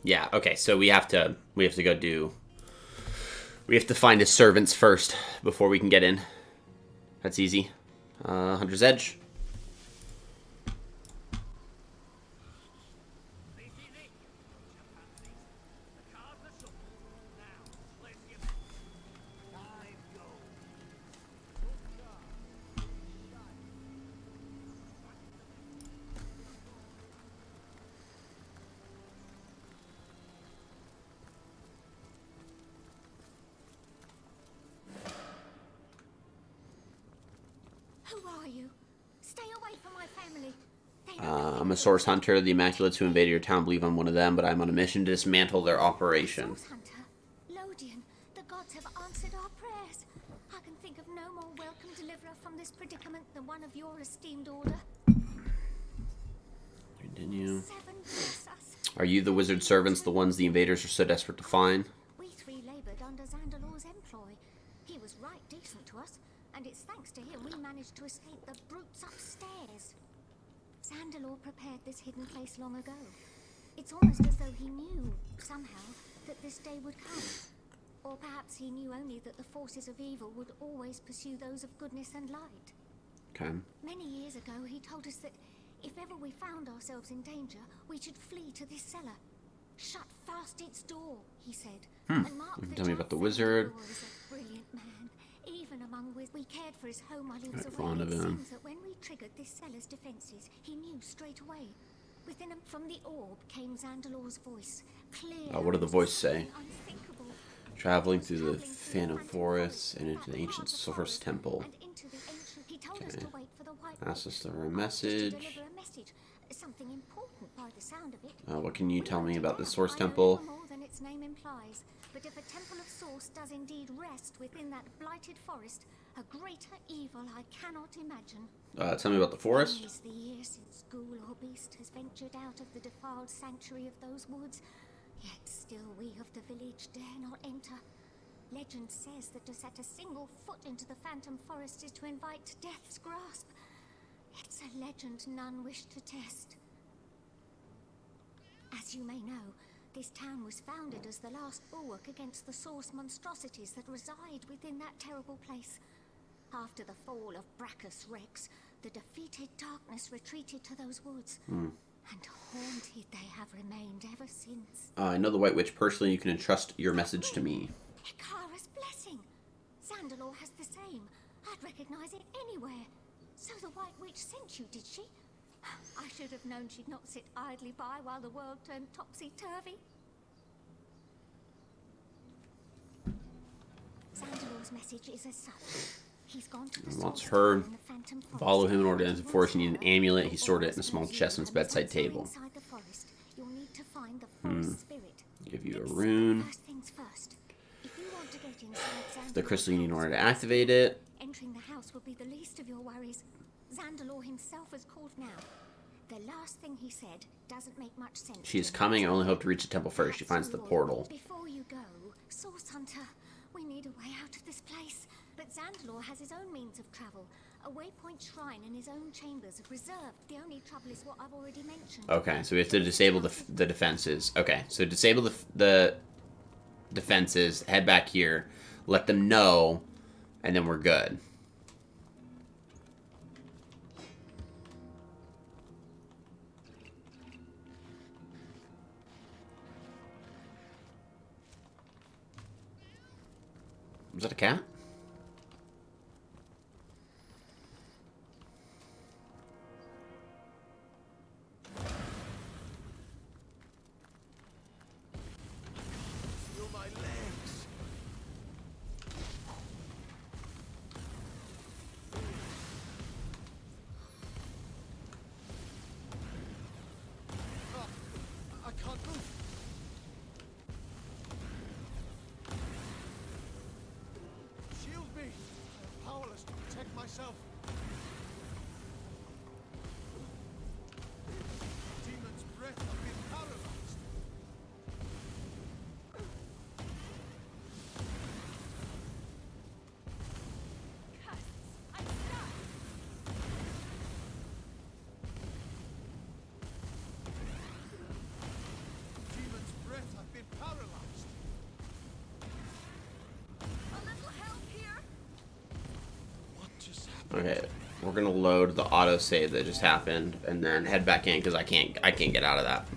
Speaker 1: Yeah, okay, so we have to go do We have to find his servants first before we can get in. That's easy. Hunter's Edge.
Speaker 16: Who are you? Stay away from my family.
Speaker 1: I'm a source hunter. The Immaculates who invaded your town believe I'm one of them, but I'm on a mission to dismantle their operation.
Speaker 16: Source hunter, Lodian, the gods have answered our prayers. I can think of no more welcome deliverer from this predicament than one of your esteemed order.
Speaker 1: Continue.
Speaker 16: 7 bless us.
Speaker 1: Are you the wizard servants, the ones the invaders are so desperate to find?
Speaker 16: We 3 laboured under Zandalor's employ. He was right decent to us, and it's thanks to him we managed to escape the brutes upstairs. Zandalor prepared this hidden place long ago. It's almost as though he knew, somehow, that this day would come. Or perhaps he knew only that the forces of evil would always pursue those of goodness and light.
Speaker 1: Okay.
Speaker 16: Many years ago, he told us that if ever we found ourselves in danger, we should flee to this cellar. Shut fast its door, he said. And mark
Speaker 1: You can
Speaker 16: the
Speaker 1: tell me about the
Speaker 16: chance
Speaker 1: wizard.
Speaker 16: Zandalor is a brilliant man. Even among we cared for his home while he was
Speaker 1: Quite
Speaker 16: away.
Speaker 1: fond of
Speaker 16: It
Speaker 1: him.
Speaker 16: seems that when we triggered this cellar's defenses, he knew straight away. Within him, from the orb came Zandalor's voice, clear.
Speaker 1: What did the voice say?
Speaker 16: and unthinkable.
Speaker 1: Traveling through the Phantom Forest and into the ancient Source Temple.
Speaker 16: And into the ancient. He told us
Speaker 1: Okay.
Speaker 16: to wait for the white.
Speaker 1: Asked us for a
Speaker 16: To
Speaker 1: message.
Speaker 16: deliver a message, something important by the sound of it.
Speaker 1: What can you tell me about the Source
Speaker 16: I know
Speaker 1: Temple?
Speaker 16: little more than its name implies, but if a temple of source does indeed rest within that blighted forest, a greater evil I cannot imagine.
Speaker 1: Tell me about the forest.
Speaker 16: Many is the year since ghoul or beast has ventured out of the defiled sanctuary of those woods, yet still we of the village dare not enter. Legend says that to set a single foot into the Phantom Forest is to invite death's grasp. It's a legend none wish to test. As you may know, this town was founded as the last bulwark against the source monstrosities that reside within that terrible place. After the fall of Brachus Rex, the defeated darkness retreated to those woods, and haunted they have remained ever since.
Speaker 1: I know the White Witch personally. You can entrust your message to me.
Speaker 16: Hikara's blessing! Zandalor has the same. I'd recognize it anywhere. So the White Witch sent you, did she? I should have known she'd not sit idly by while the world turned topsy-turvy. Zandalor's message is as such. He's gone to the
Speaker 1: He wants
Speaker 16: Source
Speaker 1: her
Speaker 16: Temple in the Phantom Forest.
Speaker 1: follow him in order to enter the forest. You need an
Speaker 16: Once
Speaker 1: amulet.
Speaker 16: there,
Speaker 1: He stored it in a
Speaker 16: always
Speaker 1: small
Speaker 16: knows you,
Speaker 1: chest on his
Speaker 16: and
Speaker 1: bedside
Speaker 16: once you're
Speaker 1: table.
Speaker 16: inside the forest, you'll need to find the forest spirit.
Speaker 1: Give you a
Speaker 16: It's
Speaker 1: rune.
Speaker 16: First things first. If you want to get inside
Speaker 1: The
Speaker 16: Zandalor's
Speaker 1: crystal you need in
Speaker 16: house,
Speaker 1: order to activate it.
Speaker 16: entering the house will be the least of your worries. Zandalor himself has called now. The last thing he said doesn't make much sense.
Speaker 1: She is
Speaker 16: to me.
Speaker 1: coming. I only hope to reach the temple first. She finds the portal.
Speaker 16: Before you go, Source Hunter, we need a way out of this place. But Zandalor has his own means of travel. A waypoint shrine in his own chambers, reserved. The only trouble is what I've already mentioned.
Speaker 1: Okay, so we have to disable the defenses. Okay, so disable the defenses. Head back here. Let them know, and then we're good. Was that a cat?
Speaker 9: Feel my legs. I can't move.
Speaker 1: Okay, we're gonna load the autosave that just happened, and then head back in because I can't get out of that.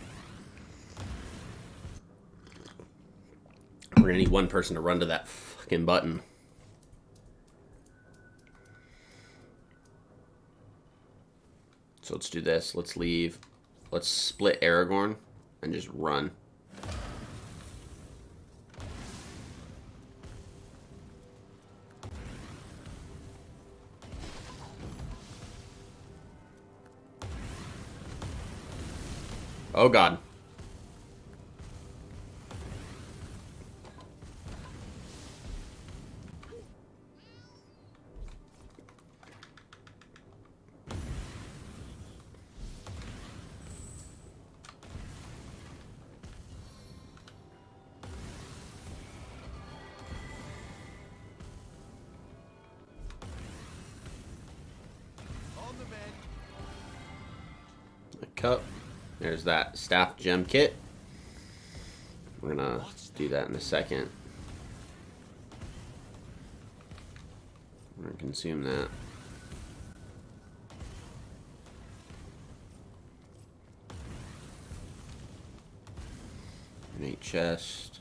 Speaker 1: We're gonna need one person to run to that fucking button. So let's do this. Let's leave. Let's split Aragorn and just run. Oh god. Cup. There's that staff gem kit. We're gonna do that in a second. We're gonna consume that. Innate chest.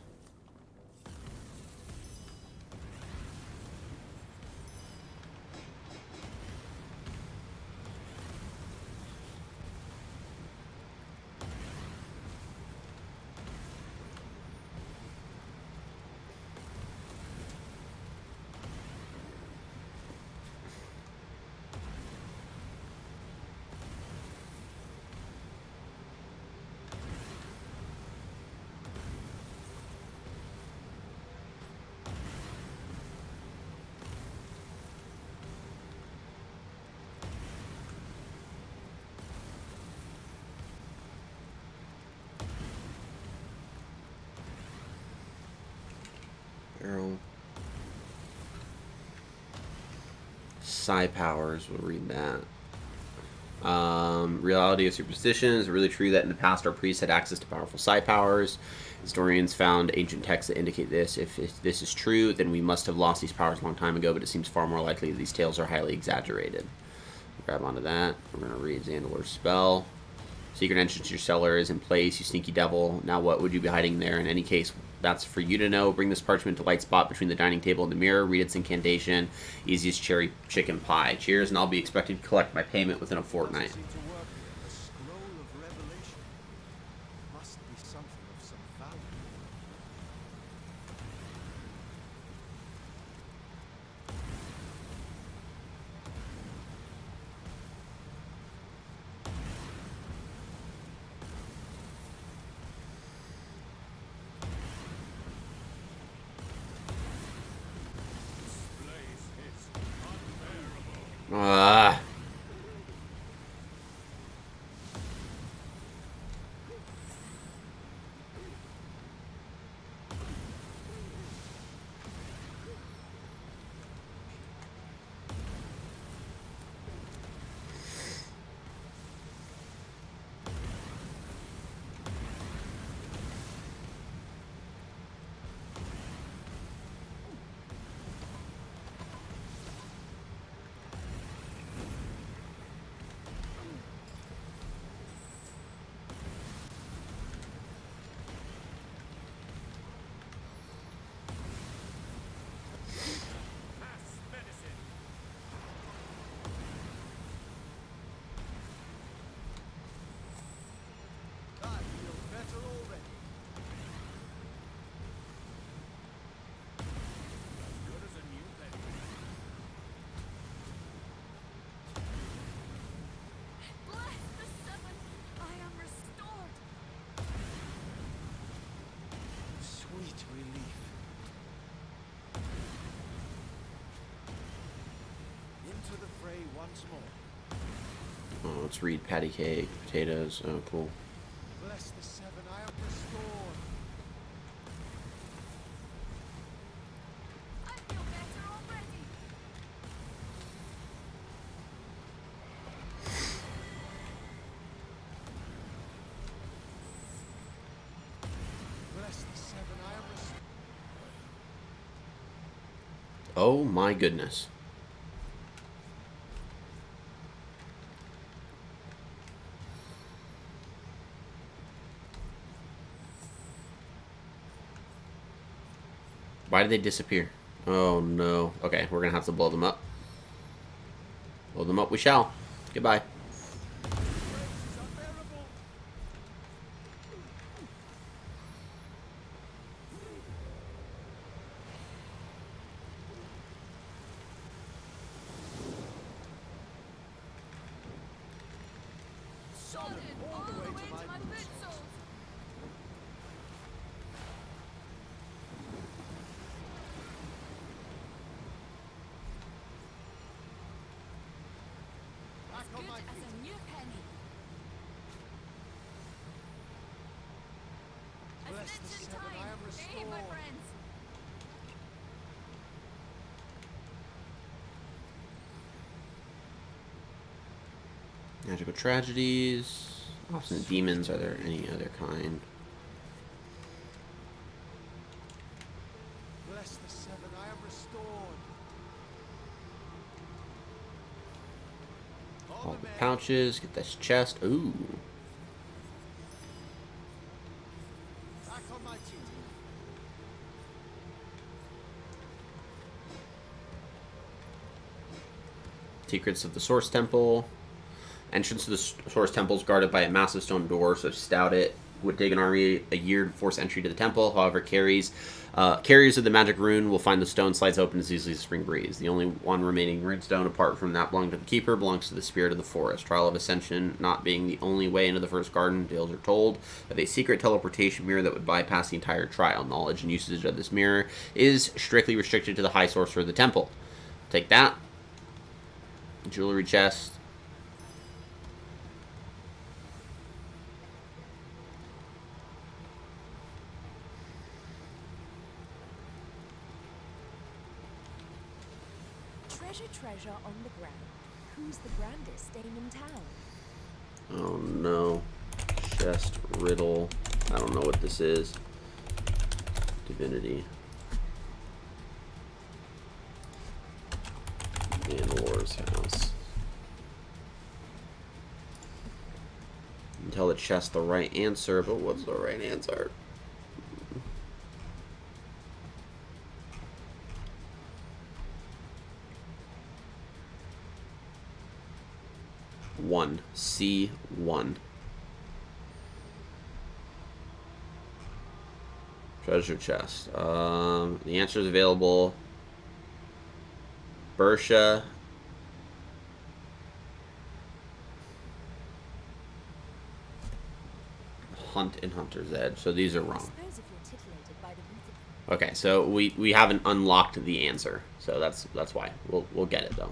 Speaker 1: Arrow. Psi powers, we'll read that. Reality of superstition. Is it really true that in the past our priests had access to powerful psi powers? Historians found ancient texts that indicate this. If this is true, then we must have lost these powers a long time ago, but it seems far more likely that these tales are highly exaggerated. Grab onto that. We're going to read Xandalor's spell. Secret entrance to your cellar is in place, you sneaky devil. Now what would you be hiding there? In any case, that's for you to know. Bring this parchment to light spot between the dining table and the mirror. Read its incantation. Easiest cherry chicken pie. Cheers, and I'll be expected to collect my payment within a fortnight. Ah. Oh, let's read patty cake, potatoes. Oh, cool.
Speaker 9: Bless the seven, I am restored.
Speaker 13: I feel better already.
Speaker 9: Bless the seven, I am restored.
Speaker 1: Oh my goodness. Why did they disappear? Oh no. Okay, we're gonna have to blow them up. Blow them up we shall. Goodbye. Magical tragedies. Obstinate demons. Are there any other kind?
Speaker 9: Bless the seven, I am restored.
Speaker 1: All the pouches. Get this chest. Ooh.
Speaker 9: Back on my duty.
Speaker 1: Secrets of the Source Temple. Entrance to the Source Temple is guarded by a massive stone door, so stout it would take an army a year to force entry to the temple. However, carriers of the magic rune will find the stone slides open as easily as a spring breeze. The only one remaining runestone, apart from that belonging to the keeper, belongs to the spirit of the forest. Trial of Ascension not being the only way into the first garden, tales are told of a secret teleportation mirror that would bypass the entire trial. Knowledge and usage of this mirror is strictly restricted to the high sorcerer of the temple. Take that. Jewelry chest.
Speaker 7: Treasure on the ground. Who's the grandest dame in town?
Speaker 1: Oh no. Chest, riddle. I don't know what this is. Divinity. Manlore's house. You can tell the chest the right answer, but what's the right answer? One. C1. Treasure chest. The answer is available. Bersha. Hunt and Hunter's Edge. So these are wrong. Okay, so we haven't unlocked the answer. So that's why. We'll get it though.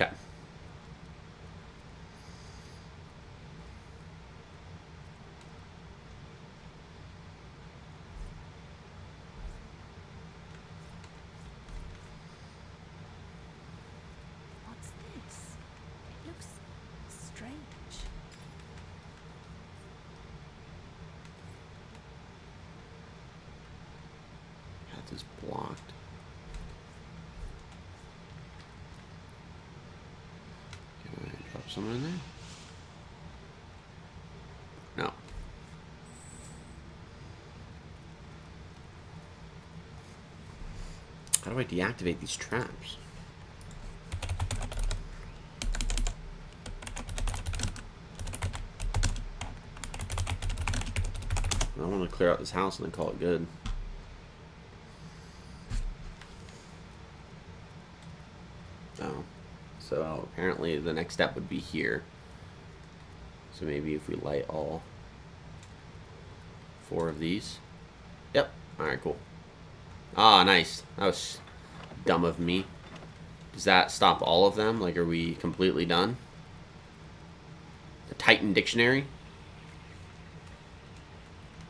Speaker 1: Okay.
Speaker 7: What's this? It looks strange.
Speaker 1: Path is blocked. Can I drop someone in there? No. How do I deactivate these traps? I want to clear out this house and then call it good. Oh. So apparently the next step would be here. So maybe if we light all 4 of these. Yep. Alright, cool. Ah, nice. That was dumb of me. Does that stop all of them? Like, are we completely done? The Titan Dictionary?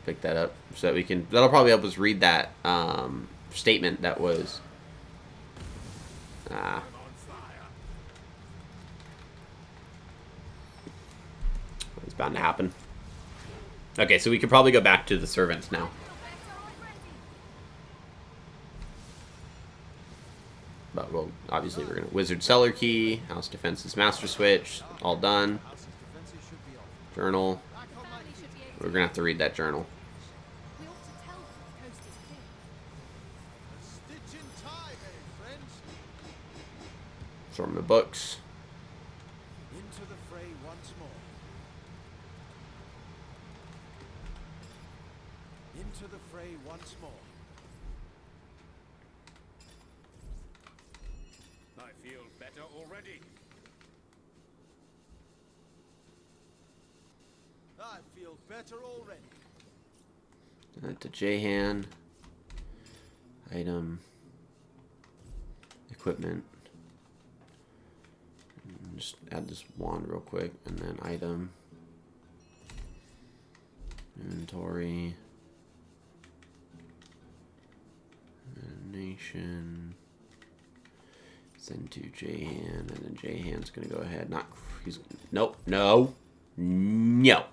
Speaker 1: Pick that up so that we can... That'll probably help us read that statement that was... It's bound to happen. Okay, so we could probably go back to the servants now. obviously we're gonna Wizard Cellar Key, House Defenses Master Switch, all done. Journal. We're gonna have to read that journal.
Speaker 3: We ought to tell them the coast is clear.
Speaker 9: A stitch in time, eh, friends?
Speaker 1: Storm the books.
Speaker 9: Into the fray once more. Into the fray once more.
Speaker 8: I feel better already.
Speaker 9: I feel better already.
Speaker 1: To J-hand. Item. Equipment. And just add this wand real quick. And then item. Inventory. Nation. Send to J-hand. And then J-hand's going to go ahead. Nope. No. No.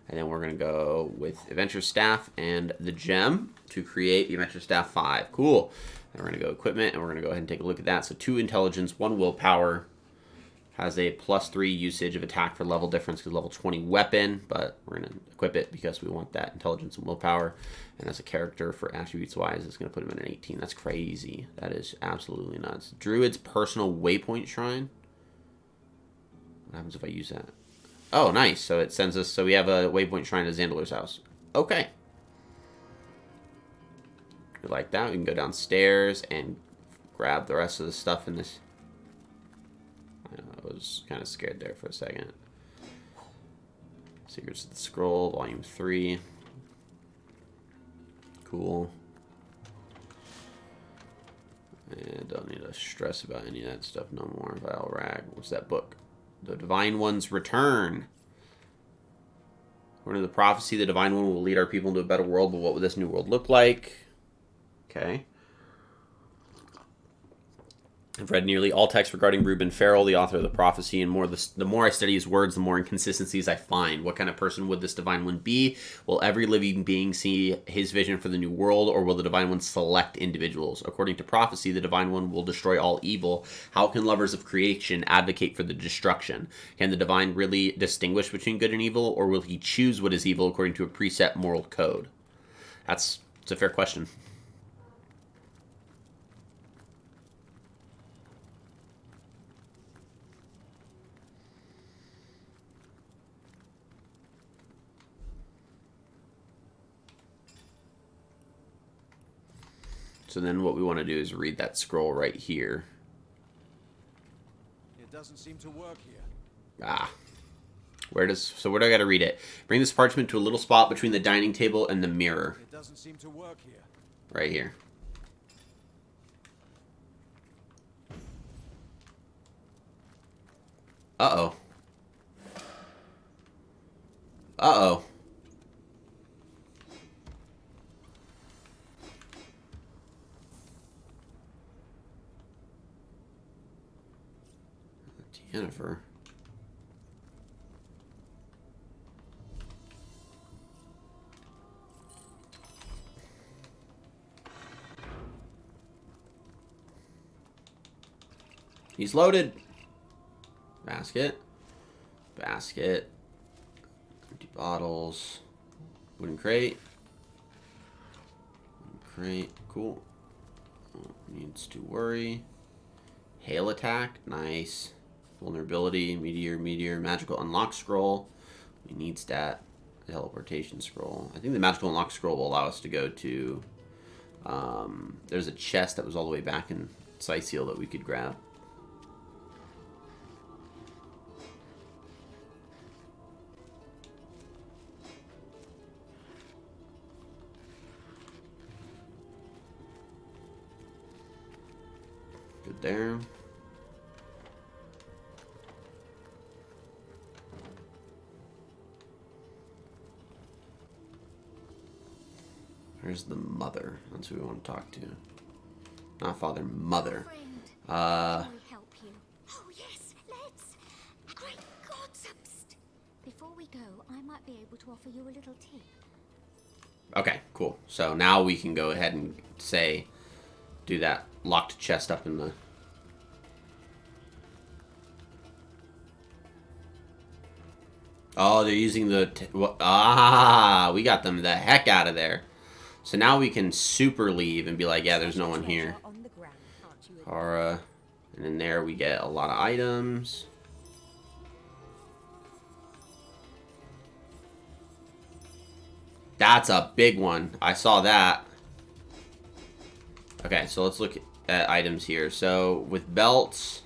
Speaker 1: And then we're going to go with Adventure Staff and the Gem to create the Adventure Staff 5. Cool. Then we're going to go Equipment, and we're going to go ahead and take a look at that. So 2 Intelligence, 1 Willpower. Has a +3 usage of attack for level difference because level 20 weapon. But we're going to equip it because we want that Intelligence and Willpower. And as a character for attributes-wise, it's going to put him at an 18. That's crazy. That is absolutely nuts. Druid's Personal Waypoint Shrine. What happens if I use that? Oh, nice. So it sends us... So we have a waypoint shrine to Zandalor's house. Okay. We like that. We can go downstairs and grab the rest of the stuff in this. I was kind of scared there for a second. Secrets of the Scroll, Volume 3. Cool. And don't need to stress about any of that stuff no more. Vile Rag. What's that book? The Divine One's Return. According to the prophecy, the Divine One will lead our people into a better world, but what would this new world look like? Okay. I've read nearly all texts regarding Reuben Farrell, the author of the prophecy, and the more I study his words, the more inconsistencies I find. What kind of person would this Divine One be? Will every living being see his vision for the new world, or will the Divine One select individuals? According to prophecy, the Divine One will destroy all evil. How can lovers of creation advocate for the destruction? Can the Divine really distinguish between good and evil, or will he choose what is evil according to a preset moral code? It's a fair question. So then what we want to do is read that scroll right here.
Speaker 9: It doesn't seem to work here.
Speaker 1: Ah. Where do I got to read it? Bring this parchment to a little spot between the dining table and the mirror.
Speaker 9: It doesn't seem to work here.
Speaker 1: Right here. Uh-oh. Uh-oh. Jennifer. He's loaded. Basket. Basket. Empty bottles. Wooden crate. Wooden crate. Cool. Needs to worry. Hail attack. Nice. Vulnerability, meteor, magical unlock scroll. We need stat, teleportation scroll. I think the magical unlock scroll will allow us to go to. There's a chest that was all the way back in Sightseal that we could grab. Good there. Where's the mother? That's who we want to talk to. Not father, mother.
Speaker 16: Can we help you? Oh yes, let's. Great God, before we go, I might be able to offer you a little tip.
Speaker 1: Okay, cool. So now we can go ahead and say, do that locked chest up in the Oh, they're using the... we got them the heck out of there. So now we can super leave and be like, yeah, there's no one here. Kara. And in there we get a lot of items. That's a big one. I saw that. Okay, so let's look at items here. So with belts...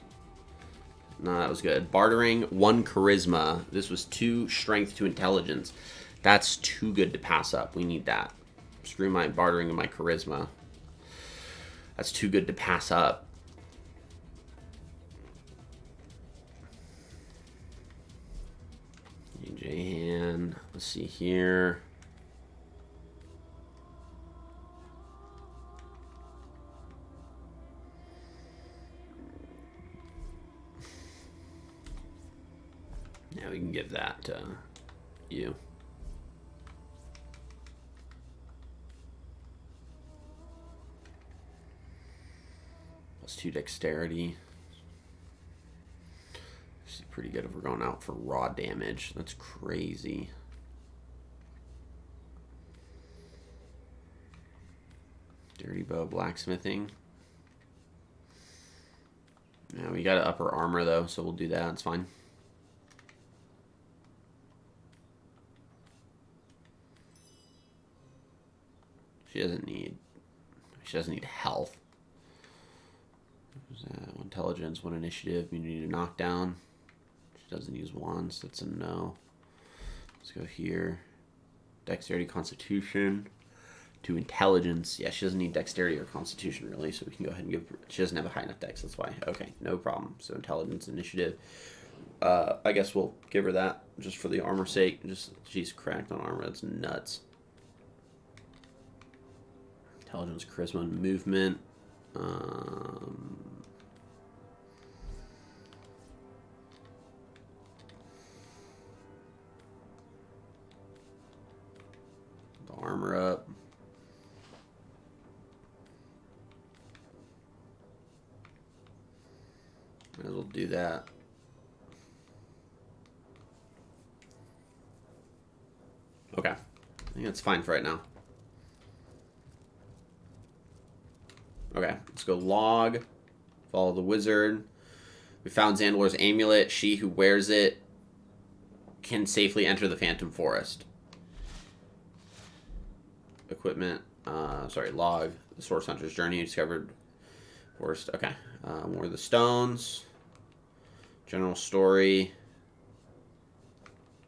Speaker 1: No, that was good. Bartering, 1 charisma. This was 2 strength to intelligence. That's too good to pass up. We need that. Screw my bartering and my charisma. That's too good to pass up. J-Han. Let's see here. Yeah, we can give that to you. +2 dexterity. This is pretty good if we're going out for raw damage. That's crazy. Dirty bow blacksmithing. Yeah, we got upper armor though, so we'll do that. It's fine. She doesn't need health. Intelligence, 1 initiative, immunity to knockdown. She doesn't use wands, that's a no. Let's go here. Dexterity, constitution. 2 intelligence. Yeah, she doesn't need dexterity or constitution really, so we can go ahead and give... She doesn't have a high enough dex, that's why. Okay, no problem. So intelligence, initiative. I guess we'll give her that just for the armor sake. Just she's cracked on armor, that's nuts. Intelligence, charisma, and movement. The armor up. Might as well do that. Okay. I think that's fine for right now. Okay, let's go log. Follow the wizard. We found Zandalor's amulet. She who wears it can safely enter the Phantom Forest. Equipment. Log. The Source Hunter's Journey. Discovered forest. Okay. More of the stones. General story.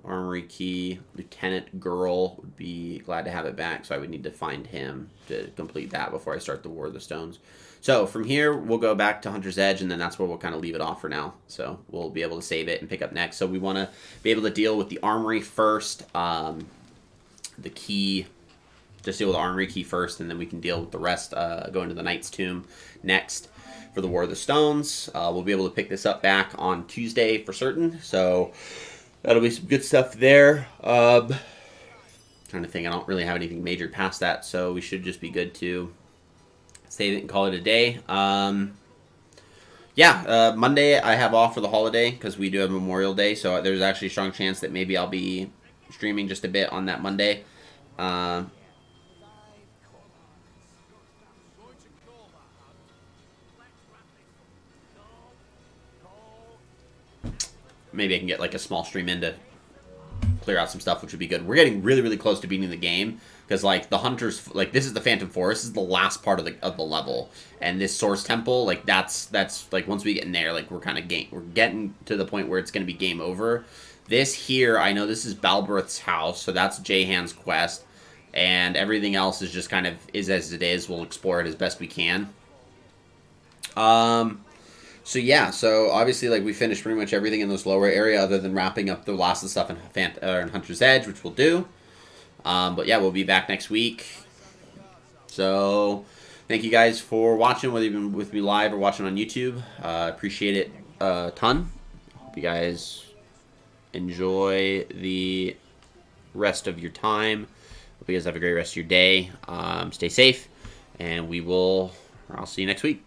Speaker 1: Armory key. Lieutenant Girl would be glad to have it back, so I would need to find him to complete that before I start the War of the Stones. So from here, we'll go back to Hunter's Edge, and then that's where we'll kind of leave it off for now. So we'll be able to save it and pick up next. So we want to be able to deal with the Armory first, the key, just deal with the Armory key first, and then we can deal with the rest, go into the Knight's Tomb next for the War of the Stones. We'll be able to pick this up back on Tuesday for certain, so... That'll be some good stuff there. Trying to think, I don't really have anything major past that, so we should just be good to save it and call it a day. Monday I have off for the holiday because we do have Memorial Day, so there's actually a strong chance that maybe I'll be streaming just a bit on that Monday. Maybe I can get like a small stream in to clear out some stuff, which would be good. We're getting really, really close to beating the game because like the hunters, like this is the Phantom Forest, this is the last part of the level, and this Source Temple, like that's like once we get in there, like we're kind of we're getting to the point where it's going to be game over. This here, I know this is Balbrith's house, so that's J-Han's quest, and everything else is just kind of is as it is. We'll explore it as best we can. So yeah, so obviously like we finished pretty much everything in this lower area other than wrapping up the last of the stuff in Hunter's Edge, which we'll do. But yeah, we'll be back next week. So thank you guys for watching, whether you've been with me live or watching on YouTube. Appreciate it a ton. Hope you guys enjoy the rest of your time. Hope you guys have a great rest of your day. Stay safe, and I'll see you next week.